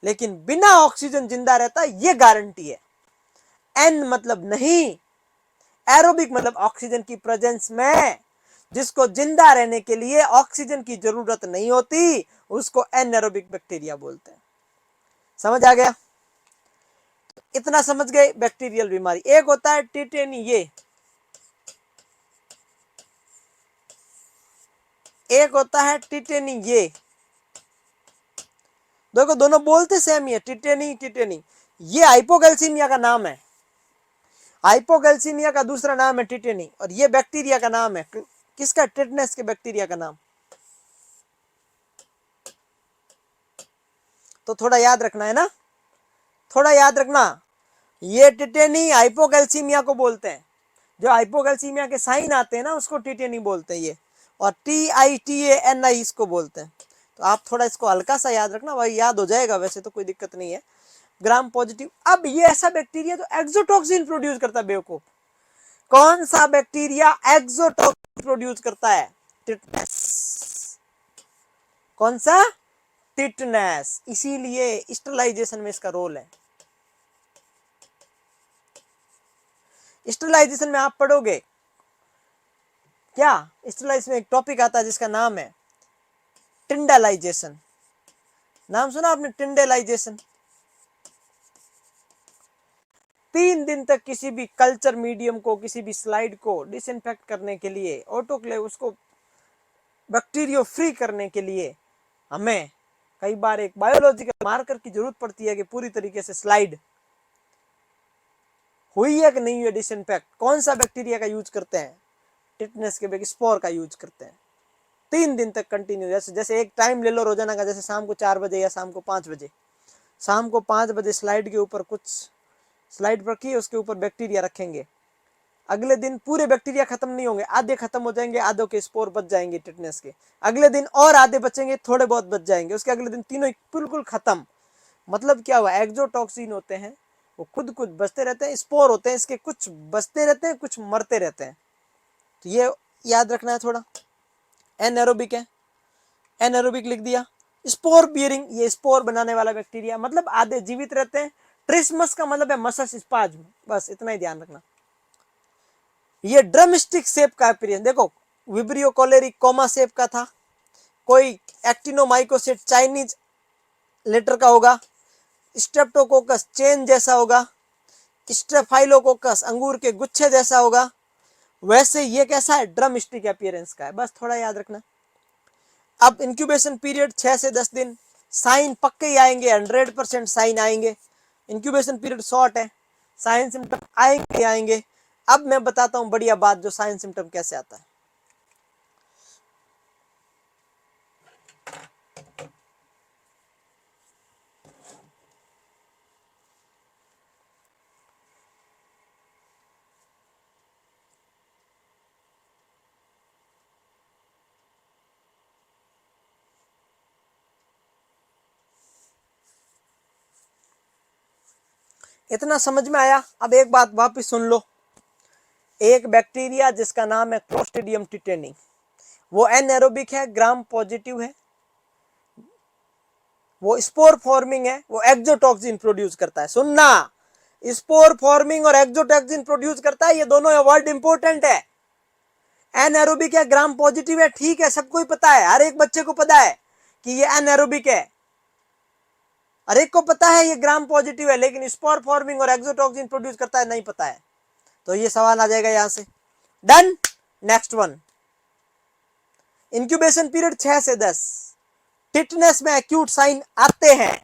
लेकिन बिना ऑक्सीजन जिंदा रहता है ये गारंटी है। एन मतलब नहीं, एरोबिक मतलब ऑक्सीजन की प्रेजेंस में जिसको जिंदा रहने के लिए ऑक्सीजन की जरूरत नहीं होती उसको एनएरोबिक बैक्टीरिया बोलते हैं। समझ आ गया? इतना समझ गए बैक्टीरियल बीमारी। एक होता है टिटेनी, ये एक होता है टिटेनी, ये देखो दोनों बोलते सेम ही है, टिटेनी टिटेनी। ये हाइपोकैल्सीमिया का नाम है, हाइपोकैल्सीमिया का दूसरा नाम है टिटेनी, और ये बैक्टीरिया का नाम है, किसका? टिटनेस के बैक्टीरिया का नाम। तो थोड़ा याद रखना है ना, थोड़ा याद रखना। ये टिटेनी हाइपोकैल्सीमिया को बोलते हैं, जो हाइपोकैल्सीमिया के साइन आते हैं ना उसको टिटेनी बोलते हैं ये, और TITANI इसको बोलते हैं। तो आप थोड़ा इसको हल्का सा याद रखना, वही याद हो जाएगा, वैसे तो कोई दिक्कत नहीं है। Gram positive. अब ये ऐसा बैक्टीरिया जो एक्सोटॉक्सिन प्रोड्यूस करता है, बेवकूफ। कौन सा बैक्टीरिया एक्सोटॉक्सिन प्रोड्यूस करता है? टिटनेस। कौन सा? टिटनेस। इसीलिए स्टरलाइजेशन में इसका रोल है। स्टरलाइजेशन में आप पढ़ोगे क्या? स्टरलाइजेशन में एक टॉपिक आता है जिसका नाम है टिंडेलाइजेशन। नाम सुना आपने? टिंडेलाइजेशन। 3 दिन तक किसी भी कल्चर मीडियम को, किसी भी स्लाइड को डिसइंफेक्ट करने के लिए, ऑटोक्लेव उसको बैक्टीरियो फ्री करने के लिए हमें कई बार एक बायोलॉजिकल मार्कर की जरूरत पड़ती है कि पूरी तरीके से स्लाइड हुई है कि नहीं हुई डिसइंफेक्ट। कौन सा बैक्टीरिया का यूज करते हैं? टिटनेस के स्पोर का यूज करते हैं। 3 दिन तक कंटिन्यू, जैसे एक टाइम ले लो रोजाना का, जैसे शाम को 4 बजे या शाम को 5 बजे। शाम को 5 बजे स्लाइड के ऊपर कुछ स्लाइड रखिए, उसके ऊपर बैक्टीरिया रखेंगे। अगले दिन पूरे बैक्टीरिया खत्म नहीं होंगे, आधे खत्म हो जाएंगे, आधों के स्पोर बच जाएंगे टिटनेस के। अगले दिन और आधे बचेंगे, थोड़े बहुत बच जाएंगे, उसके अगले दिन तीनों बिल्कुल खत्म। मतलब क्या हुआ? एक्सोटॉक्सिन होते हैं वो खुद बचते रहते हैं, स्पोर होते हैं इसके, कुछ बचते रहते हैं, कुछ मरते रहते हैं। तो ये याद रखना है थोड़ा। एनएरोबिक है, एनएरोबिक लिख दिया। स्पोर बियरिंग, ये स्पोर बनाने वाला बैक्टीरिया, मतलब आधे जीवित रहते हैं। ट्रिस्मस का मतलब है मसस स्पाज्म, बस इतना ही ध्यान रखना। ये ड्रम स्टिक शेप का अपीयरेंस, देखो विब्रियो कोलेरिक कोमा शेप का था, कोई एक्टिनोमाइकोसिस चाइनीज लेटर का होगा, स्ट्रेप्टोकोकस चेन जैसा होगा, स्टेफाइलोकोकस अंगूर के गुच्छे जैसा होगा, वैसे ये कैसा है? ड्रम स्टिक अपीयरेंस का है, बस थोड़ा याद रखना। अब इंक्यूबेशन पीरियड 6 से 10 दिन, साइन पक्के ही आएंगे, 100% साइन आएंगे। इंक्यूबेशन पीरियड शॉर्ट है, साइन सिम्टम आएंगे आएंगे। अब मैं बताता हूं बढ़िया बात, जो साइन सिम्टम कैसे आता है। इतना समझ में आया? अब एक बात वापस सुन लो। एक बैक्टीरिया जिसका नाम है क्लोस्ट्रिडियम टिटेनी, वो एनएरोबिक है, ग्राम पॉजिटिव है, वो स्पोर फॉर्मिंग है, वो एक्सोटॉक्सिन प्रोड्यूस करता है। सुनना, स्पोर फॉर्मिंग और एक्सोटॉक्सिन प्रोड्यूस करता है, ये दोनों वर्ड इंपॉर्टेंट है। एनएरोबिक है, ग्राम पॉजिटिव है, ठीक है, सबको ही पता है, हर एक बच्चे को पता है कि ये एनएरोबिक है, हर एक को पता है ये ग्राम पॉजिटिव है, लेकिन स्पोर फॉर्मिंग और एक्सोटॉक्सिन प्रोड्यूस करता है नहीं पता है। तो ये सवाल आ जाएगा यहां से। Done. Next one, incubation period 6 से 10। टिटनेस में एक्यूट साइन आते हैं,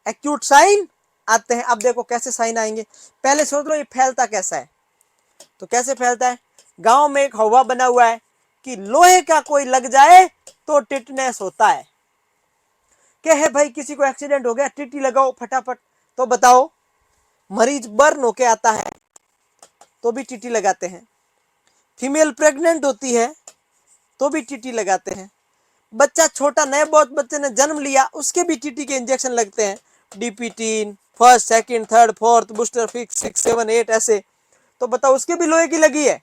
एक्यूट साइन आते हैं। अब देखो कैसे साइन आएंगे, पहले सोच लो ये फैलता कैसा है। तो कैसे फैलता है? गांव में एक हवा बना हुआ है कि लोहे का कोई लग जाए तो टिटनेस होता है। क्या है भाई, किसी को एक्सीडेंट हो गया, टीटी लगाओ फटाफट। तो बताओ, मरीज बर्न होके आता है तो भी टीटी लगाते हैं, फीमेल प्रेग्नेंट होती है तो भी टीटी लगाते हैं, बच्चा छोटा नए बहुत बच्चे ने जन्म लिया उसके भी टीटी के इंजेक्शन लगते हैं, DPT first second third fourth booster 5 6 7 8 ऐसे। तो बताओ उसके भी लोहे की लगी है।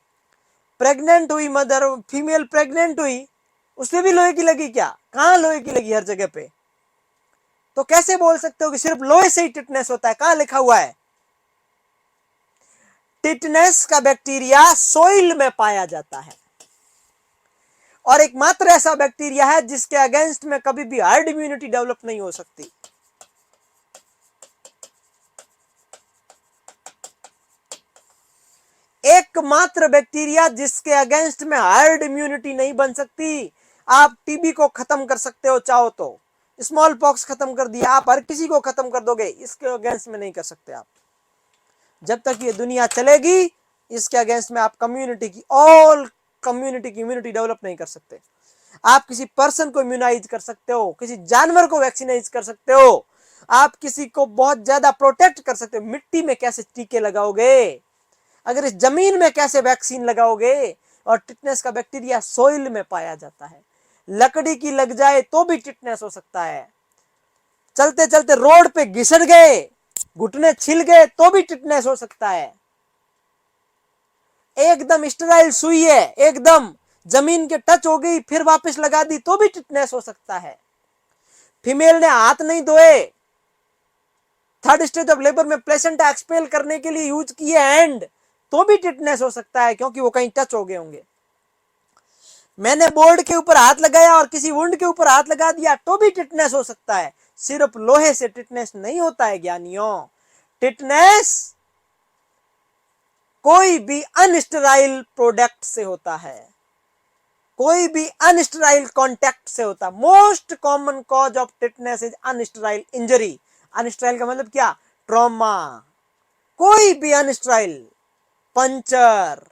प्रेग्नेंट हुई मदर, फीमेल प्रेग्नेंट हुई, उसमें भी लोहे की लगी क्या? कहां लोहे की लगी? हर जगह पे। तो कैसे बोल सकते हो कि सिर्फ लोहे से ही टिटनेस होता है? कहां लिखा हुआ है? टिटनेस का बैक्टीरिया सोइल में पाया जाता है और एकमात्र ऐसा बैक्टीरिया है जिसके अगेंस्ट में कभी भी हर्ड इम्यूनिटी डेवलप नहीं हो सकती। एकमात्र बैक्टीरिया जिसके अगेंस्ट में हर्ड इम्यूनिटी नहीं बन सकती। आप टीबी को खत्म कर सकते हो चाहो तो, स्मॉल पॉक्स खत्म कर दिया, आप हर किसी को खत्म कर दोगे, इसके अगेंस्ट में नहीं कर सकते आप। जब तक ये दुनिया चलेगी इसके अगेंस्ट में आप कम्युनिटी की, ऑल कम्युनिटी की इम्यूनिटी डेवलप नहीं कर सकते। आप किसी पर्सन को इम्यूनाइज कर सकते हो, किसी जानवर को वैक्सीनाइज कर सकते हो, आप किसी को बहुत ज्यादा प्रोटेक्ट कर सकते हो। मिट्टी में कैसे टीके लगाओगे? अगर इस जमीन में कैसे वैक्सीन लगाओगे? और टिटनेस का बैक्टीरिया सोइल में पाया जाता है। लकड़ी की लग जाए तो भी टिटनेस हो सकता है। चलते चलते रोड पे घिसट गए, घुटने छिल गए तो भी टिटनेस हो सकता है। एकदम स्टेराइल सुई है, एकदम जमीन के टच हो गई फिर वापस लगा दी तो भी टिटनेस हो सकता है। फीमेल ने हाथ नहीं धोए, थर्ड स्टेज ऑफ लेबर में प्लेसेंटा एक्सपेल करने के लिए यूज किए हैंड, तो भी टिटनेस हो सकता है क्योंकि वो कहीं टच हो गए होंगे। मैंने बोर्ड के ऊपर हाथ लगाया और किसी वुंड के ऊपर हाथ लगा दिया तो भी टिटनेस हो सकता है। सिर्फ लोहे से टिटनेस नहीं होता है ज्ञानियों। टिटनेस कोई भी अनस्टेराइल प्रोडक्ट से होता है, कोई भी अनस्टेराइल कॉन्टैक्ट से होता है। Most common cause of tetanus is unsterile injury. Unsterile का मतलब क्या? ट्रॉमा। कोई भी अनस्टेराइल, पंचर,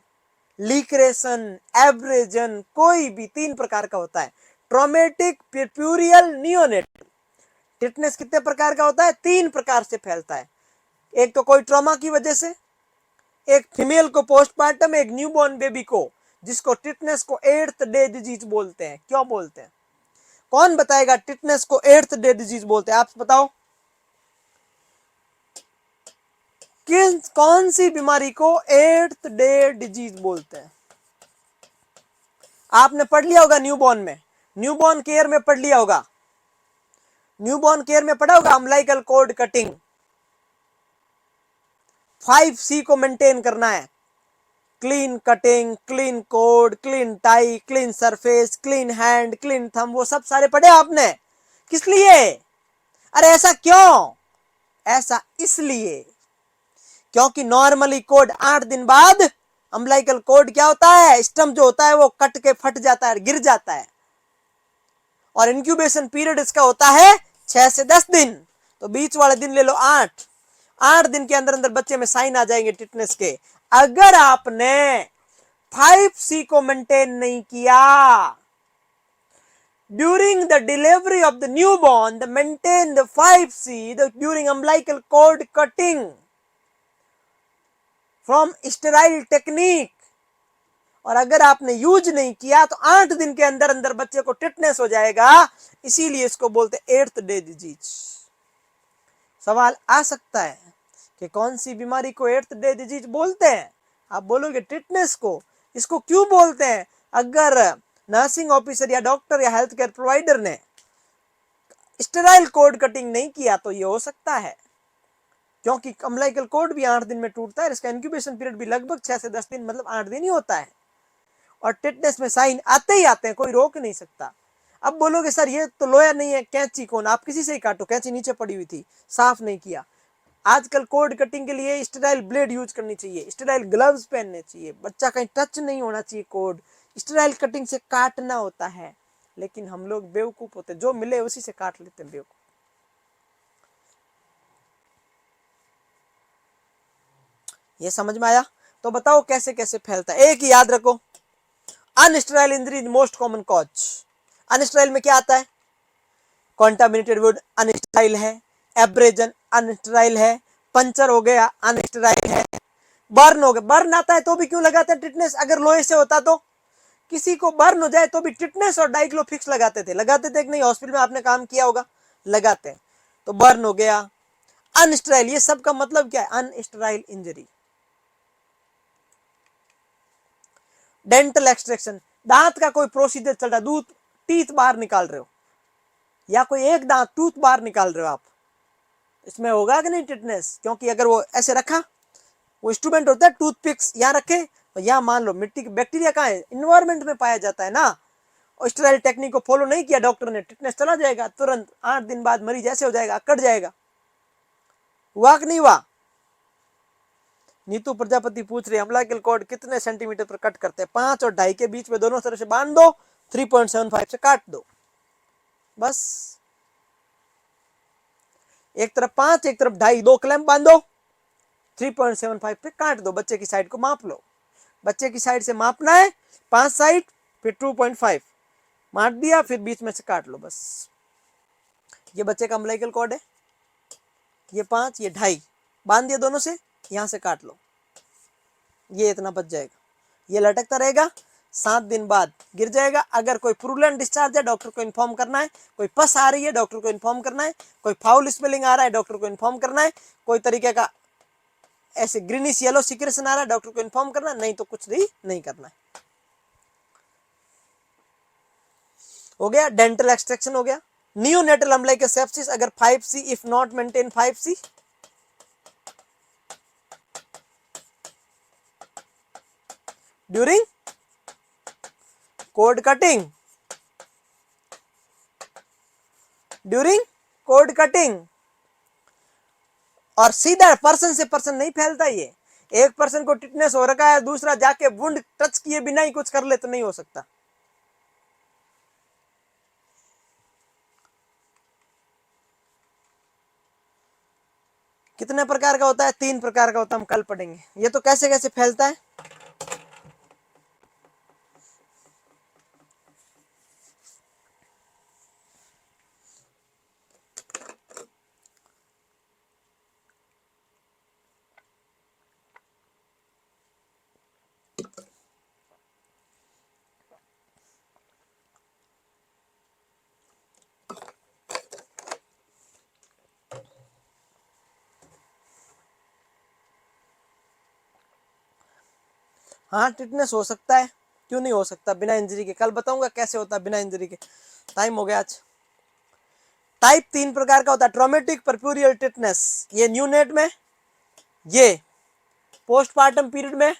लीक्रेशन, एब्रेजन, कोई भी 3 प्रकार का होता है। Traumatic, पर्प्यूरियल, neonatal. टिटनेस कितने प्रकार का होता है? 3 प्रकार से फैलता है। एक तो कोई ट्रॉमा की वजह से, एक फीमेल को पोस्टमार्टम, एक न्यूबॉर्न बेबी को, जिसको टिटनेस को 8th डे डिजीज बोलते हैं। क्यों बोलते हैं? कौन बताएगा टिटनेस को 8th डे डिजीज बोलते हैं? आप बताओ, किस कौन सी बीमारी को 8th डे डिजीज बोलते हैं? आपने पढ़ लिया होगा न्यूबॉर्न में, न्यूबॉर्न केयर में पढ़ लिया होगा, न्यूबॉर्न केयर में पढ़ा होगा अम्बिलिकल कॉर्ड कटिंग। 5C को मेंटेन करना है। Clean cutting, clean code, clean tie, clean surface, clean hand, clean thumb, वो सब सारे पढ़े आपने। किस लिए? अरे ऐसा क्यों? ऐसा इसलिए क्योंकि नॉर्मली कोड 8 दिन बाद, अम्बिलिकल कोड क्या होता है? स्टम्प जो होता है वो कट के फट जाता है, गिर जाता है। और इंक्यूबेशन पीरियड इसका होता है 6 से 10 दिन। तो बीच वाले दिन ले लो 8 दिन के अंदर अंदर बच्चे में साइन आ जाएंगे टिटनेस के। अगर आपने 5C को मेंटेन नहीं किया during the delivery of the newborn, the maintain the 5C during umbilical cord cutting from sterile technique, और अगर आपने यूज नहीं किया तो 8 दिन के अंदर अंदर बच्चे को टिटनेस हो जाएगा। इसीलिए इसको बोलते 8th डे डिजीज। सवाल आ सकता है कि कौन सी बीमारी को 8th डे डिजीज बोलते हैं? आप बोलोगे टिटनेस को। इसको क्यों बोलते हैं? अगर नर्सिंग ऑफिसर या डॉक्टर या हेल्थ केयर प्रोवाइडर ने स्टेराइल कोड कटिंग नहीं किया तो ये हो सकता है, क्योंकि अम्बिलिकल कोड भी 8 दिन में टूटता है। इसका इंक्यूबेशन पीरियड भी लगभग 6 से 10 दिन, मतलब 8 दिन ही होता है। और टिटनेस में साइन आते ही आते हैं, कोई रोक नहीं सकता। अब बोलोगे सर ये तो लोया नहीं है, कैंची कौन? आप किसी से ही काटो, कैंची नीचे पड़ी हुई थी, साफ नहीं किया। आजकल कोड कटिंग के लिए स्टेराइल ब्लेड यूज करनी चाहिए, स्टेराइल ग्लव्स पहनने चाहिए, बच्चा कहीं टच नहीं होना चाहिए कोड। स्टेराइल कटिंग से काटना होता है, लेकिन हम लोग बेवकूफ होते, जो मिले उसी से काट लेते हैं, बेवकूफ। ये समझ में आया? तो बताओ कैसे कैसे फैलता है। एक ही याद रखो, अनस्टेराइल इंजरी मोस्ट कॉमन कॉज। अनस्टेराइल में क्या आता है? कॉन्टामिनेटेड वुड अनस्टेराइल है, एब्रेजन अनस्टेराइल है, पंचर हो गया अनस्टेराइल है, बर्न हो गया। बर्न आता है तो भी क्यों लगाते हैं टिटनेस? अगर लोहे से होता तो किसी को बर्न हो जाए तो भी टिटनेस और डाइक्लोफिक्स लगाते थे। लगाते थे कि नहीं? हॉस्पिटल में आपने काम किया होगा, लगाते हैं। तो बर्न हो गया, अनस्टेराइल, ये सब का मतलब क्या है? अनस्टेराइल इंजरी। डेंटल एक्सट्रैक्शन, दांत का कोई प्रोसीजर चल रहा है, दूध टीथ बाहर निकाल रहे हो या कोई एक दांत टूथ बाहर निकाल रहे हो आप, इसमें होगा कि नहीं टिटनेस? क्योंकि अगर वो ऐसे रखा, वो इंस्ट्रूमेंट होता है टूथपिक्स यहाँ रखे, तो यहाँ मान लो मिट्टी की बैक्टीरिया कहाँ है, इन्वायरमेंट में पाया जाता है ना, और स्टेराइल टेक्निक को फॉलो नहीं किया डॉक्टर ने, टिटनेस चला जाएगा तुरंत, 8 दिन बाद मरीज ऐसे हो जाएगा, कट जाएगा। हुआ कि नहीं हुआ? नीतू प्रजापति पूछ रही है अम्लाइकल कॉर्ड कितने सेंटीमीटर पर कट करते हैं? 5 और 2.5 के बीच में दोनों तरफ से बांध दो, 3.75 से काट दो, बस। एक तरफ 5, एक तरफ 2.5, 2 क्लैंप बांधो, 3.75 पे काट दो, बच्चे की साइड को माप लो, बच्चे की साइड से मापना है 5 साइड, फिर 2.5 माप दिया, फिर बीच में से काट लो, बस। ये बच्चे का अम्लाइकल कॉर्ड है, ये 5, ये 2.5 बांध दिया दोनों से, यहां से काट लो, ये इतना बच जाएगा, ये लटकता रहेगा, 7 दिन बाद गिर जाएगा। अगर कोई प्रूलेंट डिस्चार्ज है डॉक्टर को इन्फॉर्म करना है, कोई पस आ रही है डॉक्टर को इन्फॉर्म करना है, कोई फाउल स्मेलिंग आ रहा है डॉक्टर को इन्फॉर्म करना है, कोई तरीके का ऐसे ग्रीनिश येलो सिक्रेशन आ रहा है डॉक्टर को इन्फॉर्म करना है, नहीं तो कुछ भी नहीं करना है। हो गया, डेंटल एक्सट्रैक्शन हो गया। नियोनेटल अम्लाइकल सेप्सिस अगर 5C if not maintain 5C, during code cutting, during code cutting, और सीधा पर्सन से पर्सन नहीं फैलता ये, एक पर्सन को टिटनेस हो रखा है, दूसरा जाके वुंड टच किए बिना ही कुछ कर ले तो नहीं हो सकता। कितने प्रकार का होता है? 3 प्रकार का होता है, हम कल पढ़ेंगे। ये तो कैसे कैसे फैलता है, हाँ टिटनेस हो सकता है, क्यों नहीं हो सकता बिना इंजरी के, कल बताऊंगा कैसे होता है बिना इंजरी के। टाइम हो गया आज। टाइप 3 प्रकार का होता है, ट्रॉमेटिक परप्यूरियल टिटनेस, ये न्यूनेट में, ये पोस्टमार्टम पीरियड में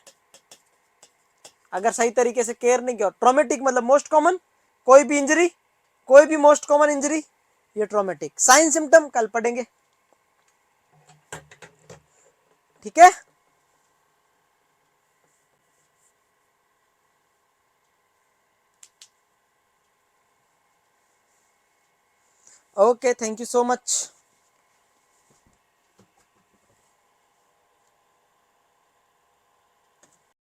अगर सही तरीके से केयर नहीं किया। ट्रॉमेटिक मतलब मोस्ट कॉमन, कोई भी इंजरी, कोई भी मोस्ट कॉमन इंजरी, ये ट्रॉमेटिक। साइन सिम्टम कल पढ़ेंगे, ठीक है। Okay, thank you so much.